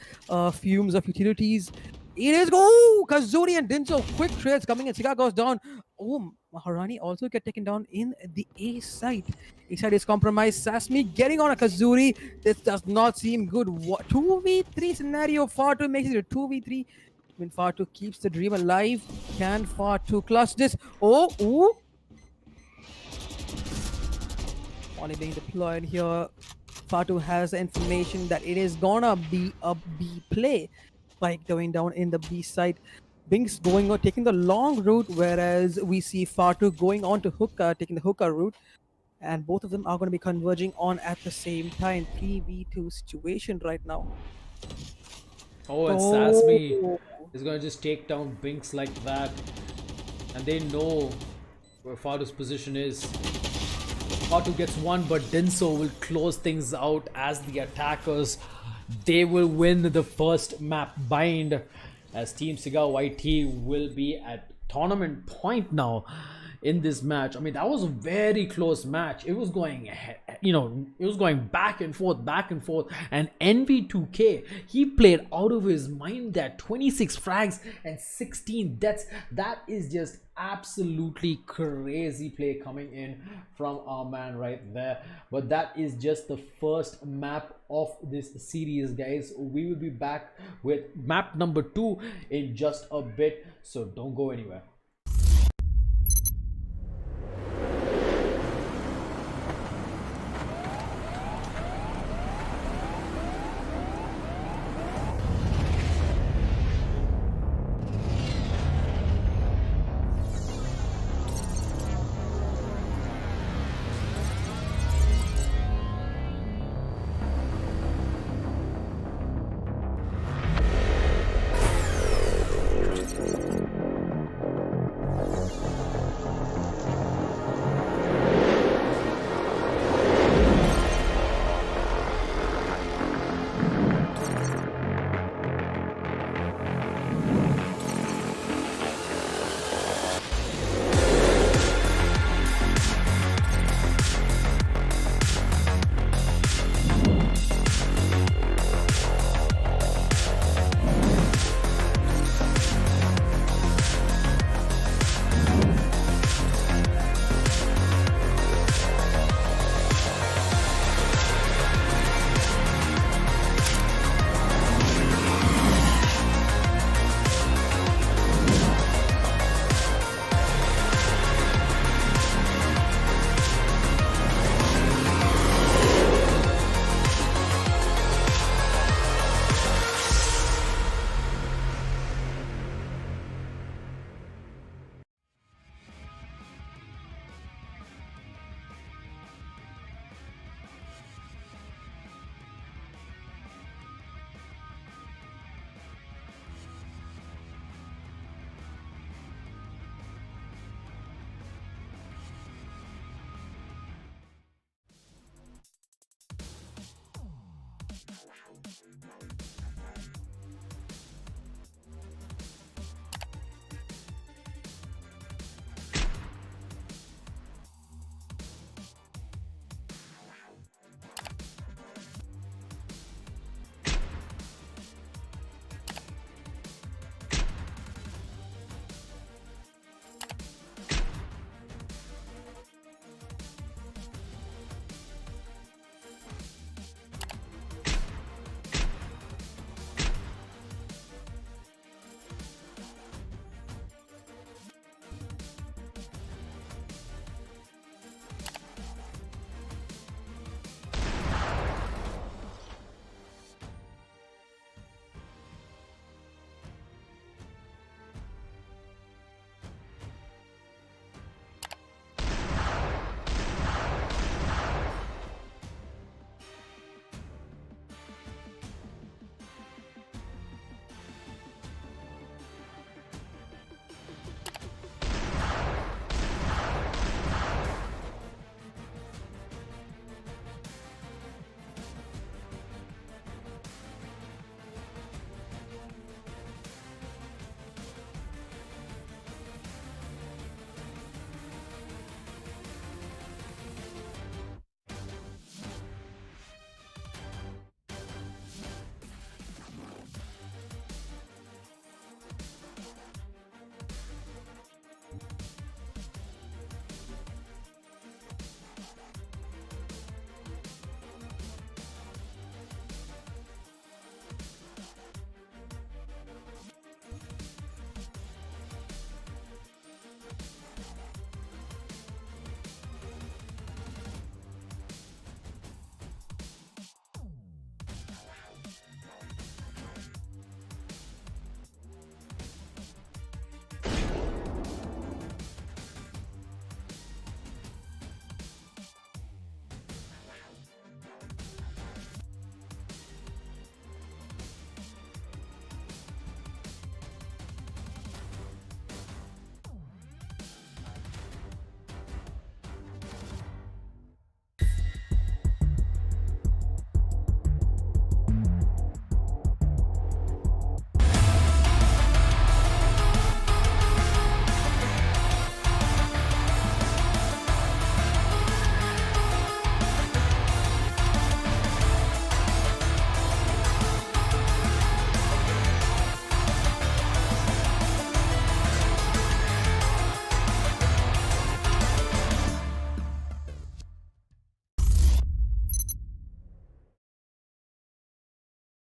fumes of utilities. It is go Kazuri and Dinso. Quick trades coming in. Cigar goes down. Oh, Maharani also get taken down in the A site. A site is compromised. Sasmi getting on a Kazuri. This does not seem good. 2v3 scenario. Far2 makes it a 2v3. When Far2 keeps the dream alive, can Far2 clutch this? Oh, ooh. Only being deployed here. Far2 has the information that it is gonna be a B play. Spike going down in the B side. Binks going on, taking the long route, whereas we see Far2 going on to hookah, taking the hookah route. And both of them are going to be converging on at the same time. 3v2 situation right now. Oh, and Sasmi is going to just take down Binks like that. And they know where Fadu's position is. Fadu gets one, but Dinso will close things out as the attackers. They will win the first map bind, as Team CigarYT will be at tournament point now in this match. I mean, that was a very close match. It was going, it was going back and forth, and NV2K, he played out of his mind. That 26 frags and 16 deaths, that is just absolutely crazy play coming in from our man right there. But that is just the first map of this series, guys. We will be back with map number 2 in just a bit, so don't go anywhere.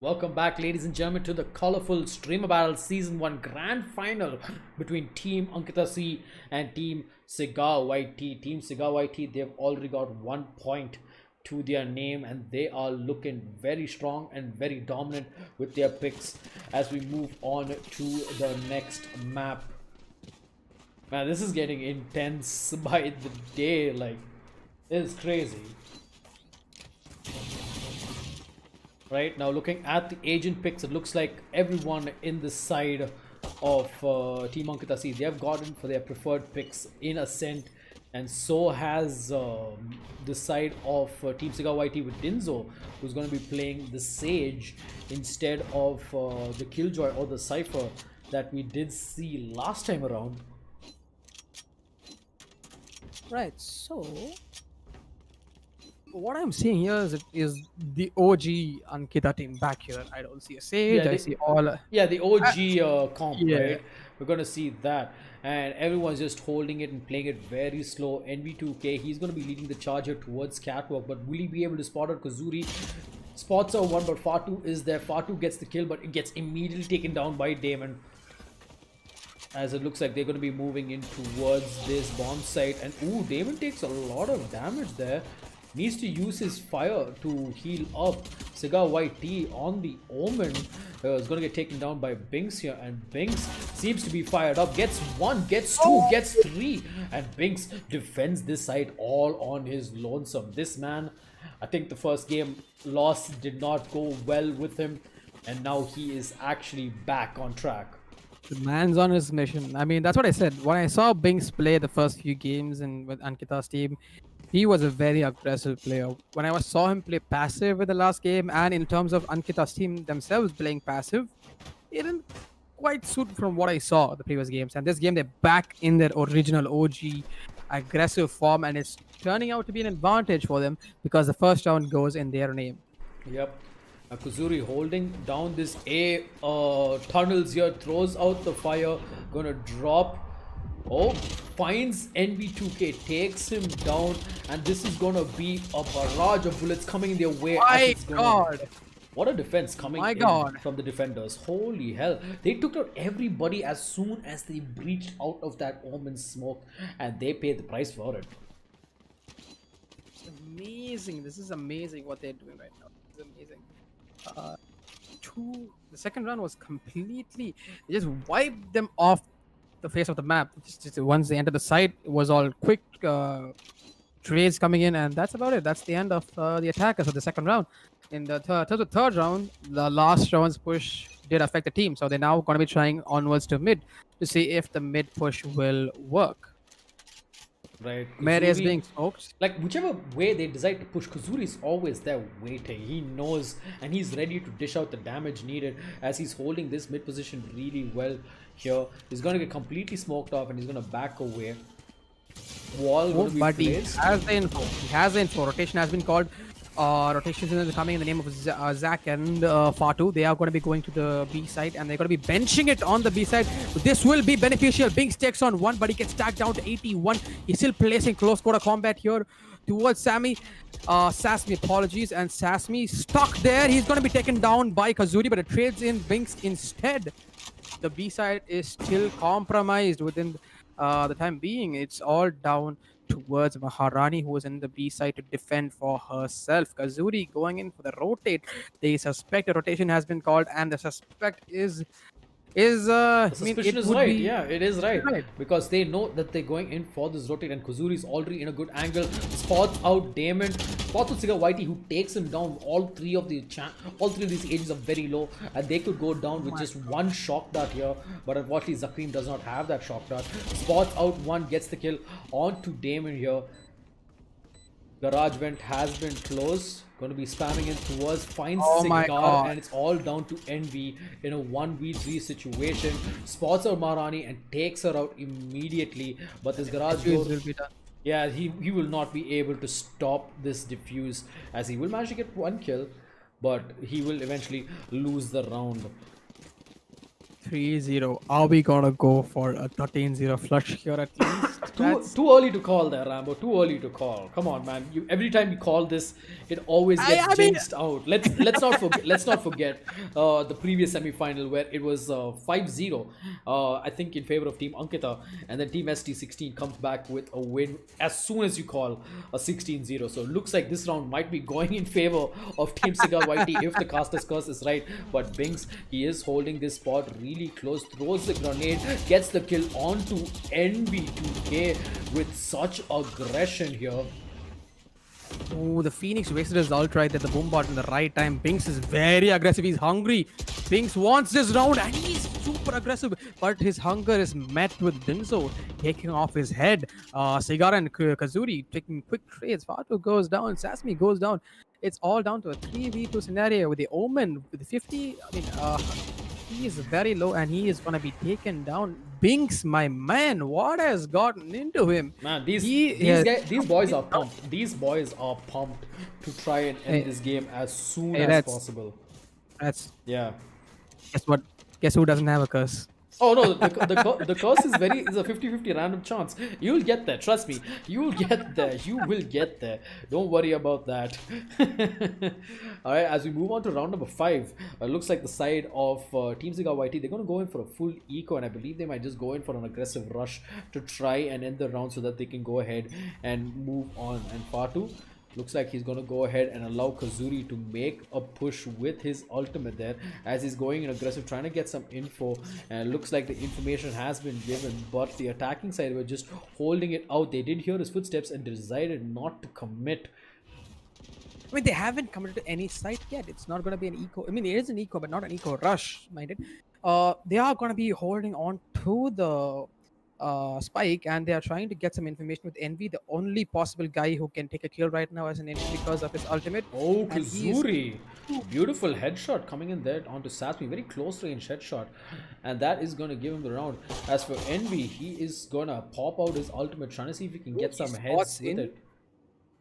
Welcome back, ladies and gentlemen, to the colorful Streamer Battle Season 1 Grand Final between Team Ankkita C and Team CigarYT. Team CigarYT, they've already got 1 point to their name and they are looking very strong and very dominant with their picks as we move on to the next map. Man, this is getting intense by the day, like, it's crazy. Right now, looking at the agent picks, it looks like everyone in the side of Team Ankkita C, they have gotten for their preferred picks in Ascent, and so has the side of Team CigarYT with Dinzo, who's going to be playing the Sage instead of the Killjoy or the Cypher that we did see last time around. Right. So what I'm seeing here is the OG Ankkita team back here. I don't see a Sage. Yeah, I see all. Yeah, the OG comp, yeah. right? We're gonna see that, and everyone's just holding it and playing it very slow. NV2K, he's gonna be leading the charge here towards Catwalk, but will he be able to spot out Kazuri? Spots out one, but Fatu is there. Fatu gets the kill, but it gets immediately taken down by Damon. As it looks like they're going to be moving in towards this bomb site, and ooh, Damon takes a lot of damage there. Needs to use his fire to heal up. CigarYT on the Omen is going to get taken down by Binks here, and Binks seems to be fired up. Gets one, gets two, gets three, and Binks defends this side all on his lonesome. This man, I think the first game loss did not go well with him, and now he is actually back on track. The man's on his mission. I mean, that's what I said. When I saw Binks play the first few games and with Ankkita's team, he was a very aggressive player. When I saw him play passive in the last game, and in terms of Ankkita's team themselves playing passive, it didn't quite suit from what I saw the previous games. And this game, they're back in their original OG aggressive form, and it's turning out to be an advantage for them because the first round goes in their name. Yep. Kuzuri holding down this A tunnels here, throws out the fire, gonna drop. Oh, finds NV2K, takes him down, and this is gonna be a barrage of bullets coming their way. My God! What a defense coming in from the defenders. Holy hell. They took out everybody as soon as they breached out of that Omen smoke, and they paid the price for it. It's amazing. This is amazing what they're doing right now. It's amazing. The second round was completely, they just wiped them off the face of the map. Just once they entered the site, it was all quick trades coming in, and that's about it. That's the end of the attackers of the second round. In the third round, the last round's push did affect the team, so they're now going to be trying onwards to mid to see if the mid push will work. Right. Mid is being smoked. Like, whichever way they decide to push, Kuzuri is always there waiting. He knows and he's ready to dish out the damage needed as he's holding this mid position really well here. He's going to get completely smoked off and he's going to back away. Wall going to be But he placed. has the info. He has the info. Rotation has been called. Rotations is coming in the name of Zach and Fatu. They are going to be going to the B side and they're going to be benching it on the B side. This will be beneficial. Binks takes on one, but he gets tagged down to 81. He's still placing close quarter combat here towards Sammy. Sasmi, apologies, and Sasmi stuck there. He's going to be taken down by Kazuri, but it trades in Binks instead. The B side is still compromised within the time being. It's all down towards Maharani, who is in the B side to defend for herself. Kazuri going in for the rotate. They suspect a rotation has been called, and the suspect is The suspicion is right. Yeah, it is right. Right. Because they know that they're going in for this rotate, and Kuzuri is already in a good angle. Spots out Damon. Spots out CigarYT, who takes him down. All three of these agents are very low, and they could go down with just one shock dart here. But unfortunately, Zakrim does not have that shock dart. Spots out one, gets the kill onto Damon here. Garage vent has been closed. Going to be spamming in towards, finds Cigar, and it's all down to Envy in a 1v3 situation. Spots out Marani and takes her out immediately. But this garage door, will be done. yeah, he will not be able to stop this diffuse, as he will manage to get one kill, but he will eventually lose the round. 3-0. Are we gonna go for a 13-0 flush here at least? That's Too early to call there, Rambo. Too early to call. Come on, man. You every time you call this, it always gets I mean, jinxed out. Let's not forget the previous semi-final where it was 5-0. I think in favor of Team Ankkita, and then Team ST16 comes back with a win as soon as you call a 16-0. So it looks like this round might be going in favor of Team CigarYT if the caster's curse is right. But Binks, he is holding this spot really close, throws the grenade, gets the kill onto NB2K with such aggression here. oh, the Phoenix wasted his ult right at the boom bot in the right time. Binks is very aggressive. He's hungry. Binks wants this round and he's super aggressive. But his hunger is met with Dinzo taking off his head. Cigar and Kazuri taking quick trades. Fatu goes down. Sasmi goes down. It's all down to a 3v2 scenario with the Omen with the 50. I mean, he is very low and he is going to be taken down. Binks, my man, what has gotten into him? Man, these boys are pumped. These boys are pumped to try and end this game as soon as possible. That's Yeah. Guess what? Guess who doesn't have a curse? Oh no, the curse is a 50-50 random chance. You'll get there, trust me. You'll get there. You will get there. Don't worry about that. Alright, as we move on to round number 5, looks like the side of Team CigarYT, they're going to go in for a full eco, and I believe they might just go in for an aggressive rush to try and end the round so that they can go ahead and move on. And Fatu, looks like he's going to go ahead and allow Kazuri to make a push with his ultimate there as he's going in aggressive, trying to get some info. And it looks like the information has been given, but the attacking side were just holding it out. They did hear his footsteps and decided not to commit. I mean, they haven't committed to any site yet. It's not going to be an eco. I mean, it is an eco, but not an eco rush, minded. They are going to be holding on to the Spike, and they are trying to get some information with Envy, the only possible guy who can take a kill right now as an enemy because of his ultimate. Oh, Kazuri! Beautiful headshot coming in there onto Sasmi, very close range headshot, and that is going to give him the round. As for Envy, he is going to pop out his ultimate, trying to see if he can get some heads with it.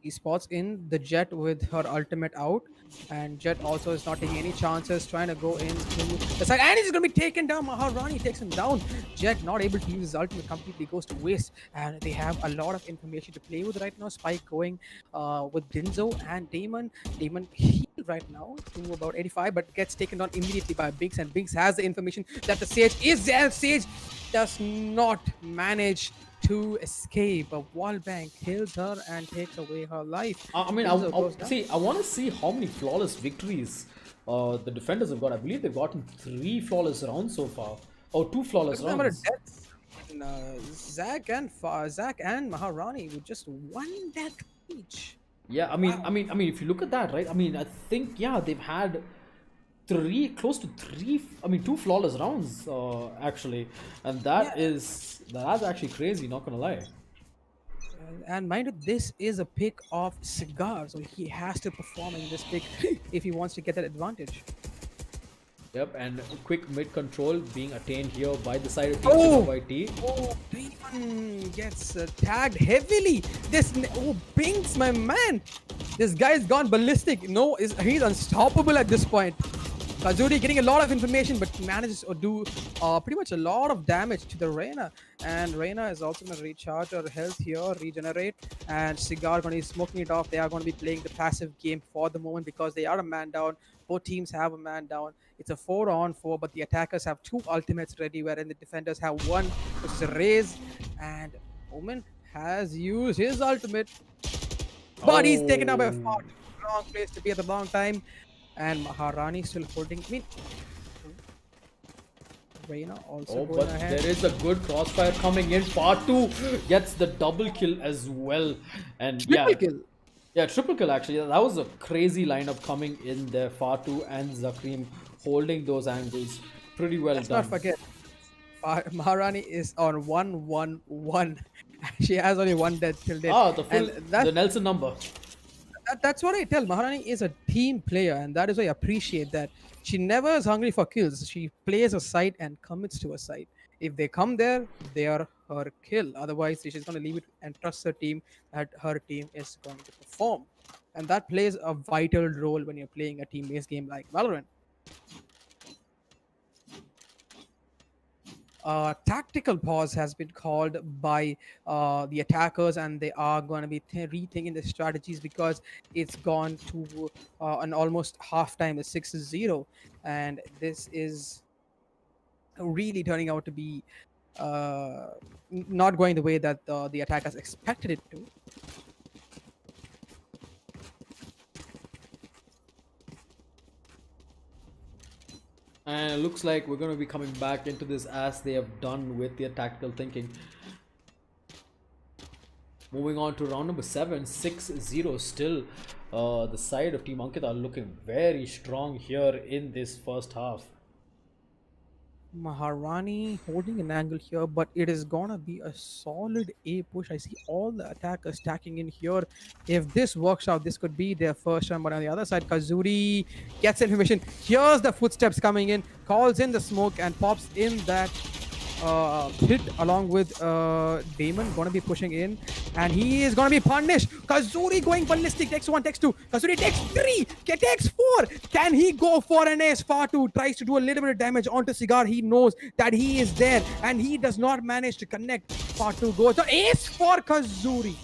He spots in the Jet with her ultimate out, and Jet also is not taking any chances, trying to go into the side, and he's going to be taken down. Maharani takes him down. Jet not able to use his ultimate, completely goes to waste, and they have a lot of information to play with right now. Spike going with Dinzo and Damon. Damon healed right now to about 85, but gets taken down immediately by Binks, and Binks has the information that the Sage is there. Sage does not manage to escape. A wall bang kills her and takes away her life. I mean, I want to see how many flawless victories the defenders have got. I believe they've gotten 3 flawless rounds so far. Oh, 2 flawless rounds. Zach and Maharani with just 1 death each. Yeah, I mean, if you look at that, right? I mean, I think they've had 2 flawless rounds actually, and that's actually crazy, not gonna lie. And mind you, this is a pick of Cigar, so he has to perform in this pick if he wants to get that advantage. Yep, and quick mid control being attained here by the side of Team CigarYT. Oh, Damon gets tagged heavily. Binks, my man, this guy's gone ballistic. No, he's unstoppable at this point. Kazuri getting a lot of information, but manages to do pretty much a lot of damage to the Reyna. And Reyna is also going to recharge her health here, regenerate. And Cigar going to be smoking it off. They are going to be playing the passive game for the moment because they are a man down. Both teams have a man down. It's a 4-on-4, but the attackers have 2 ultimates ready, wherein the defenders have 1, which is a raise. And Omen has used his ultimate, but he's taken out by a far wrong place to be at the wrong time. And Maharani still holding. I mean, Reyna also going ahead. There is a good crossfire coming in. Fatu gets the double kill as well, and triple kill. Yeah, triple kill actually. That was a crazy lineup coming in there. Fatu and Zakrim holding those angles pretty well done. Let's not forget, Maharani is on 1-1-1. She has only 1 death till date. The Nelson number. That's what I tell. Maharani is a team player, and that is why I appreciate that. She never is hungry for kills. She plays a site and commits to a site. If they come there, they are her kill. Otherwise, she's going to leave it and trust her team that her team is going to perform. And that plays a vital role when you're playing a team-based game like Valorant. tactical pause has been called by the attackers, and they are going to be rethinking the strategies because it's gone to an almost halftime, the 6-0, and this is really turning out to be not going the way that the attackers expected it to. And it looks like we're going to be coming back into this as they have done with their tactical thinking. Moving on to round number 7, 6-0 still. The side of Team Ankkita looking very strong here in this first half. Maharani holding an angle here, but it is gonna be a solid A push. I see all the attackers stacking in here. If this works out, this could be their first run. But on the other side, Kazuri gets information. Here's the footsteps coming in, calls in the smoke, and pops in that hit along with Damon. Gonna be pushing in, and he is gonna be punished. Kazuri going ballistic. Takes 1, takes 2. Kazuri takes 3. Takes 4. Can he go for an ace? Fatu tries to do a little bit of damage onto Cigar. He knows that he is there, and he does not manage to connect. Fatu goes the ace for Kazuri.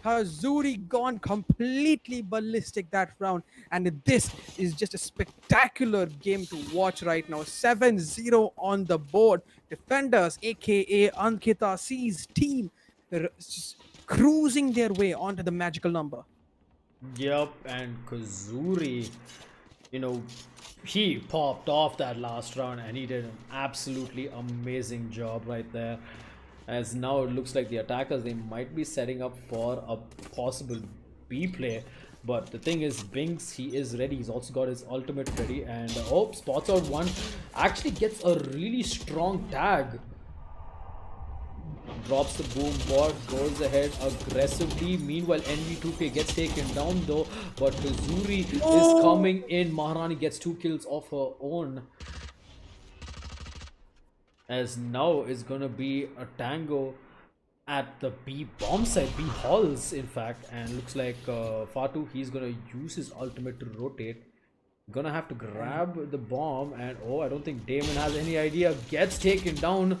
Kazuri gone completely ballistic that round, and this is just a spectacular game to watch right now. 7-0 on the board. Defenders, aka Ankkita C's team, they're just cruising their way onto the magical number. Yep, and Kazuri, you know, he popped off that last round and he did an absolutely amazing job right there. As now it looks like the attackers, they might be setting up for a possible B play. But the thing is, Binks, he is ready. He's also got his ultimate ready. And oh, spots out one. Actually gets a really strong tag. Drops the boom bot, goes ahead aggressively. Meanwhile, NV2K gets taken down though. But Kazuri is coming in. Maharani gets 2 kills of her own. As now is gonna be a tango at the B bomb site, B halls in fact, and looks like Fatu, he's gonna use his ultimate to rotate. Gonna have to grab the bomb, and oh, I don't think Damon has any idea. Gets taken down.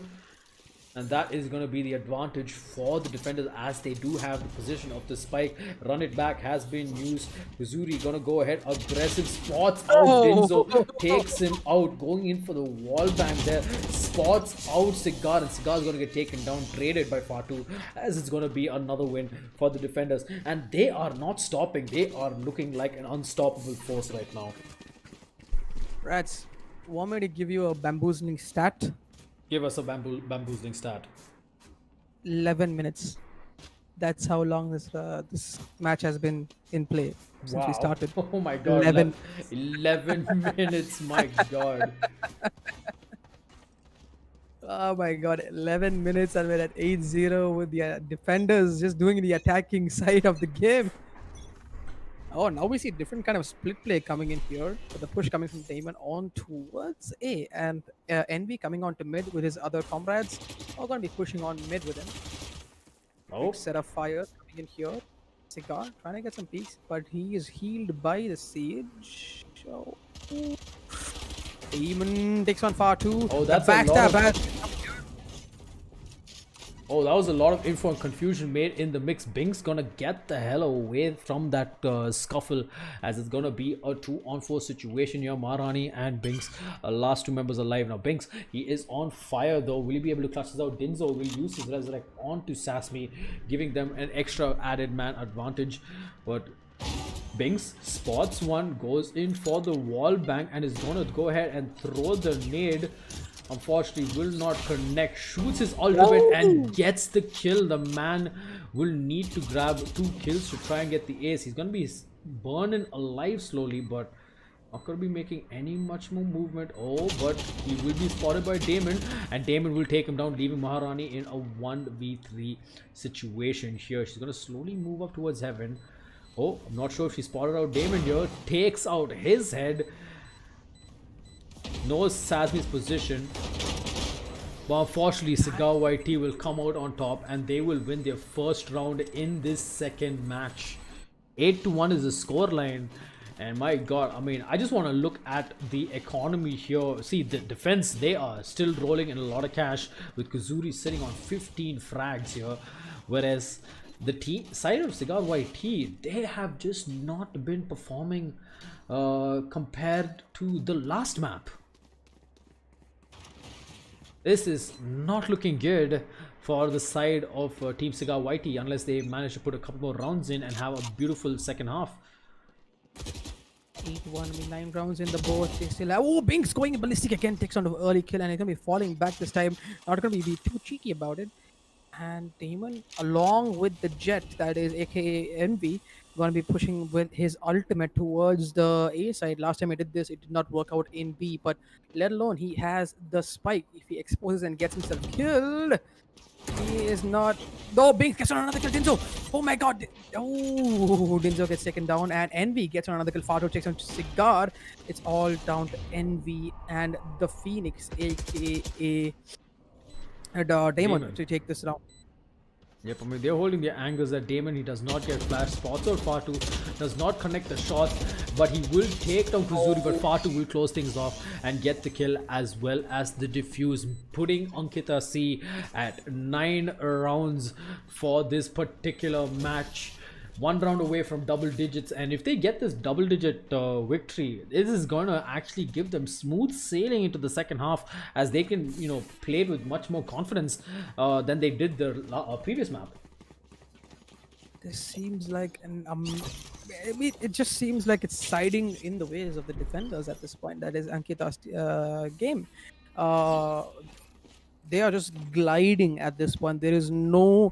And that is going to be the advantage for the defenders as they do have the position of the spike. Run it back has been used. Kazuri going to go ahead. Aggressive spots out. Dinzo takes him out. Going in for the wall bang there. Spots out Cigar. And Cigar is going to get taken down. Traded by Fatu. As it's going to be another win for the defenders. And they are not stopping. They are looking like an unstoppable force right now. Rats, want me to give you a bamboozling stat? Give us a bamboozling stat. 11 minutes. That's how long this match has been in play since we started. Oh my god. 11 minutes, my god. Oh my god, 11 minutes and we're at 8-0 with the defenders just doing the attacking side of the game. Oh, now we see different kind of split play coming in here. With the push coming from Damon on towards A, and Envy coming on to mid with his other comrades. All going to be pushing on mid with him. Oh. Big set of fire coming in here. Cigar trying to get some peeks, but he is healed by the siege. So Damon takes on far too. Oh, that's a lot. Oh, that was a lot of info and confusion made in the mix. Binks gonna get the hell away from that scuffle, as it's gonna be a 2-on-4 situation here. Maharani and Binks, last 2 members alive. Now Binks, he is on fire though. Will he be able to clutch this out? Dinzo will use his resurrect onto Sasmi, giving them an extra added man advantage. But Binks spots one, goes in for the wall bang, and is gonna go ahead and throw the nade. Unfortunately will not connect. Shoots his ultimate and gets the kill. The man will need to grab 2 kills to try and get the ace. He's gonna be burning alive slowly, but not gonna be making any much more movement. Oh, but he will be spotted by Damon, and Damon will take him down, leaving Maharani in a 1v3 situation here. She's gonna slowly move up towards heaven. Oh, I'm not sure if she spotted out Damon here. Takes out his head. Knows Sasmi's position, but unfortunately CigarYT will come out on top and they will win their first round in this second match. 8-1 is the scoreline, And my god, I mean, I just want to look at the economy here. See, the defense, they are still rolling in a lot of cash, with Kazuri sitting on 15 frags here. Whereas the team side of CigarYT, they have just not been performing compared to the last map. This is not looking good for the side of Team CigarYT, unless they manage to put a couple more rounds in and have a beautiful second half. 8-1, I mean 9 rounds in the board. They still have, oh, Binks going ballistic again, takes on the early kill, and he's gonna be falling back this time. Not gonna be too cheeky about it. And Damon, along with the Jet, that is aka Envy, gonna be pushing with his ultimate towards the A side. Last time he did this, it did not work out in B, but let alone he has the spike. If he exposes and gets himself killed, he is not. No, Binks gets on another kill. Dinzo. Oh my god. Oh, Dinzo gets taken down, and Envy gets on another kill. Fato takes on Cigar. It's all down to Envy and the Phoenix, aka Damon, to take this round. Yep, I mean, they're holding their angles at Damon. He does not get flash. Spots out Fatu, does not connect the shots, but he will take down Kuzuri, but Fatu will close things off and get the kill as well as the defuse, putting Ankkita C at 9 rounds for this particular match. 1 round away from double digits, and if they get this double digit victory, this is gonna actually give them smooth sailing into the second half, as they can, you know, play with much more confidence than they did the previous map. This seems like an I mean, it just seems like it's siding in the ways of the defenders at this point. That is Ankkita's game. They are just gliding at this point. There is no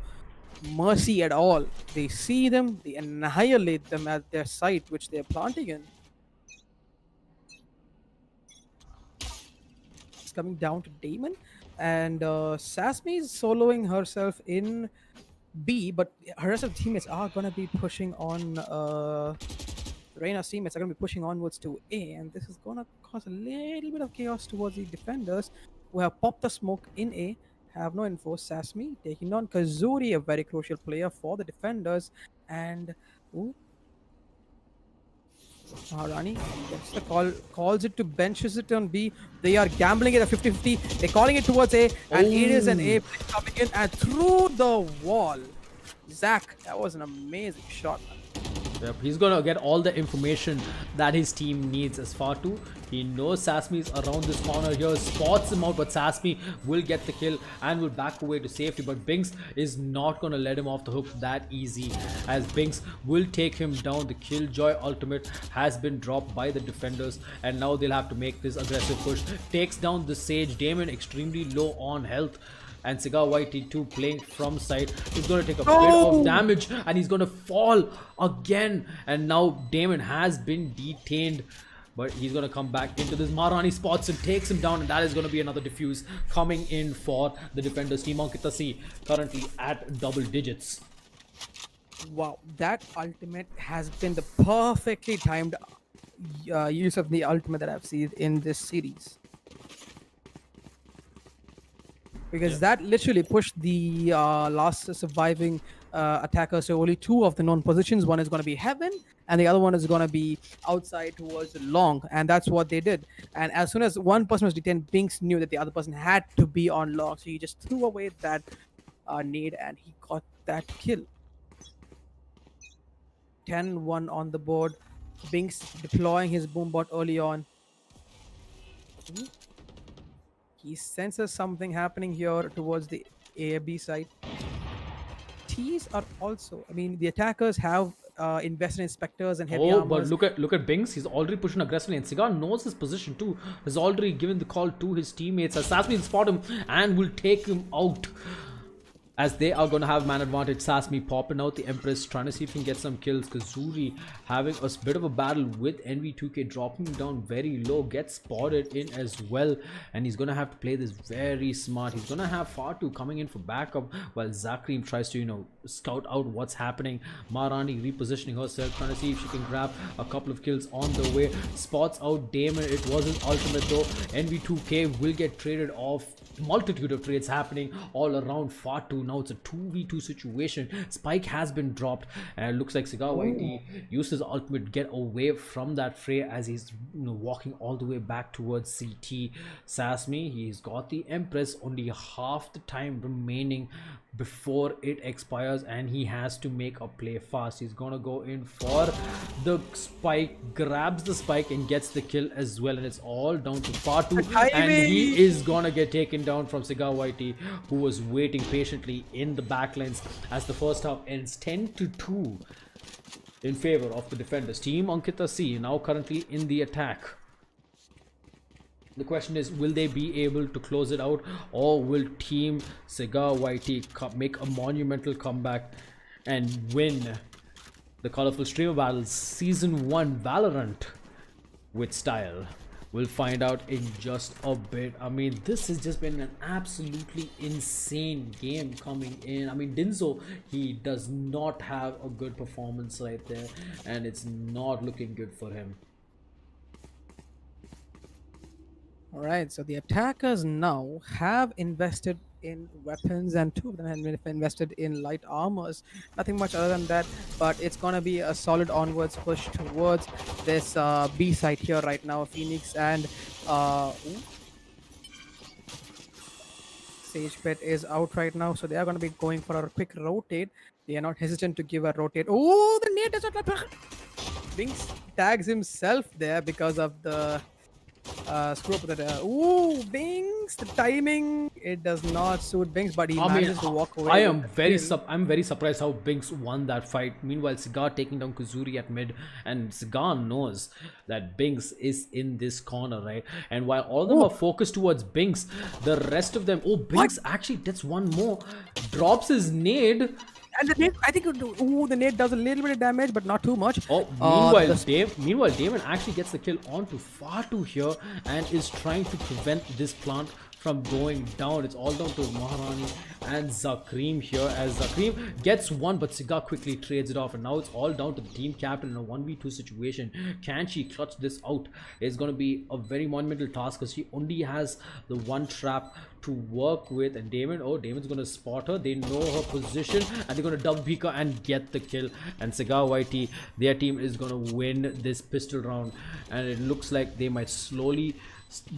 mercy at all. They see them, they annihilate them at their site which they're planting in. It's coming down to Damon, and Sasmi is soloing herself in B, but her rest of the teammates are gonna be pushing on Reina's teammates are gonna be pushing onwards to A, and this is gonna cause a little bit of chaos towards the defenders who have popped the smoke in A. Have no info. Sasmi taking on Kazuri, a very crucial player for the defenders, and Rani gets the call, calls it to benches it on B. They are gambling it at 50-50. They're calling it towards A, and it is an A coming in and through the wall. Zach, that was an amazing shot, man. Yep, he's gonna get all the information that his team needs. As far too, he knows Sasmi is around this corner here, spots him out, but Sasmi will get the kill and will back away to safety. But Binks is not gonna let him off the hook that easy, as Binks will take him down. The Killjoy ultimate has been dropped by the defenders, and now they'll have to make this aggressive push. Takes down the Sage. Damon extremely low on health, and CigarYT 2 playing from side. He's going to take a bit of damage, and he's going to fall again. And now Damon has been detained, but he's going to come back into this. Marani spots him, takes him down, and that is going to be another defuse coming in for the defenders. Team Ankkita C currently at double digits. Wow, that ultimate has been the perfectly timed use of the ultimate that I've seen in this series. Because that literally pushed the last surviving attackers to only 2 of the known positions. One is going to be Heaven, and the other one is going to be outside towards Long, and that's what they did. And as soon as one person was detained, Binks knew that the other person had to be on Long, so he just threw away that nade, and he got that kill. 10-1 on the board. Binks deploying his boombot early on. He senses something happening here towards the A-B side. Ts are also, I mean, the attackers have invested in Spectres and heavy armors. But look at Binks. He's already pushing aggressively, and Cigar knows his position too. Has already given the call to his teammates. Sasmi will spot him and will take him out, as they are going to have man advantage. Sasmi popping out the Empress, trying to see if he can get some kills. Kazuri having a bit of a battle with NV2K, dropping him down very low, gets spotted in as well, and he's going to have to play this very smart. He's going to have Fatu coming in for backup while Zakrim tries to, you know, scout out what's happening. Marani repositioning herself, trying to see if she can grab a couple of kills on the way. Spots out Damon. It was his ultimate though. NV2K will get traded off multitude of trades happening all around Fatu. Now it's a 2v2 situation. Spike has been dropped, and it looks like CigarYT used his ultimate get away from that fray as he's walking all the way back towards CT Sasmi. He's got the Empress, only half the time remaining before it expires, and he has to make a play fast. He's gonna go in for the spike, grabs the spike and gets the kill as well, and it's all down to Fatu, and he is gonna get taken down from CigarYT, who was waiting patiently in the backlines as the first half ends 10-2 in favor of the defenders. Team Ankkita C now currently in the attack. The question is, will they be able to close it out, or will Team CigarYT make a monumental comeback and win the Colorful Streamer Battles Season 1 Valorant with style? We'll find out in just a bit. I mean, this has just been an absolutely insane game coming in. I mean, Dinzo, he does not have a good performance right there, and it's not looking good for him. All right, so the attackers now have invested in weapons, and two of them have invested in light armors. Nothing much other than that, but it's gonna be a solid onwards push towards this B site here right now. Phoenix and Sage Pet is out right now, so they are gonna be going for a quick rotate. They are not hesitant to give a rotate. Oh, the nade is not. Binks tags himself there because of the screw up with that. Ooh, Binks, the timing, it does not suit Binks, but he manages to walk away. I'm very surprised how Binks won that fight. Meanwhile, Cigar taking down Kuzuri at mid, and Cigar knows that Binks is in this corner, right? And while all of them are focused towards Binks, the rest of them, Binks actually gets one more, drops his nade. And the nade, I think, the nade does a little bit of damage, but not too much. Meanwhile, Damon actually gets the kill onto Fatu here and is trying to prevent this plant from going down. It's all down to Maharani and Zakreem here, as Zakreem gets one, but Cigar quickly trades it off, and now it's all down to the team captain in a 1v2 situation. Can she clutch this out? It's going to be a very monumental task because she only has the one trap to work with, and Damon's going to spot her. They know her position, and they're going to double peek her and get the kill. And CigarYT, their team is going to win this pistol round, and it looks like they might slowly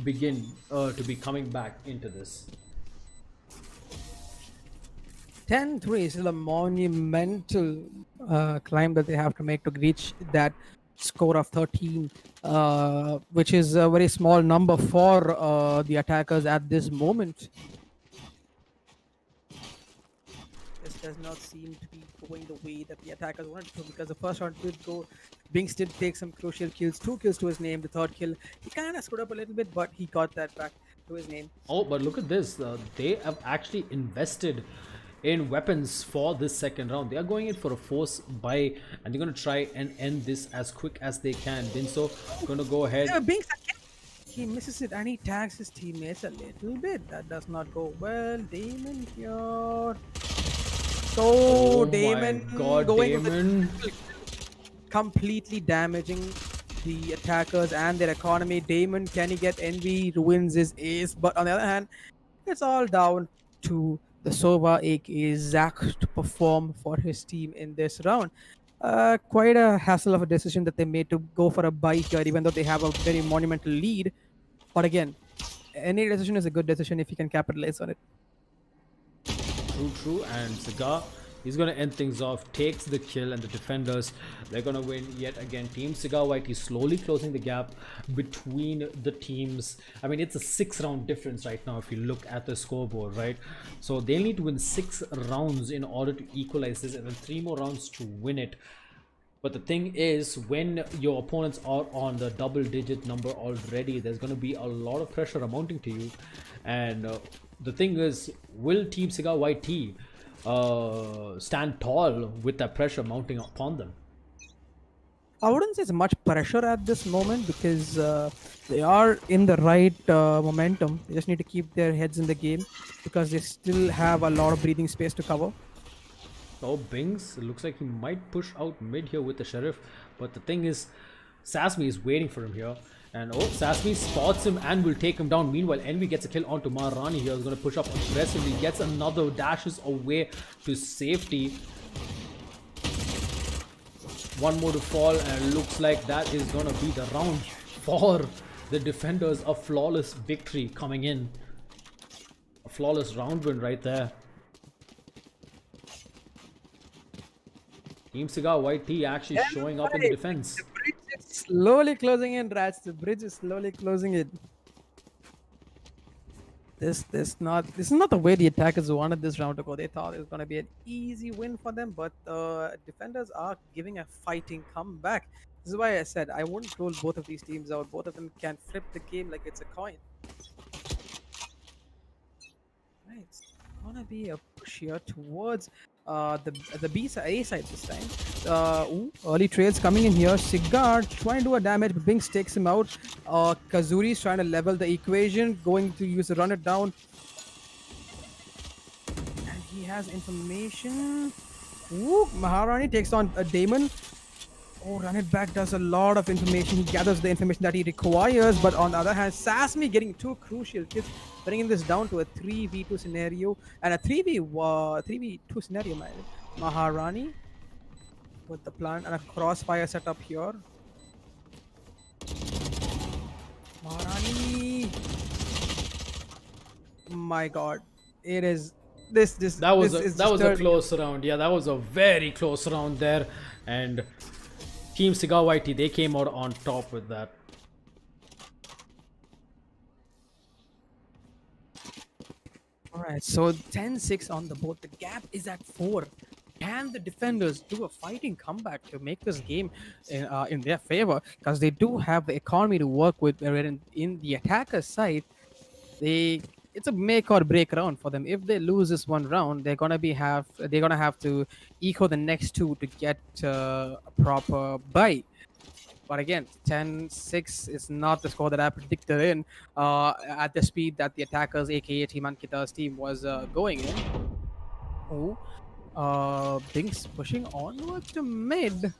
begin to be coming back into this. 10-3 is still a monumental climb that they have to make to reach that score of 13, which is a very small number for the attackers at this moment. This does not seem to be going the way that the attackers wanted to, because the first round did go. Binks did take some crucial kills, 2 kills to his name. The third kill, he kind of screwed up a little bit, but he got that back to his name. Oh, but look at this. They have actually invested in weapons for this second round. They are going in for a force buy, and they're going to try and end this as quick as they can. Dinso going to go ahead. Binks, he misses it and he tags his teammates a little bit. That does not go well. Damon here. So Damon, my God, going Damon, completely damaging the attackers and their economy. Damon, can he get envy? Ruins his ace, but on the other hand, it's all down to the Sova, aka Zach, to perform for his team in this round. Quite a hassle of a decision that they made to go for a buy here, even though they have a very monumental lead. But again, any decision is a good decision if you can capitalize on it. True. And Cigar, he's going to end things off, takes the kill, and the defenders, they're going to win yet again. Team CigarYT slowly closing the gap between the teams. I mean, it's a 6-round difference right now if you look at the scoreboard, right? So they'll need to win 6 rounds in order to equalize this, and then 3 more rounds to win it. But the thing is, when your opponents are on the double-digit number already, there's going to be a lot of pressure amounting to you. And the thing is, will Team CigarYT stand tall with that pressure mounting upon them? I wouldn't say it's much pressure at this moment, because they are in the right momentum. They just need to keep their heads in the game, because they still have a lot of breathing space to cover. Oh, Binks, it looks like he might push out mid here with the Sheriff. But the thing is, Sasmi is waiting for him here. And oh, Sasmi spots him and will take him down. Meanwhile, Envy gets a kill onto Maharani here. He's going to push up aggressively. Gets another, dashes away to safety. One more to fall, and looks like that is going to be the round for the defenders. A flawless victory coming in. A flawless round win right there. Team CigarYT actually showing up in the defense. The bridge is slowly closing in, Rats. The bridge is slowly closing in. This is not the way the attackers wanted this round to go. They thought it was going to be an easy win for them, but defenders are giving a fighting comeback. This is why I said I wouldn't rule both of these teams out. Both of them can flip the game like it's a coin. Right, it's gonna be a push here towards the B side, A side this time. Early trades coming in here. Cigar trying to do a damage, but Binks takes him out. Kazuri's trying to level the equation, going to use to run it down. And he has information. Ooh, Maharani takes on a Damon. Oh, Run It Back does a lot of information. He gathers the information that he requires, but on the other hand, Sasmi getting two crucial kills, bringing this down to a 3v2 scenario and a 3v2 scenario, man. Maharani with the plant and a crossfire setup here. Maharani. My God, it is this. That was a disturbing. close round. Yeah, that was a very close round there, and Team CigarYT, they came out on top with that. Alright, so 10-6 on the board. The gap is at 4. Can the defenders do a fighting comeback to make this game in their favor? Because they do have the economy to work with. In the attacker side, it's a make or break round for them. If they lose this one round, they're gonna have to echo the next two to get a proper buy. But again, 10-6 is not the score that I predicted in at the speed that the attackers, aka Team Ankkita's team, was going in. Oh, Binks pushing onwards to mid.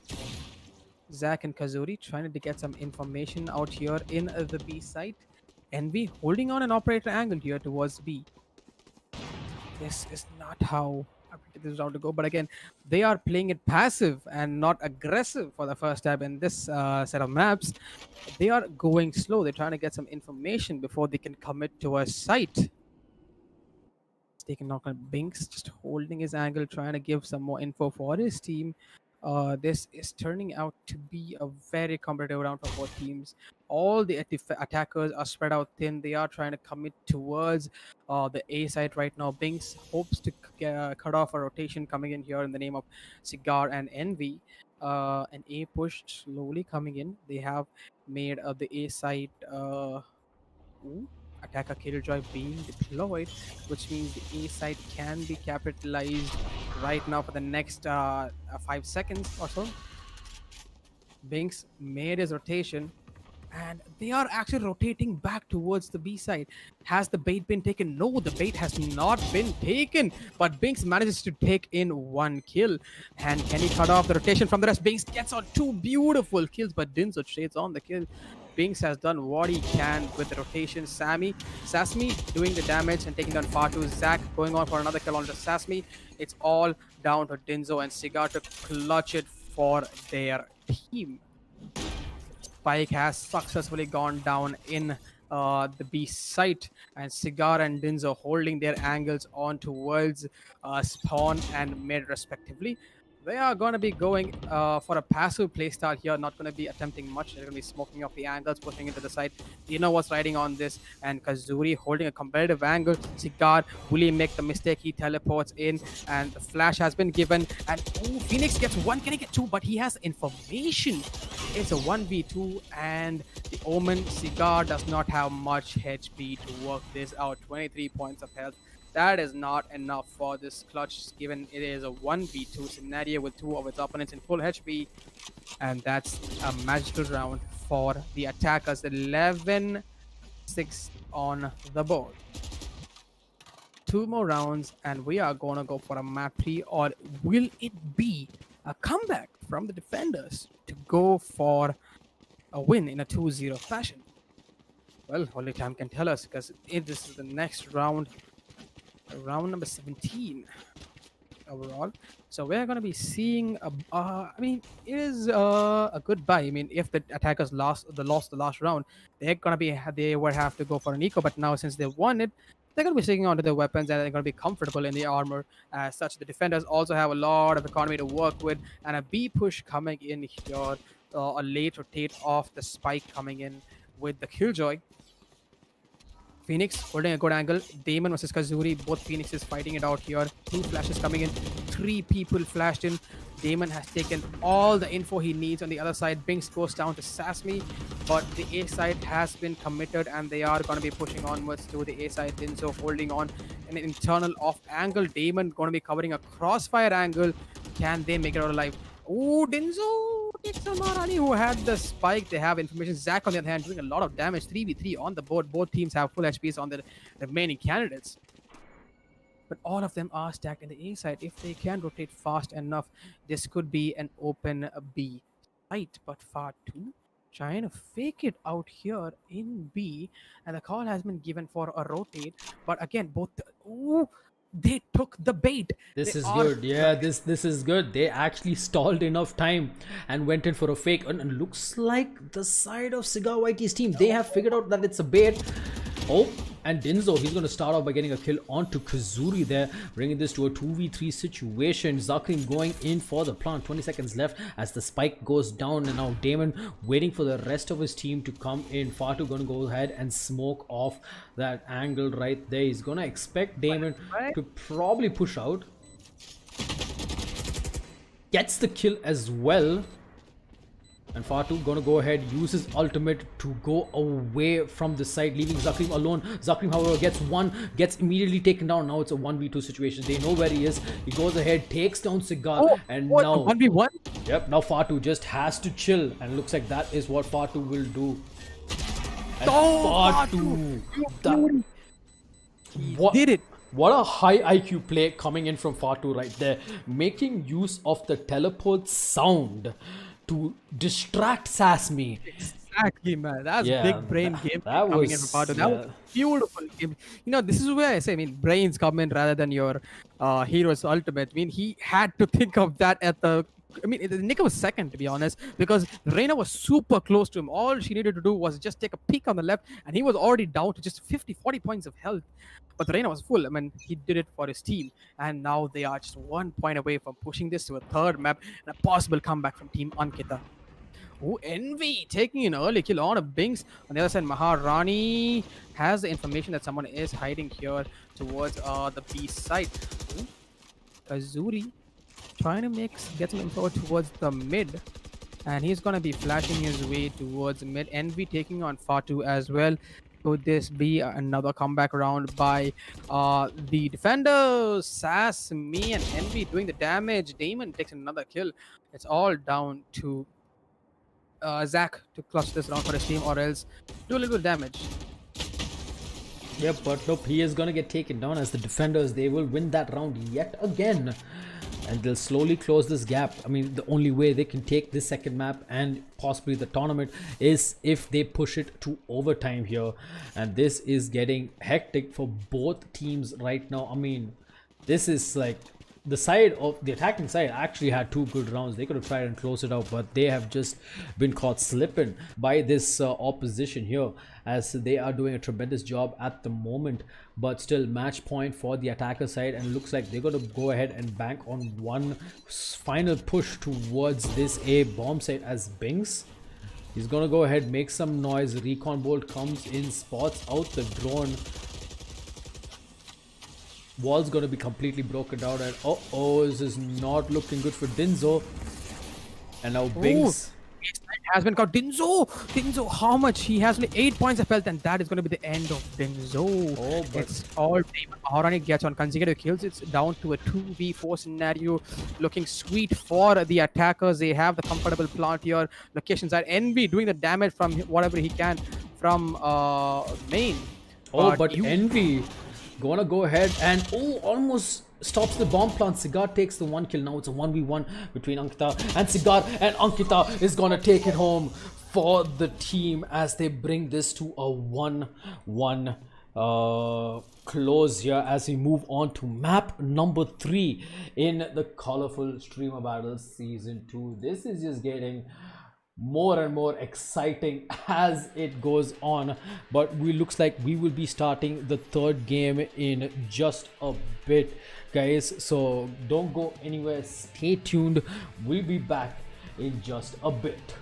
Zach and Kazuri trying to get some information out here in the B site. Envy holding on an operator angle here towards B. This is not how I predicted this round to go, but again, they are playing it passive and not aggressive for the first time in this set of maps. They are going slow. They're trying to get some information before they can commit to a site. Taking knock on Binks, just holding his angle, trying to give some more info for his team. This is turning out to be a very competitive round for both teams. All the attackers are spread out thin. They are trying to commit towards the A side right now. Binks hopes to cut off a rotation coming in here in the name of Cigar and Envy. An A push slowly coming in. They have made the A side attacker Killjoy being deployed, which means the A side can be capitalized right now for the next 5 seconds or so. Binks made his rotation, and they are actually rotating back towards the B side. Has the bait been taken? No, the bait has not been taken, but Binks manages to take in 1 kill. And can he cut off the rotation from the rest? Binks gets on 2 beautiful kills, but Dinzo trades on the kill. Binks has done what he can with the rotation. Sasmi doing the damage and taking down Fatu. Zach going on for another kill on the Sasmi. It's all down to Dinzo and Cigar to clutch it for their team. Spike has successfully gone down in the B site, and Cigar and Dinzo holding their angles on towards spawn and mid respectively. They are going to be going for a passive playstyle here, not going to be attempting much. They're going to be smoking off the angles, pushing into the side. You know what's riding on this, and Kazuri holding a competitive angle. Cigar, will he make the mistake? He teleports in, and the flash has been given. And ooh, Phoenix gets 1, can he get 2? But he has information. It's a 1v2, and the Omen Cigar does not have much HP to work this out. 23 points of health. That is not enough for this clutch, given it is a 1v2 scenario with 2 of its opponents in full HP. And that's a magical round for the attackers. 11-6 on the board. 2 more rounds, and we are going to go for a map 3. Or will it be a comeback from the defenders to go for a win in a 2-0 fashion? Well, only time can tell us, because this is the next round, round number 17 overall. So we're going to be seeing I mean, it is a good buy. I mean, if the attackers lost the last round, they're going to be, they would have to go for an eco, but now since they won it, they're going to be sticking onto their weapons and they're going to be comfortable in the armor. As such, the defenders also have a lot of economy to work with, and a B push coming in here, a late rotate off the spike coming in with the Killjoy. Phoenix holding a good angle. Damon versus Kazuri. Both Phoenixes fighting it out here. 2 flashes coming in. 3 people flashed in. Damon has taken all the info he needs on the other side. Binks goes down to Sasmi, but the A side has been committed and they are going to be pushing onwards to the A side. Dinzo holding on an internal off angle. Damon going to be covering a crossfire angle. Can they make it out alive? Oh, Dinzo takes Marani, who had the spike. They have information. Zach, on the other hand, doing a lot of damage. 3v3 on the board. Both teams have full HPs on the remaining candidates. But all of them are stacked in the A side. If they can rotate fast enough, this could be an open B site. But Far2 trying to fake it out here in B. And the call has been given for a rotate. But again, both... Ooh, they took the bait. This They is are good. Yeah, this is good. They actually stalled enough time and went in for a fake. And looks like the side of CigarYT's team, they have figured out that it's a bait. Oh, and Dinzo, he's going to start off by getting a kill onto Kazuri there, bringing this to a 2v3 situation. Zakrim going in for the plant. 20 seconds left as the spike goes down, and now Damon waiting for the rest of his team to come in. Far2 going to go ahead and smoke off that angle right there. He's going to expect Damon to probably push out. Gets the kill as well. And Far2 gonna go ahead, use his ultimate to go away from the side, leaving Zakrim alone. Zakrim, however, gets one, gets immediately taken down. Now it's a 1v2 situation. They know where he is. He goes ahead, takes down Cigar, and now 1v1. Yep, now Far2 just has to chill, and looks like that is what Far2 will do. And Far2, He did it. What a high IQ play coming in from Far2 right there, making use of the teleport sound to distract Sasmi. Exactly, man. That's big brain game that coming was, in from Pardo. That was beautiful game. You know, this is where I say, I mean, brains come in rather than your hero's ultimate. I mean, he had to think of that at the... I mean, the nick of a second, to be honest, because Reina was super close to him. All she needed to do was just take a peek on the left, and he was already down to just 40 points of health. But the Reina was full. I mean, he did it for his team. And now they are just 1 point away from pushing this to a third map and a possible comeback from Team Ankkita. Oh, Envy taking an early kill on a Binks. On the other side, Maharani has the information that someone is hiding here towards the B side. Ooh. Kazuri trying to get some info towards the mid. And he's going to be flashing his way towards mid. Envy taking on Far2 as well. Could this be another comeback round by the defenders? Sass, me, and Envy doing the damage. Damon takes another kill. It's all down to Zach to clutch this round for his team, or else do a little bit of damage. Yep, but nope, he is gonna get taken down as the defenders. They will win that round yet again, and they'll slowly close this gap. I mean, the only way they can take this second map and possibly the tournament is if they push it to overtime here, and this is getting hectic for both teams right now. I mean, this is like the side of the attacking side actually had 2 good rounds. They could have tried and closed it out, but they have just been caught slipping by this opposition here, as they are doing a tremendous job at the moment. But still, match point for the attacker side, and looks like they're going to go ahead and bank on one final push towards this A bomb site as Binks. He's going to go ahead, make some noise. Recon bolt comes in, spots out the drone. Wall's going to be completely broken down, and this is not looking good for Dinzo. And now Binks has been caught. Dinzo, how much? He has only 8 points of health, and that is going to be the end of Dinzo. Oh, but it's all Maharani gets on consecutive kills. It's down to a 2v4 scenario, looking sweet for the attackers. They have the comfortable plant here. Locations are Envy doing the damage from whatever he can from main. But Envy gonna go ahead and almost stops the bomb plant. Cigar takes the 1 kill. Now it's a 1v1 between Ankkita and Cigar, and Ankkita is gonna take it home. for the team as they bring this to a 1-1 close here as we move on to map number 3 in the colorful streamer battles season 2. This is just getting more and more exciting as it goes on, but we looks like we will be starting the third game in just a bit, guys, so don't go anywhere, stay tuned, we'll be back in just a bit.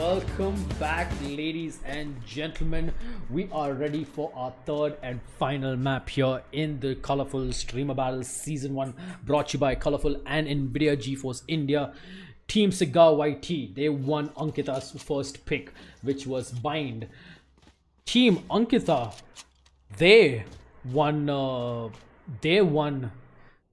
welcome back, ladies and gentlemen. We are ready for our third and final map here in the Colorful Streamer Battles Season 1, brought to you by Colorful and NVIDIA GeForce India. Team CigarYT, they won Ankkita's first pick, which was Bind. Team Ankkita, they won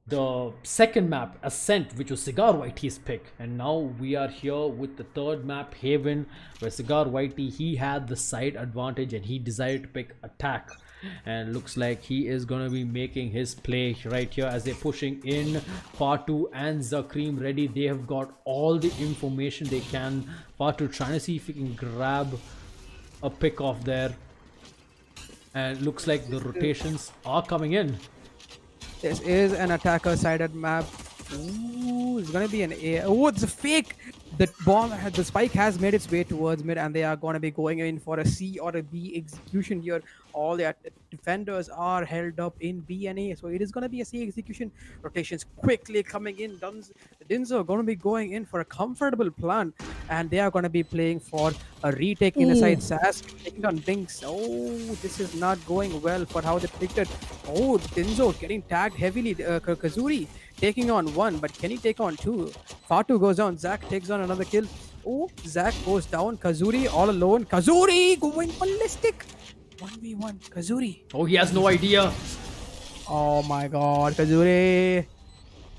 the second map, Ascent, which was CigarYT's pick. And now we are here with the third map, Haven, where CigarYT, he had the side advantage and he decided to pick Attack. And looks like he is going to be making his play right here as they're pushing in. Fatu and Zakreem ready. They have got all the information they can. Fatu trying to see if he can grab a pick off there. And looks like the rotations are coming in. This is an attacker-sided map. Ooh, it's gonna be an A. Oh, it's a fake. The bomb, the spike has made its way towards mid, and they are gonna be going in for a C or a B execution here. All the defenders are held up in B and A, so it is gonna be a C execution. Rotations quickly coming in. Dinzo are gonna be going in for a comfortable plan, and they are gonna be playing for a retake in the side. Sass taking on Binks. Oh, this is not going well for how they picked it. Oh, Dinzo getting tagged heavily. Kazuri taking on one, but can he take on two? Fatu goes down. Zach takes on another kill. Oh, Zach goes down. Kazuri all alone. Kazuri going ballistic. 1v1. Kazuri. Oh, he has no idea. Oh my god, Kazuri.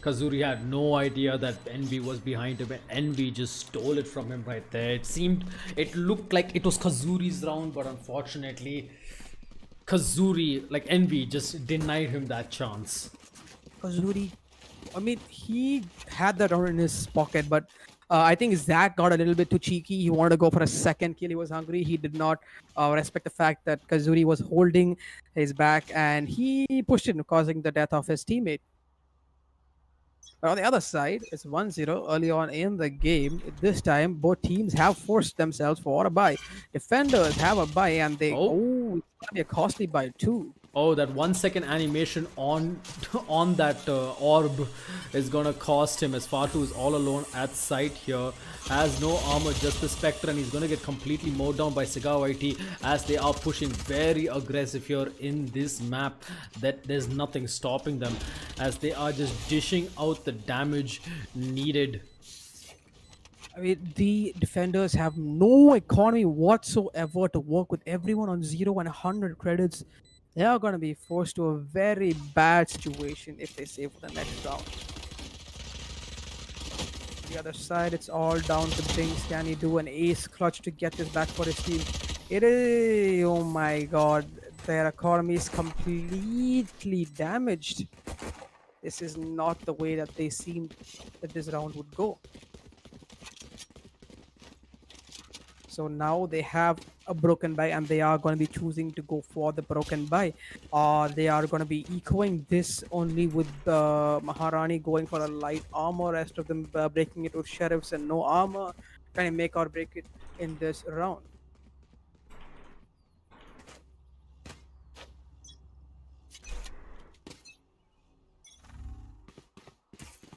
Kazuri had no idea that Envy was behind him, and Envy just stole it from him right there. It looked like it was Kazuri's round, but unfortunately, Kazuri, like Envy, just denied him that chance. Kazuri, I mean, he had that round in his pocket, but I think Zach got a little bit too cheeky. He wanted to go for a second kill. He was hungry. He did not respect the fact that Kazuri was holding his back, and he pushed it, causing the death of his teammate. But on the other side, it's 1-0 early on in the game. This time, both teams have forced themselves for a buy. Defenders have a buy, and they... Oh, it's going to be a costly buy too. Oh, that 1 second animation on that orb is gonna cost him, as Fatu is all alone at site here. Has no armor, just the Spectre, and he's gonna get completely mowed down by CigarYT as they are pushing very aggressive here in this map. That there's nothing stopping them as they are just dishing out the damage needed. I mean, the defenders have no economy whatsoever to work with. Everyone on 0 and 100 credits. They are going to be forced to a very bad situation if they save the next round. The other side, it's all down to Binks. Can he do an ace clutch to get this back for his team? It is... Oh my god. Their economy is completely damaged. This is not the way that they seemed that this round would go. So now they have a broken buy, and they are going to be choosing to go for the broken buy. They are going to be echoing this only with Maharani going for a light armor, rest of them breaking it with sheriffs and no armor, trying to make or break it in this round.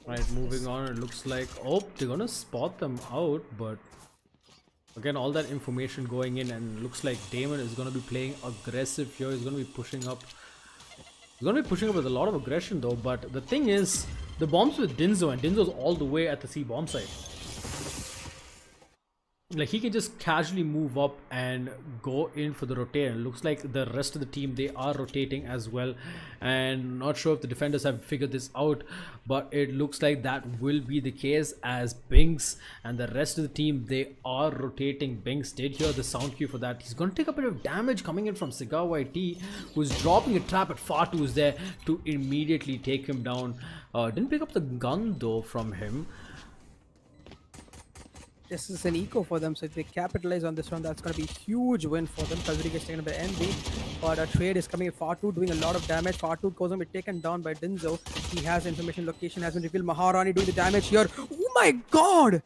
Right, moving on, it looks like, oh, they're gonna spot them out, but again, all that information going in, and looks like Damon is going to be playing aggressive here. He's going to be pushing up. He's going to be pushing up with a lot of aggression though, but the thing is, the bomb's with Dinzo, and Dinzo's all the way at the C bomb site. Like, he can just casually move up and go in for the rotate. And it looks like the rest of the team, they are rotating as well, and not sure if the defenders have figured this out, but it looks like that will be the case, as Binks and the rest of the team, they are rotating. Binks did hear the sound cue for that. He's going to take a bit of damage coming in from CigarYT, who's dropping a trap at Fatu is there to immediately take him down. Didn't pick up the gun though from him. This is an eco for them, so if they capitalize on this round, that's going to be a huge win for them. Kazuri gets taken by Envy, but a trade is coming. Fatu doing a lot of damage. Fatu goes on to be taken down by Dinzo. He has information, location has been revealed. Maharani doing the damage here. Oh my god!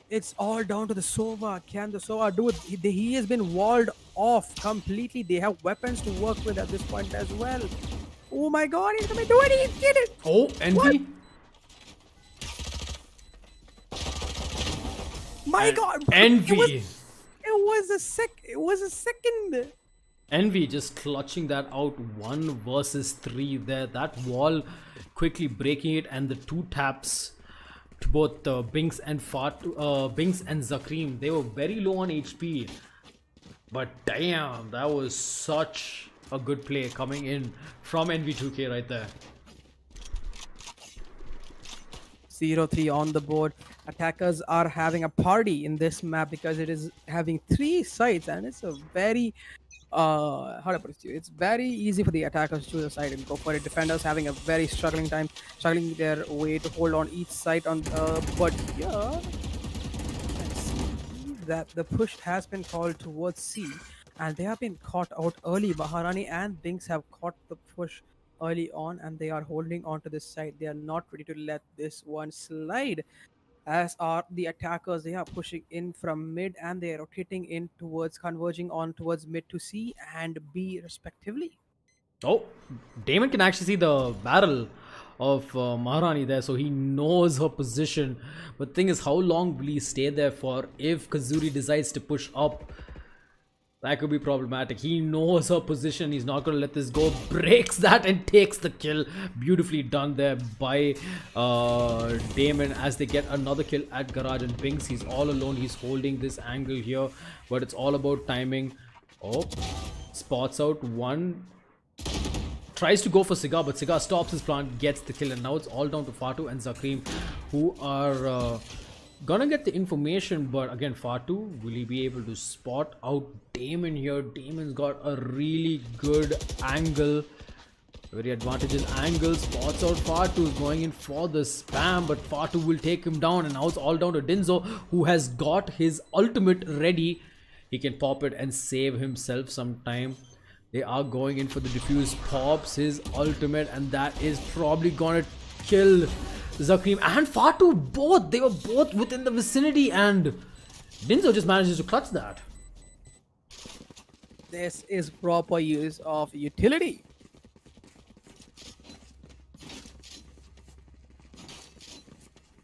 It's all down to the Sova. Can the Sova do it? He has been walled off completely. They have weapons to work with at this point as well. Oh my god, he's going to do it! He did it! Oh, Envy! What? My god! Envy It was a second. Envy just clutching that out 1 versus 3 there. That wall quickly breaking it, and the two taps to both Binks and Zakreem. They were very low on HP, but damn, that was such a good play coming in from NV2K right there. 0-3 on the board. Attackers are having a party in this map because it is having 3 sites, and it's a very how to put it to you, it's very easy for the attackers to choose a side and go for it. Defenders having a very struggling their way to hold on each side on but yeah, let's see that the push has been called towards C, and they have been caught out early. Maharani and Binks have caught the push early on, and they are holding on to this side. They are not ready to let this one slide, as are the attackers. They are pushing in from mid, and they are rotating in towards converging on towards mid to C and B respectively. Oh, Damon can actually see the barrel of Maharani there, so he knows her position. But thing is, how long will he stay there for? If Kazuri decides to push up, that could be problematic. He knows her position. He's not going to let this go. Breaks that and takes the kill. Beautifully done there by Damon, as they get another kill at Garage. And Binks, he's all alone. He's holding this angle here, but it's all about timing. Oh, spots out one. Tries to go for Cigar, but Cigar stops his plant, gets the kill. And now it's all down to Fatu and Zakreem, who are gonna get the information. But again, Fatu, will he be able to spot out Damon here? Damon's got a really good angle, very advantageous angle. Spots out Fatu, going in for the spam, but Fatu will take him down. And now it's all down to Dinzo, who has got his ultimate ready. He can pop it and save himself some time. They are going in for the defuse, pops his ultimate, and that is probably gonna kill Zakreem and Fatu. Both, they were both within the vicinity, and Dinzo just manages to clutch that. This is proper use of utility.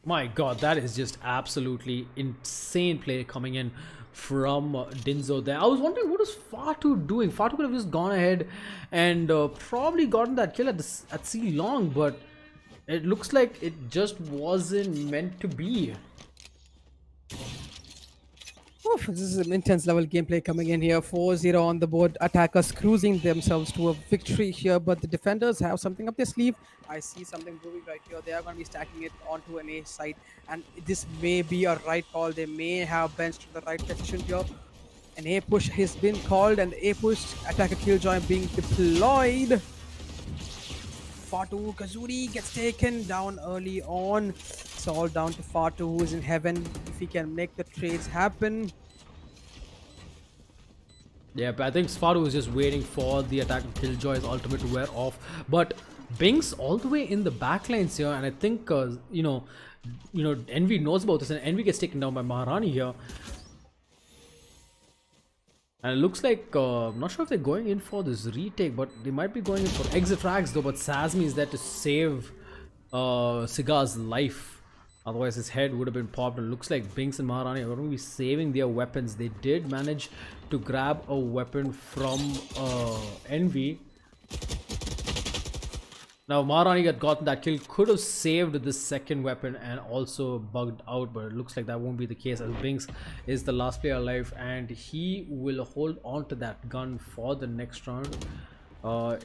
My god, that is just absolutely insane play coming in from Dinzo there. I was wondering, what is Fatu doing? Fatu could have just gone ahead and probably gotten that kill at C long, but it looks like it just wasn't meant to be. Oof, this is an intense level gameplay coming in here. 4-0 on the board. Attackers cruising themselves to a victory here, but the defenders have something up their sleeve. I see something brewing right here. They are going to be stacking it onto an A side, and this may be a right call. They may have benched the right position here. An A push has been called, and the A push attacker killjoy being deployed. Fatu Kazuri gets taken down early on. It's all down to Fatu, who is in heaven, if he can make the trades happen. Yeah, but I think Fatu was just waiting for the attack of Killjoy's ultimate to wear off. But Binks all the way in the backlines here, and I think Envy knows about this, and Envy gets taken down by Maharani here. And it looks like, I'm not sure if they're going in for this retake, but they might be going in for exit frags though. But Sazmi is there to save Cigar's life. Otherwise his head would have been popped. It looks like Binks and Maharani are going to be saving their weapons. They did manage to grab a weapon from Envy. Now Maharani had gotten that kill, could have saved the second weapon and also bugged out, but it looks like that won't be the case, as Binks is the last player alive and he will hold on to that gun for the next round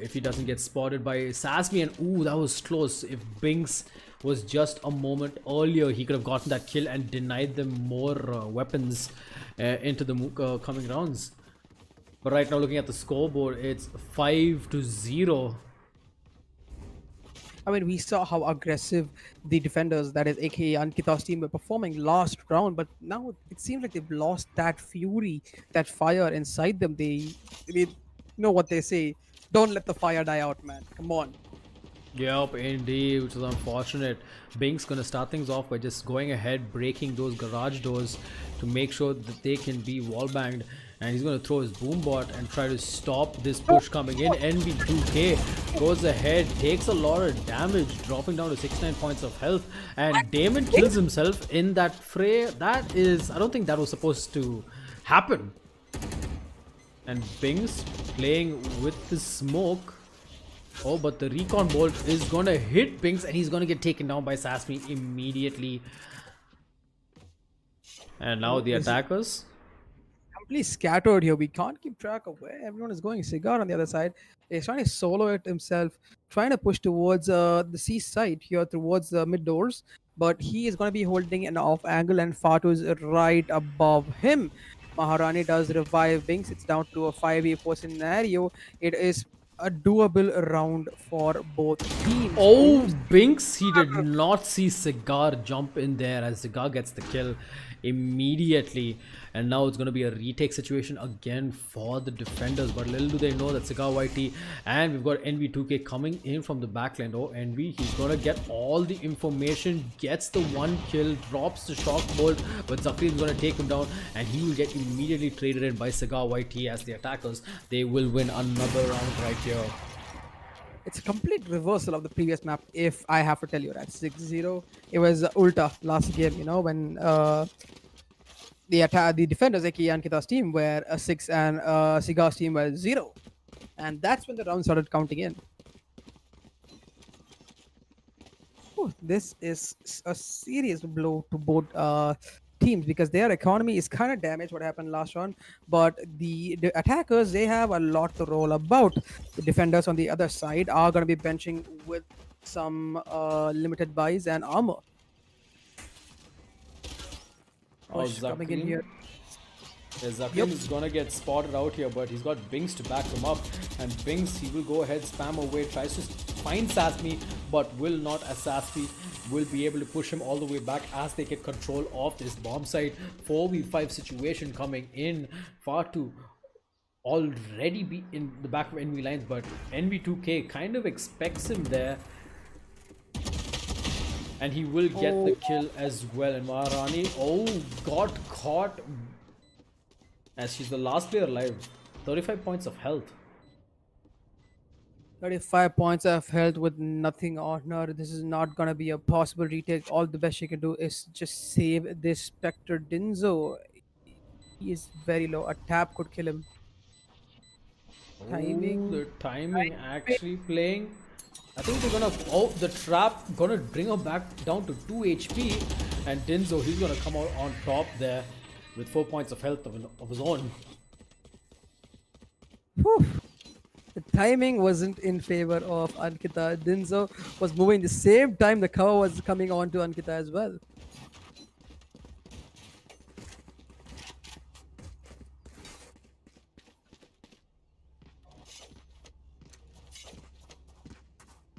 if he doesn't get spotted by Sazmi. And ooh, that was close. If Binks was just a moment earlier, he could have gotten that kill and denied them more weapons into the coming rounds. But right now, looking at the scoreboard, it's 5-0. I mean, we saw how aggressive the defenders, that is aka Ankkita's team, were performing last round, but now it seems like they've lost that fury, that fire inside them. They know what they say, don't let the fire die out, man. Come on. Yep, indeed, which is unfortunate. Binks gonna start things off by just going ahead, breaking those garage doors to make sure that they can be wall banged, and he's gonna throw his boom bot and try to stop this push coming in. NV2K goes ahead, takes a lot of damage, dropping down to 69 points of health, and Damon kills himself in that fray. That is, I don't think that was supposed to happen. And Bings playing with the smoke. Oh, but the recon bolt is gonna hit Bings and he's gonna get taken down by Sasmi immediately. And now Oh, the this is attackers. completely scattered here. We can't keep track of where everyone is going. Cigar on the other side is trying to solo it himself, trying to push towards the C side here towards the mid doors. But he is going to be holding an off angle, and Fatu is right above him. Maharani does revive Binks. It's down to a 5v4 scenario. It is a doable round for both teams. Oh, Oh, Binks, he did not see Cigar jump in there as Cigar gets the kill immediately. And now it's going to be a retake situation again for the defenders. But little do they know that CigarYT and we've got NV2K coming in from the backline. Oh, NV, he's going to get all the information, gets the one kill, drops the shock bolt, but Zakri is going to take him down and he will get immediately traded in by CigarYT as the attackers. They will win another round right here. it's a complete reversal of the previous map, if I have to tell you. At 6-0, it was Ulta last game, when the defenders, aka Ankkita's team, were a 6 and Cigar's team was 0. And that's when the round started counting in. Whew, this is a serious blow to both teams because their economy is kind of damaged what happened last round, but the attackers, they have a lot to roll about. The defenders on the other side are going to be benching with some limited buys and armor. Oh, Push coming in Zakrin. here. Yeah, Zakrin Yep. is gonna get spotted out here, but he's got Bings to back him up. And Bings, he will go ahead, spam away, tries to find Sasmi, but will not, as Sasmi will be able to push him all the way back as they get control of this bomb site. 4v5 situation coming in. Far to already be in the back of NV lines, but NV2K kind of expects him there. And he will get the kill as well. And Maharani, oh, got caught as she's the last player alive. 35 points of health. 35 points of health with nothing on her. This is not gonna be a possible retake. All the best she can do is just save this Spectre Dinzo. He is very low. A tap could kill him. Oh, Timing. the timing actually playing. I think they're gonna. Oh, the trap gonna bring him back down to 2 HP. And Dinzo, he's gonna come out on top there with 4 points of health of his own. Whew. The timing wasn't in favor of Ankkita. Dinzo was moving the same time the cover was coming on to Ankkita as well.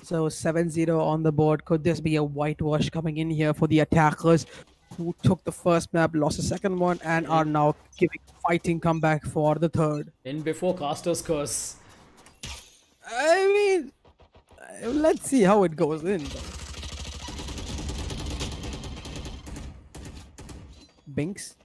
So 7-0 on the board. Could this be a whitewash coming in here for the attackers who took the first map, lost the second one, and are now giving fighting comeback for the third? In before Caster's Curse. I mean, let's see how it goes in. Binks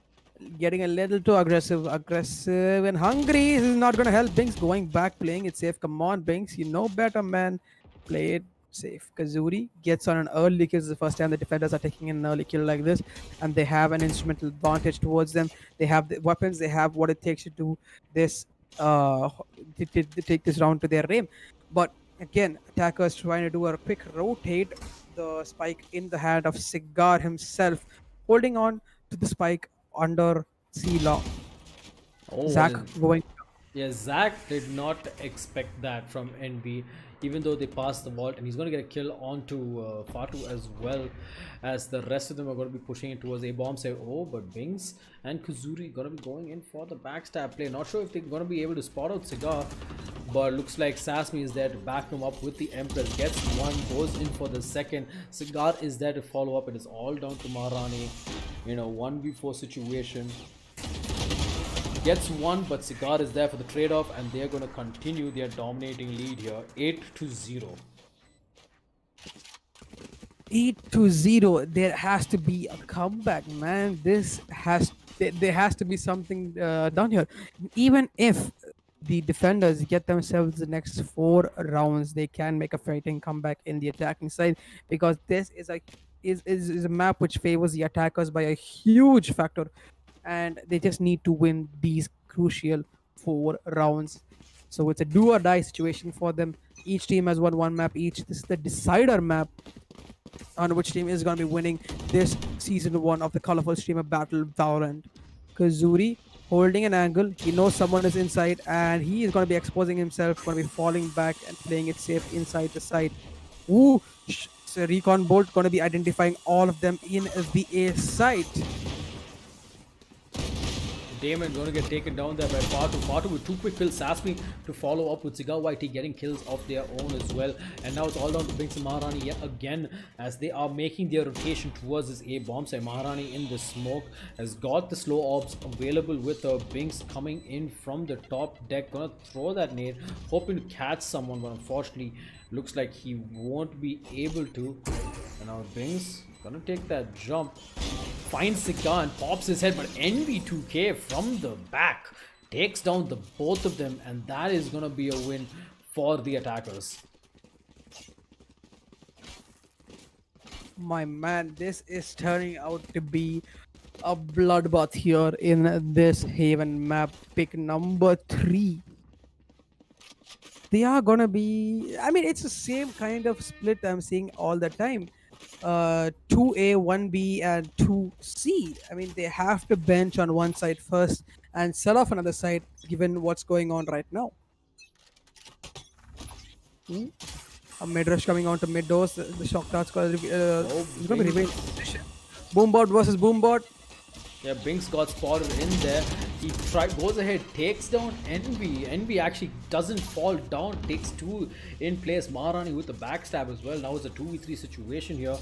getting a little too aggressive and hungry. This is not going to help. Binks going back, playing it safe. Come on, Binks, you know better, man. Play it safe. Kazuri gets on an early kill. This is the first time the defenders are taking an early kill like this, and they have an instrumental advantage towards them. They have the weapons. They have what it takes to do this. To take this round to their aim. But again, attackers trying to do a quick rotate. The spike in the hand of Cigar himself, holding on to the spike under C-Law. Oh, Zach going. yeah, Zach did not expect that from NB, even though they passed the vault, and he's going to get a kill onto Fatu as well, as the rest of them are going to be pushing it towards a bomb save. Oh, but Bings and Kazuri going to be going in for the backstab play. Not sure if they're going to be able to spot out Cigar, but looks like Sasmi is there to back him up with the Empress. Gets one, goes in for the second. Cigar is there to follow up. It is all down to Maharani. 1v4 situation. Gets one, but Cigar is there for the trade-off, and they're going to continue their dominating lead here, 8-0. 8-0. There has to be a comeback, man. There has to be something done here. Even if the defenders get themselves the next 4 rounds, they can make a fighting comeback in the attacking side, because this is a map which favors the attackers by a huge factor, and they just need to win these crucial 4 rounds. So it's a do or die situation for them. Each team has won one map each. This is the decider map on which team is going to be winning this season 1 of the colorful streamer battle Valorant. Kazuri holding an angle. He knows someone is inside and he is going to be exposing himself, going to be falling back and playing it safe inside the site. Ooh, so Recon Bolt going to be identifying all of them in the A site. Damon going to get taken down there by Fatu. Fatu with 2 quick kills. Sasmi to follow up with CigarYT getting kills of their own as well. And now it's all down to Binks and Maharani yet again as they are making their rotation towards this A bomb. So Maharani in the smoke has got the slow orbs available with Binks coming in from the top deck. Gonna throw that nade, hoping to catch someone, but unfortunately looks like he won't be able to. And now Binks gonna take that jump. Finds Cigar and pops his head, but NV2K from the back takes down the both of them, and that is gonna be a win for the attackers. My man, this is turning out to be a bloodbath here in this Haven map. Pick number 3. They are gonna be, I mean, it's the same kind of split I'm seeing all the time. 2A, 1B, and 2C. I mean, they have to bench on one side first and sell off another side given what's going on right now. A mid rush coming on to mid doors. The shock dart's going to be remain. Boombot versus Boombot. Yeah, Binks got spotted in there. He goes ahead, takes down Envy. Envy actually doesn't fall down, takes 2 in place. Maharani with the backstab as well. Now it's a 2v3 situation here.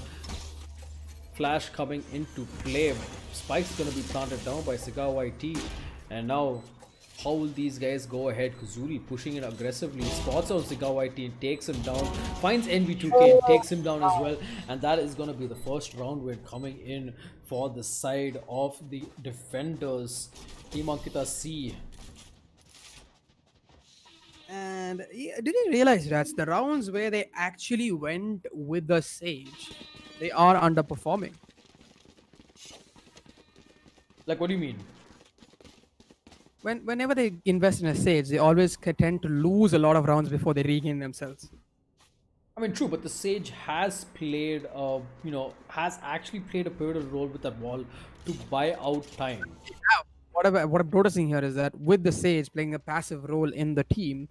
Flash coming into play. Spike's gonna be planted down by CigarYT. And now, how will these guys go ahead? Kazuri pushing it aggressively, spots out CigarYT and takes him down, finds NV2K and takes him down as well. And that is going to be the first round win coming in for the side of the defenders. Team Ankkita C. And did you realize that's the rounds where they actually went with the Sage? They are underperforming. Like, what do you mean? Whenever they invest in a Sage, they always tend to lose a lot of rounds before they regain themselves. I mean, true, but the Sage has played, has actually played a pivotal role with that wall to buy out time. What I'm noticing here is that with the Sage playing a passive role in the team,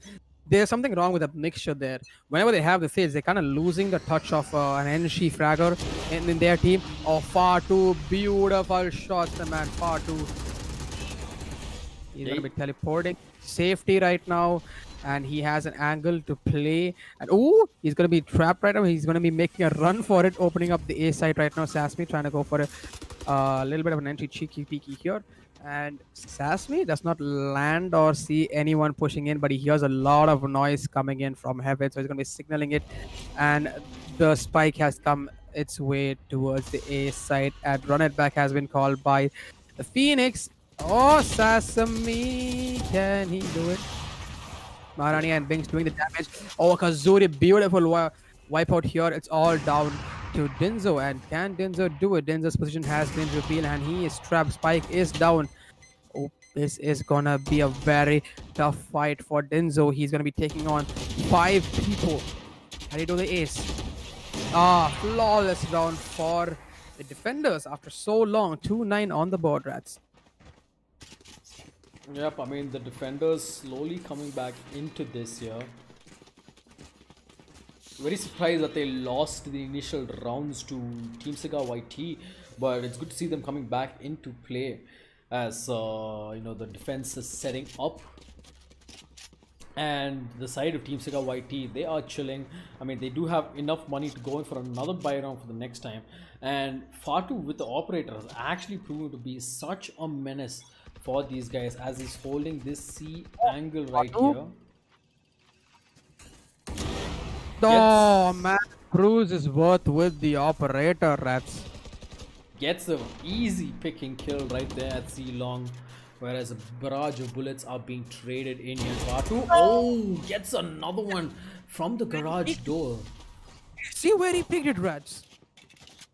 there's something wrong with that mixture there. Whenever they have the Sage, they're kind of losing the touch of an energy fragger in their team. Oh, far too beautiful shots, the man, far too. He's going to be teleporting. Safety right now. And he has an angle to play. And oh, he's going to be trapped right now. He's going to be making a run for it. Opening up the A side right now. Sasmi trying to go for a little bit of an entry cheeky peeky here. And Sasmi does not land or see anyone pushing in. But he hears a lot of noise coming in from heaven. So he's going to be signaling it. And the spike has come its way towards the A side. And run it back has been called by the Phoenix. Oh, Sasami, can he do it? Maharani and Binks doing the damage. Oh, Kazuri, beautiful wipeout here. It's all down to Dinzo. And can Dinzo do it? Dinzo's position has been revealed and he is trapped. Spike is down. Oh, this is gonna be a very tough fight for Dinzo. He's gonna be taking on 5 people. How do you do the ace? Flawless round for the defenders after so long. 2-9 on the board, Rats. Yep, I mean, the defenders slowly coming back into this year. Very surprised that they lost the initial rounds to Team CigarYT, but it's good to see them coming back into play as, the defense is setting up. And the side of Team CigarYT, they are chilling. I mean, they do have enough money to go in for another buy round for the next time. And Fatu with the operator has actually proven to be such a menace for these guys as he's holding this C angle right here. Oh man, Cruz is worth with the operator, Rats. Gets an easy picking kill right there at C long, whereas a barrage of bullets are being traded in here. Fatu, gets another one from the garage door. See where he picked it, Rats?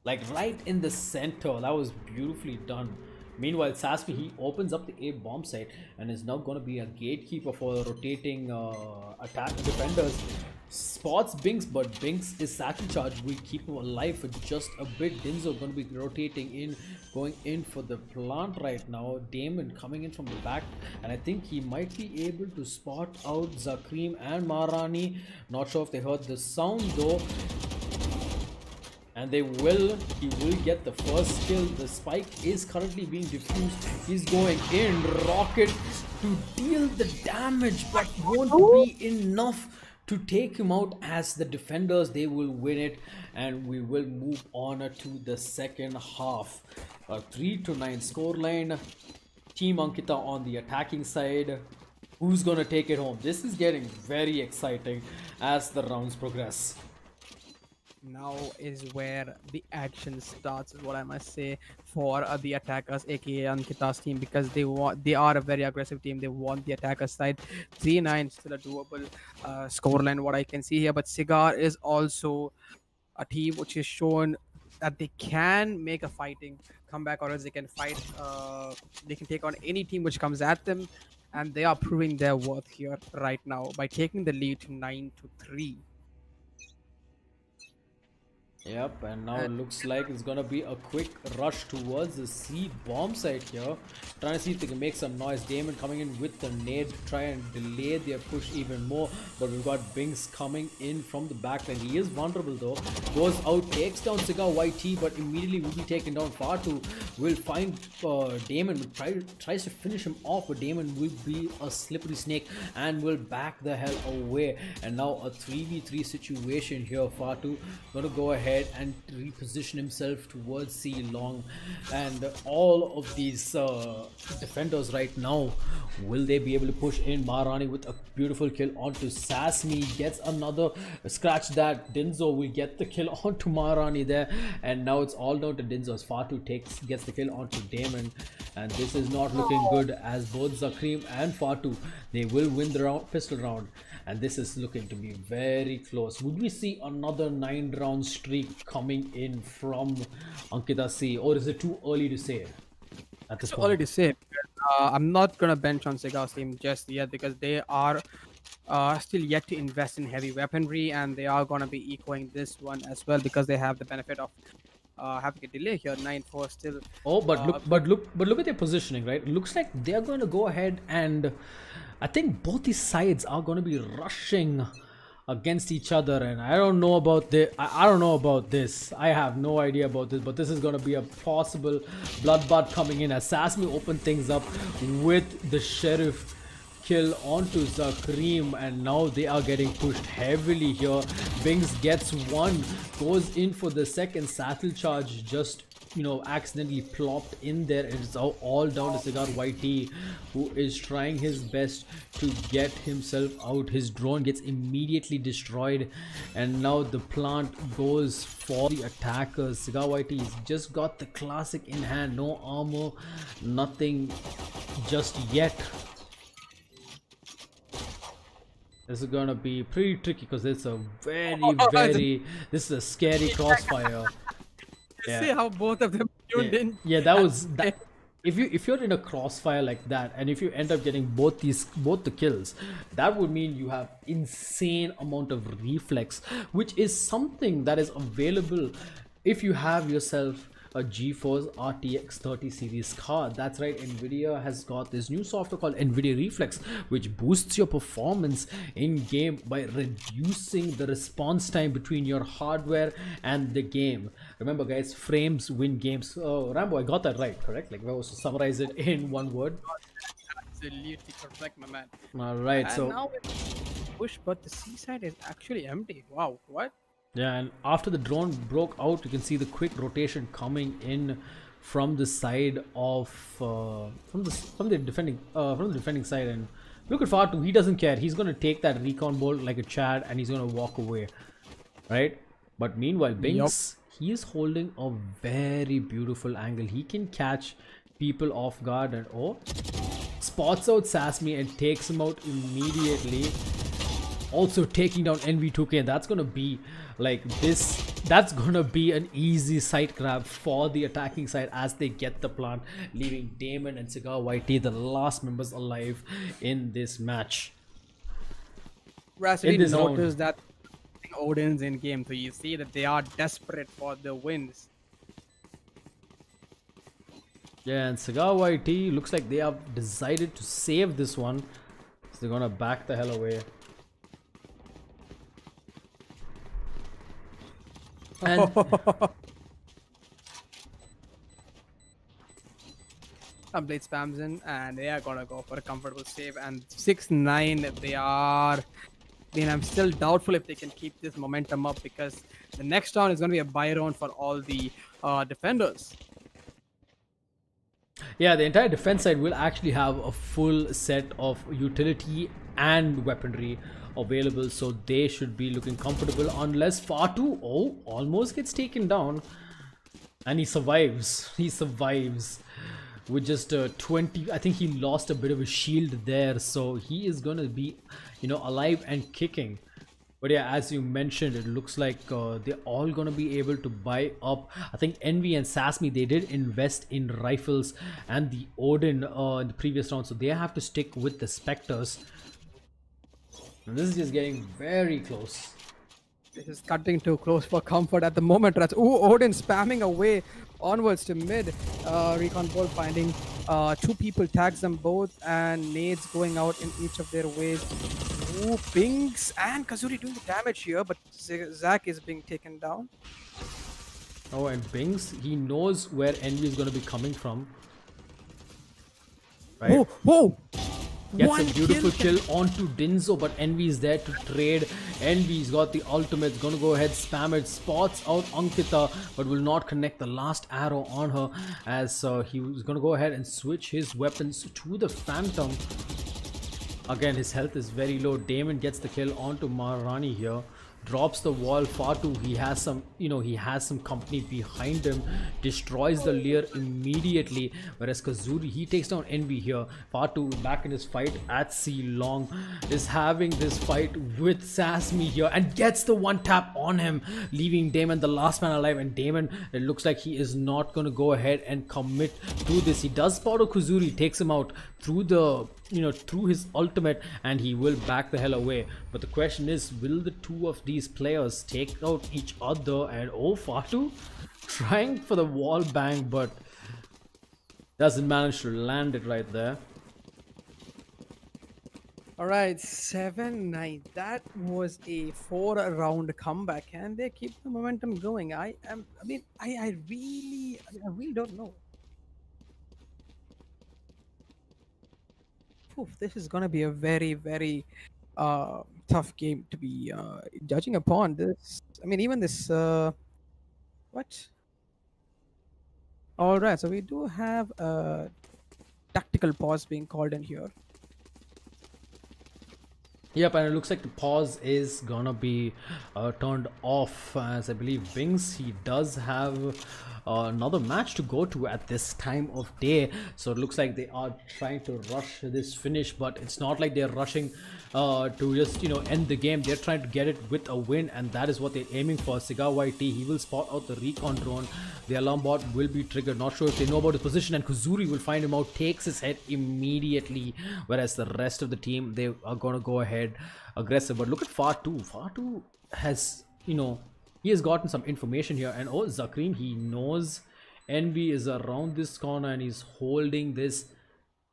Like right in the center. That was beautifully done. Meanwhile, Saspi, he opens up the A bomb site and is now going to be a gatekeeper for the rotating attack defenders. Spots Binks, but Binks is satchel charge. We keep him alive for just a bit. Dinzo going to be rotating in, going in for the plant right now. Damon coming in from the back, and I think he might be able to spot out Zakreem and Marani. Not sure if they heard the sound though. And he will get the first kill. The spike is currently being diffused. He's going in, rocket to deal the damage, but won't be enough to take him out, as the defenders, they will win it, and we will move on to the second half. A 3-9 scoreline. Team Ankkita on the attacking side. Who's gonna take it home? This is getting very exciting as the rounds progress. Now is where the action starts, is what I must say, for the attackers, aka Ankkita's team, because they are a very aggressive team. They want the attacker side. 3-9, still a doable scoreline, what I can see here. But Cigar is also a team which is shown that they can make a fighting comeback, or else they can fight. They can take on any team which comes at them, and they are proving their worth here right now by taking the lead to 9-3. Yep, and now it looks like it's gonna be a quick rush towards the C bomb site here. Trying to see if they can make some noise. Damon coming in with the nade to try and delay their push even more. But we've got Binks coming in from the backline. He is vulnerable though. Goes out, takes down CigarYT, but immediately will be taken down. Fatu will find Damon, tries to finish him off, but Damon will be a slippery snake and will back the hell away. And now a 3v3 situation here. Fatu gonna go ahead and reposition himself towards C long, and all of these defenders right now, will they be able to push in? Marani with a beautiful kill onto Sasmi, gets another scratch. That Dinzo will get the kill onto Marani there, and now it's all down to Dinzo as Fatu gets the kill onto Damon, and this is not looking good, as both Zakreem and Fatu, they will win the pistol round, and this is looking to be very close. Would we see another 9-round streak coming in from Ankkita C, or is it too early to say at this point? Early to say. I'm not gonna bench on Cigar's team just yet, because they are still yet to invest in heavy weaponry, and they are gonna be echoing this one as well, because they have the benefit of having a delay here. 9-4 still. Oh, but look at their positioning, right? It looks like they're going to go ahead, and I think both these sides are going to be rushing against each other, and I don't know about this. I don't know about this. I have no idea about this, but this is going to be a possible bloodbath coming in, as Sasmi opened things up with the Sheriff kill onto Zakreem, and now they are getting pushed heavily here. Binks gets one, goes in for the second. Satchel charge just, you know, accidentally plopped in there, and it's all down to CigarYT, who is trying his best to get himself out. His drone gets immediately destroyed, and now the plant goes for the attackers. CigarYT has just got the classic in hand, no armor, nothing just yet. This is gonna be pretty tricky, because it's a this is a scary crossfire. Yeah. See how both of them tuned in. Yeah, that was that. If you're in a crossfire like that, and if you end up getting both the kills, that would mean you have insane amount of reflex, which is something that is available if you have yourself a GeForce RTX 30 series card. That's right, Nvidia has got this new software called Nvidia Reflex, which boosts your performance in game by reducing the response time between your hardware and the game. Remember guys, frames win games. Oh, Rambo, I got that right, correct? Like if I was to summarize it in one word. Absolutely correct, my man. All right, and so now push, but the seaside is actually empty. Wow, what? yeah, and after the drone broke out, you can see the quick rotation coming in from the side of from the defending side. And look at Fatu, he doesn't care. He's gonna take that recon bolt like a Chad, and he's gonna walk away, right? But meanwhile, Binks, he is holding a very beautiful angle. He can catch people off guard, and spots out Sasmi and takes him out immediately. Also taking down NV2K, and that's gonna be like this That's gonna be an easy site grab for the attacking side as they get the plant, leaving Damon and CigarYT the last members alive in this match. Rashidi In this noticed that Odin's in game, so you see that they are desperate for the wins. Yeah, and CigarYT looks like they have decided to save this one. So they're gonna back the hell away. And Blade spams in, and they are gonna go for a comfortable save. And 6-9, they are. I mean, I'm still doubtful if they can keep this momentum up, because the next round is gonna be a buy round for all the defenders. yeah, the entire defense side will actually have a full set of utility and weaponry available, so they should be looking comfortable unless Fatu almost gets taken down, and he survives. He survives with just 20. I think he lost a bit of a shield there, so he is gonna be, you know, alive and kicking. But yeah, as you mentioned, it looks like they're all gonna be able to buy up. I think Envy and Sasmi, they did invest in rifles and the Odin in the previous round, so they have to stick with the Spectres. And this is just getting very close. This is cutting too close for comfort at the moment. Ooh, Odin spamming away onwards to mid. Recon Ball finding 2 people, tags them both, and nades going out in each of their ways. Ooh, Pings and Kazuri doing the damage here, but Zach is being taken down. Oh, and Bings, he knows where Envy is going to be coming from. Right? Oh, whoa! Gets One a beautiful kill onto Dinzo, but Envy is there to trade. Envy's got the ultimate, it's gonna go ahead, spam it, spots out Ankkita, but will not connect the last arrow on her, as he was gonna go ahead and switch his weapons to the Phantom. Again, his health is very low. Damon gets the kill onto Maharani here. Drops the wall. Fatu, he has some, you know, he has some company behind him. Destroys the Leer immediately. Whereas Kazuri, he takes down Envy here. Fatu back in his fight at C Long is having this fight with Sasmi here and gets the one tap on him, leaving Damon the last man alive. And Damon, it looks like he is not going to go ahead and commit to this. He does spot Kazuri, takes him out through the, you know, through his ultimate, and he will back the hell away. But the question is, will the two of these players take out each other? And oh, Fatu trying for the wall bang, but doesn't manage to land it right there. All right, 7-9. That was a 4-round comeback, and they keep the momentum going. I really don't know. Oof, this is going to be a very, very tough game to be judging upon. This, I mean, even this. What? All right, so we do have a tactical pause being called in here. Yep, and it looks like the pause is gonna be turned off, as I believe Bings, he does have another match to go to at this time of day. So it looks like they are trying to rush this finish, but it's not like they're rushing to just, you know, end the game. They're trying to get it with a win, and that is what they're aiming for. CigarYT, he will spot out the recon drone. The alarm bot will be triggered. Not sure if they know about his position, and Kazuri will find him out, takes his head immediately, whereas the rest of the team, they are gonna go ahead aggressive. But look at Fatu. Fatu has, you know, he has gotten some information here, and oh, Zakrim, he knows Envy is around this corner and he's holding this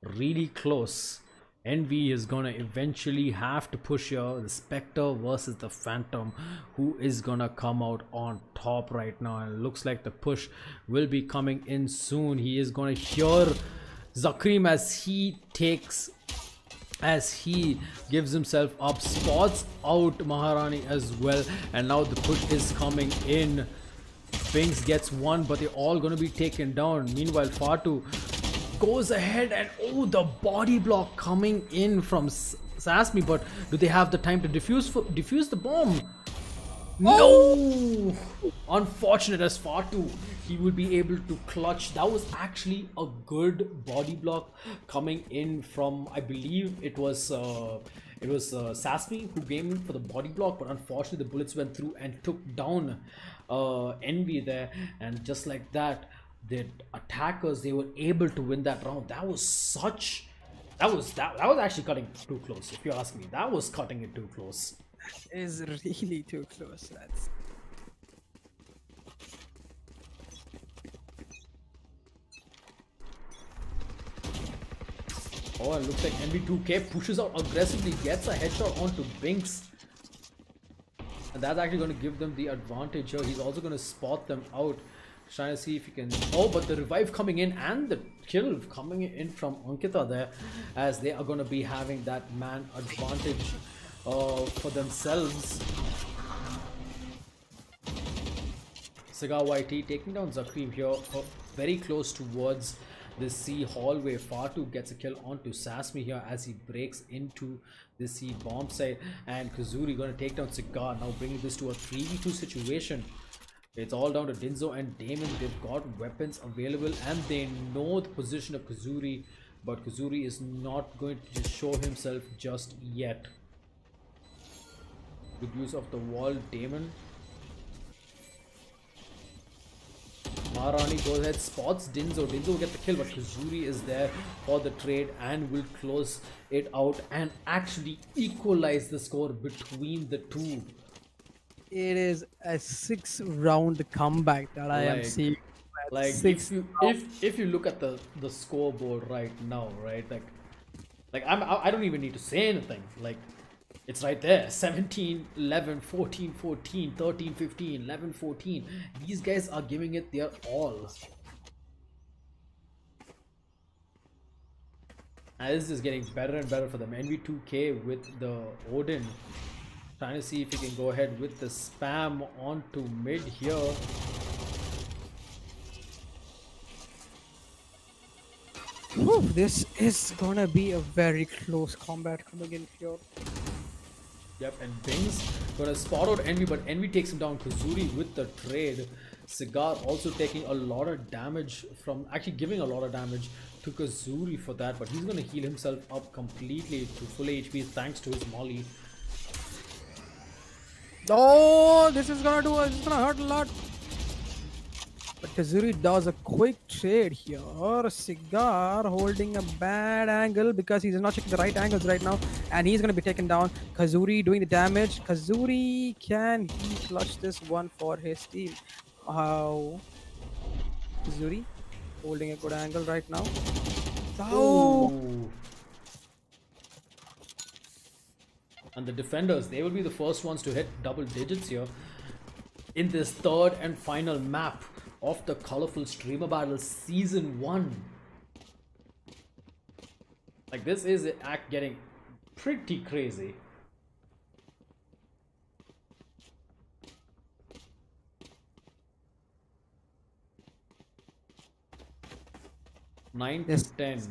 really close. Envy is gonna eventually have to push here. The Spectre versus the Phantom, who is gonna come out on top right now, and it looks like the push will be coming in soon. He is gonna hear Zakrim as he gives himself up, spots out Maharani as well, and now the push is coming in. Bings gets one, but they're all going to be taken down. Meanwhile, Fatu goes ahead, and oh, the body block coming in from Sasmi, but do they have the time to defuse the bomb? No! Unfortunate as Fatu, he will be able to clutch. That was actually a good body block coming in from, I believe it was It was Sasmi who came in for the body block, but unfortunately the bullets went through and took down Envy there. And just like that, the attackers, they were able to win that round. That was such... that was actually cutting too close, if you ask me. That was cutting it too close. Is really too close. That's Oh, it looks like NV2K pushes out aggressively, gets a headshot onto Binks. And that's actually going to give them the advantage here. He's also going to spot them out. Trying to see if he can... oh, but the revive coming in and the kill coming in from Ankkita there, as they are going to be having that man advantage for themselves. CigarYT taking down Zakrim here, very close towards the C hallway. Fatu gets a kill onto Sasmi here as he breaks into the C bomb site, and Kazuri going to take down Cigar, now bringing this to a 3v2 situation. It's all down to Dinzo and Damon. They've got weapons available and they know the position of Kazuri, but Kazuri is not going to just show himself just yet. Good use of the wall, Damon. Maharani goes ahead, spots Dinzo. Dinzo will get the kill, but Kazuri is there for the trade and will close it out and actually equalize the score between the two. it is a 6-round comeback that I am seeing. Like if you look at the scoreboard right now, right, like I don't even need to say anything. Like, it's right there: 17 11 14 14 13 15 11 14. These guys are giving it their all, and this is getting better and better for them. NV2K with the Odin, trying to see if he can go ahead with the spam onto mid here. Whew, this is gonna be a very close combat coming in here. Yep, and Bing's gonna spot out Envy, but Envy takes him down. Kazuri with the trade. Cigar also taking a lot of damage from, actually giving a lot of damage to Kazuri for that, but he's gonna heal himself up completely to full HP thanks to his molly. Oh, this is gonna hurt a lot. But Kazuri does a quick trade here. Cigar holding a bad angle because he's not checking the right angles right now, and he's gonna be taken down. Kazuri doing the damage. Kazuri, can he clutch this one for his team? How? Kazuri holding a good angle right now. Oh. Ooh. And the defenders, they will be the first ones to hit double digits here in this third and final map of the Colorful Streamer Battle Season 1. Like, this is getting pretty crazy. Nine to 10.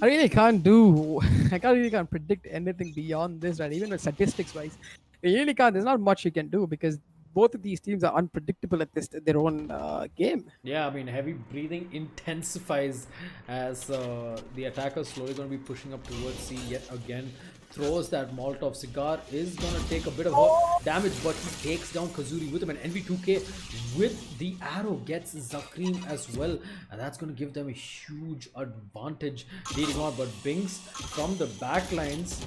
I really can't do. I really can't predict anything beyond this, right? Even with statistics wise, you really can't. There's not much you can do because both of these teams are unpredictable at their own game. Yeah, I mean, heavy breathing intensifies as the attacker slowly going to be pushing up towards C yet again. Throws that Molotov. Cigar is going to take a bit of damage, but he takes down Kazuri with him. And NV2K with the arrow gets Zakrim as well. And that's going to give them a huge advantage leading on. But Bings from the back lines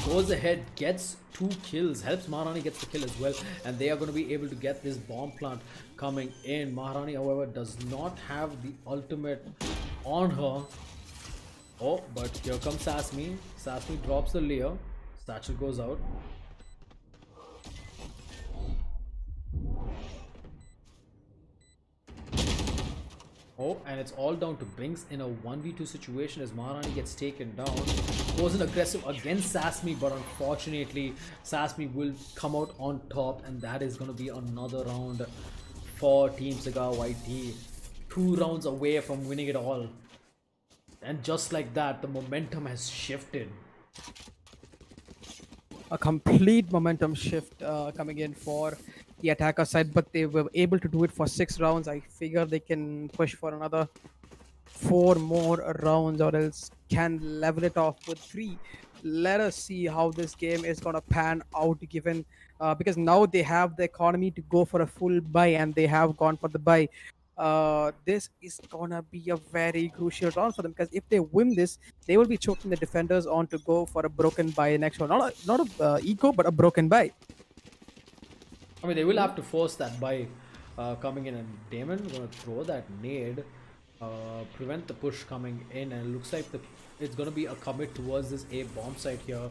goes ahead, gets 2 kills, helps Maharani gets the kill as well, and they are going to be able to get this bomb plant coming in. Maharani, however, does not have the ultimate on her. Oh, but here comes Sasmi. Sasmi drops the layer. Satchel goes out. Oh, and it's all down to Brinks in a 1v2 situation as Maharani gets taken down. Wasn't aggressive against Sasmi, but unfortunately Sasmi will come out on top, and that is going to be another round for Team CigarYT. 2 rounds away from winning it all. And just like that, the momentum has shifted. A complete momentum shift coming in for the attacker side, but they were able to do it for 6 rounds. I figure they can push for another 4 more rounds or else can level it off with 3. Let us see how this game is gonna pan out, given because now they have the economy to go for a full buy, and they have gone for the buy. This is gonna be a very crucial round for them, because if they win this, they will be choking the defenders on to go for a broken buy next round. Not a eco, but a broken buy. I mean, they will have to force that by coming in, and Damon gonna throw that nade, prevent the push coming in, and it looks like it's gonna be a commit towards this A bomb site here.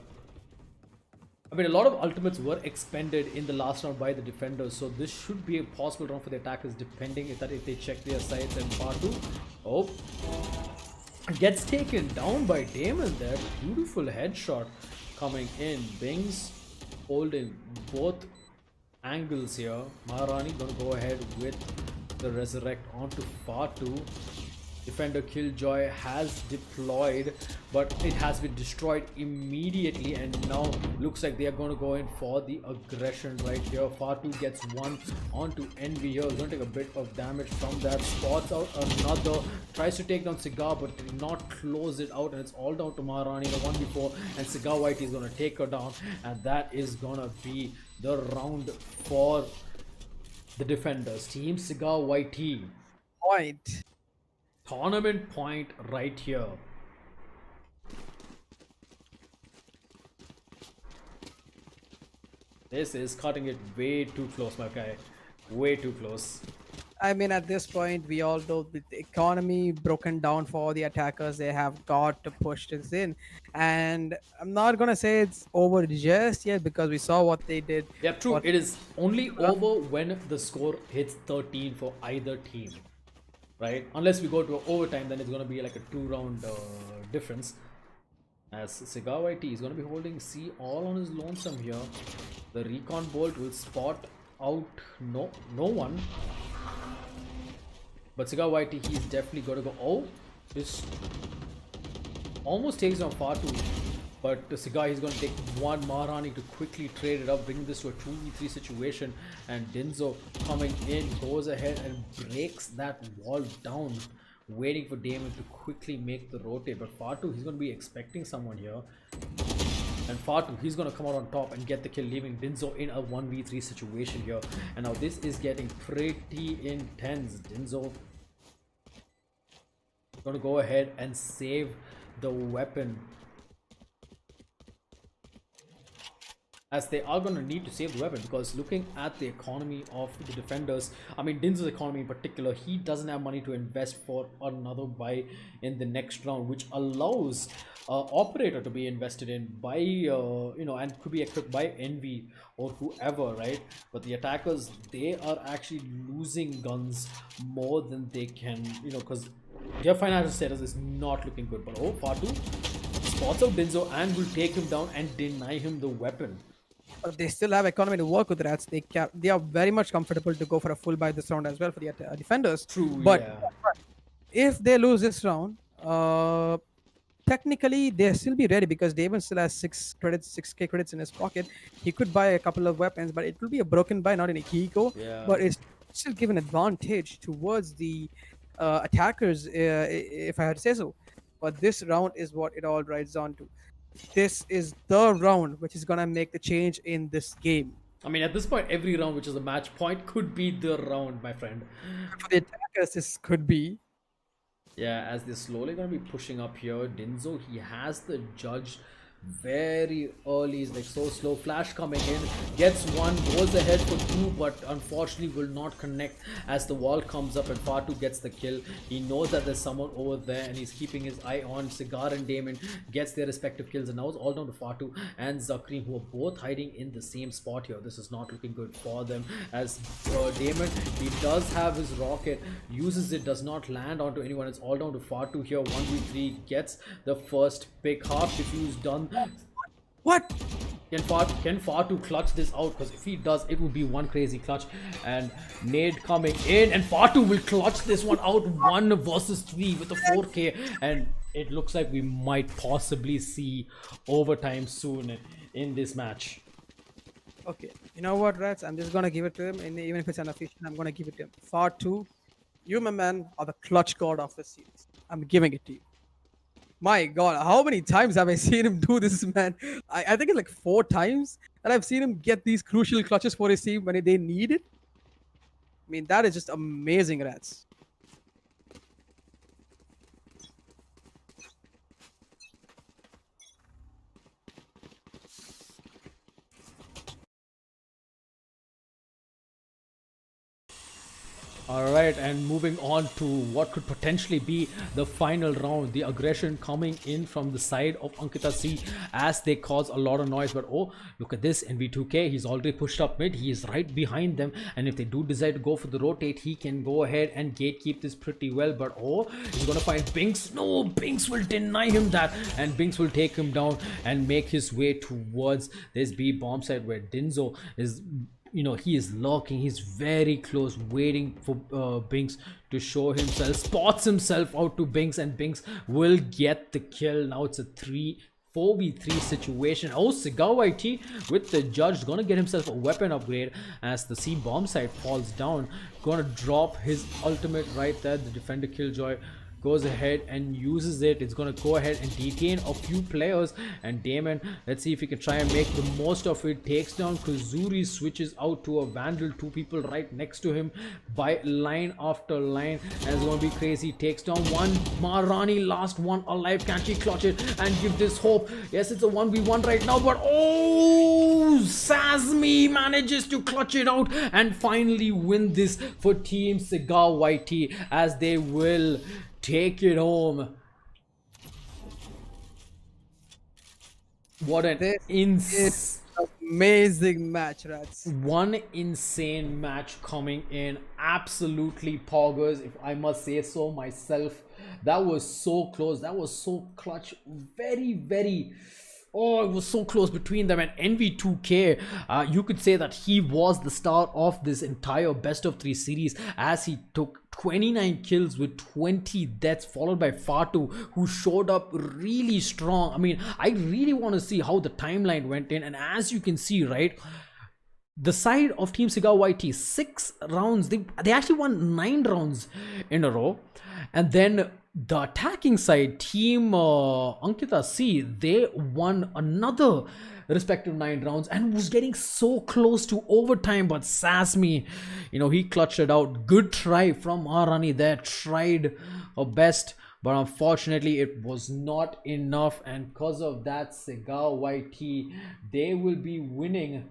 I mean, a lot of ultimates were expended in the last round by the defenders, so this should be a possible round for the attackers, depending if they check their sides. And Fatu, oh, gets taken down by Damon there. Beautiful headshot coming in. Bings holding both angles here. Maharani gonna go ahead with the resurrect onto Fatu. Defender Killjoy has deployed, but it has been destroyed immediately, and now looks like they are going to go in for the aggression right here. Fatu gets one onto Envy here. He's going to take a bit of damage from that. Spots out another. Tries to take down Cigar, but did not close it out, and it's all down to Maharani, the one before, and CigarYT is going to take her down, and that is going to be the round for the defenders. Team CigarYT. Point. Tournament point right here. This is cutting it way too close, my guy. Way too close. I mean, at this point, we all know with the economy broken down for the attackers, they have got to push this in. And I'm not gonna say it's over just yet, because we saw what they did. Yeah, true. It is only over when the score hits 13 for either team. Right? Unless we go to overtime, then it's going to be like a 2-round difference. As CigarYT is going to be holding C all on his lonesome here. The recon bolt will spot out no one. But CigarYT, he's definitely going to go. Oh, this almost takes on Fatu. But the Cigar, he's going to take one. Maharani to quickly trade it up, bringing this to a 2v3 situation. And Dinzo coming in, goes ahead and breaks that wall down, waiting for Damon to quickly make the rotate. But Fatu, he's going to be expecting someone here. And Fatu, he's going to come out on top and get the kill, leaving Dinzo in a 1v3 situation here. And now this is getting pretty intense. Dinzo going to go ahead and save the weapon, as they are going to need to save the weapon, because looking at the economy of the defenders, I mean Dinzo's economy in particular, he doesn't have money to invest for another buy in the next round, which allows operator to be invested in by and could be equipped by Envy or whoever, right? But the attackers, they are actually losing guns more than they can, because their financial status is not looking good. But oh, Fatu spots out Dinzo and will take him down and deny him the weapon. But they still have economy to work with, Rats. They are very much comfortable to go for a full buy this round as well for the defenders. True, but yeah. If they lose this round, technically they'll still be ready, because Damon still has 6k credits in his pocket. He could buy a couple of weapons, but it will be a broken buy, not in a Kiko. Yeah. But it's still give an advantage towards the attackers, if I had to say so. But this round is what it all rides on to. This is the round which is gonna make the change in this game. I mean, at this point, every round which is a match point could be the round, my friend. For the attackers, this could be. Yeah, as they're slowly going to be pushing up here. Dinzo, he has the judge very early. He's like so slow. Flash coming in, gets one, goes ahead for two, but unfortunately will not connect as the wall comes up and Fatu gets the kill. He knows that there's someone over there and he's keeping his eye on Cigar and Damon, gets their respective kills, and now it's all down to Fatu and Zakri, who are both hiding in the same spot here. This is not looking good for them, as Damon, he does have his rocket, uses it, does not land onto anyone. It's all down to Fatu here. 1v3, gets the first pick. Half defuse done. What? Can Fatu clutch this out? Because if he does, it would be one crazy clutch. And nade coming in, and Fatu will clutch this one out. 1 versus 3 with a 4k, and it looks like we might possibly see overtime soon in this match. Okay, you know what, Rats? I'm just gonna give it to him, and even if it's unofficial, I'm gonna give it to him. Fatu, you, my man, are the clutch god of the series. I'm giving it to you. My God, how many times have I seen him do this, man? I think it's like 4 times that I've seen him get these crucial clutches for his team when they need it. I mean, that is just amazing, Rats. All right, and moving on to what could potentially be the final round. The aggression coming in from the side of Ankkita C as they cause a lot of noise. But oh, look at this NV2K. He's already pushed up mid. He is right behind them. And if they do decide to go for the rotate, he can go ahead and gatekeep this pretty well. But oh, he's going to find Binks. No, Binks will deny him that. And Binks will take him down and make his way towards this B bomb site where Dinzo is, he is lurking. He's very close, waiting for Binks to show himself. Spots himself out to Binks, and Binks will get the kill. Now it's a 4v3 situation. Oh, CigarYT with the judge gonna get himself a weapon upgrade as the C bomb site falls down. Gonna drop his ultimate right there. The defender Killjoy goes ahead and uses it. It's gonna go ahead and detain a few players, and Damon, let's see if he can try and make the most of it. Takes down Kazuri, switches out to a Vandal, 2 people right next to him by line after line, and it's gonna be crazy. Takes down one Maharani, last one alive. Can she clutch it and give this hope? Yes, it's a 1v1 right now, but oh, Sazmi manages to clutch it out and finally win this for Team CigarYT as they will take it home. What an amazing match, Rats. One insane match coming in. Absolutely poggers, if I must say so myself. That was so close. That was so clutch. Very oh, it was so close between them. And NV2K, you could say that he was the star of this entire best of 3 series as he took 29 kills with 20 deaths, followed by Fatu, who showed up really strong. I mean, I really want to see how the timeline went in. And as you can see, right, the side of Team CigarYT, 6 rounds, they actually won 9 rounds in a row. And then the attacking side, Team Ankkita C, they won another respective 9 rounds and was getting so close to overtime. But Sasmi, he clutched it out. Good try from Arani there, tried her best, but unfortunately it was not enough. And because of that, CigarYT, they will be winning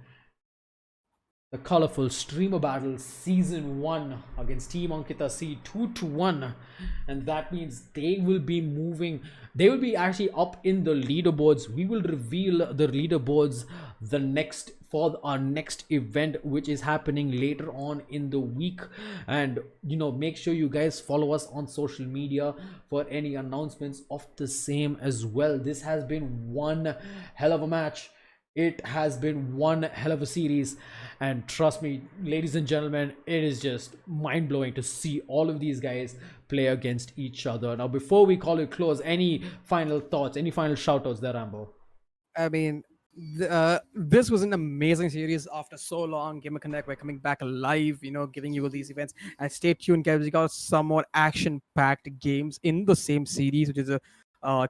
the colorful streamer battle season 1 against Team Ankkita C 2-1, and that means they will be actually up in the leaderboards. We will reveal the leaderboards for our next event, which is happening later on in the week. And make sure you guys follow us on social media for any announcements of the same as well. This has been one hell of a match. It has been one hell of a series, and trust me, ladies and gentlemen, it is just mind-blowing to see all of these guys play against each other. Now, before we call it close, any final thoughts, any final shout-outs there, Rambo? I mean, this was an amazing series. After so long, GamerConnect, we're coming back alive, giving you all these events. And stay tuned, guys. We got some more action-packed games in the same series, which is a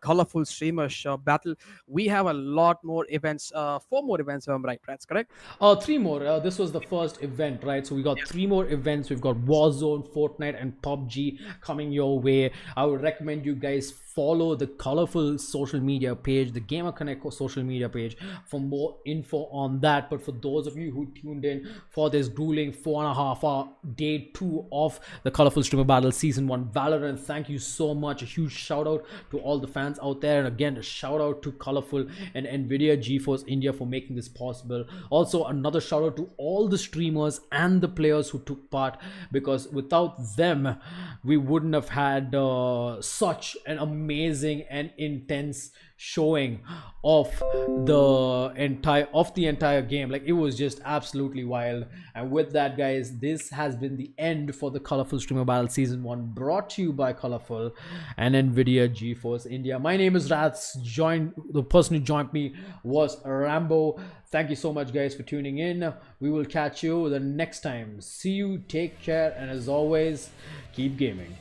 colorful streamer battle. We have a lot more events, 4 more events, if I'm right, that's correct? 3 more. This was the first event, right? So we got 3 more events. We've got Warzone, Fortnite, and PUBG coming your way. I would recommend you guys follow the colorful social media page, the GamerConnect social media page, for more info on that. But for those of you who tuned in for this grueling 4.5 hour day 2 of the colorful streamer battle season 1 Valorant, thank you so much. A huge shout out to all the fans out there, and again a shout out to Colorful and Nvidia GeForce India for making this possible. Also another shout out to all the streamers and the players who took part, because without them we wouldn't have had such an amazing and intense showing of the entire game. Like, it was just absolutely wild. And with that, guys, this has been the end for the Colorful Streamer Battle Season 1, brought to you by Colorful and Nvidia GeForce India. My name is Rats. The person who joined me was Rambo. Thank you so much, guys, for tuning in. We will catch you the next time. See you, take care, and as always, keep gaming.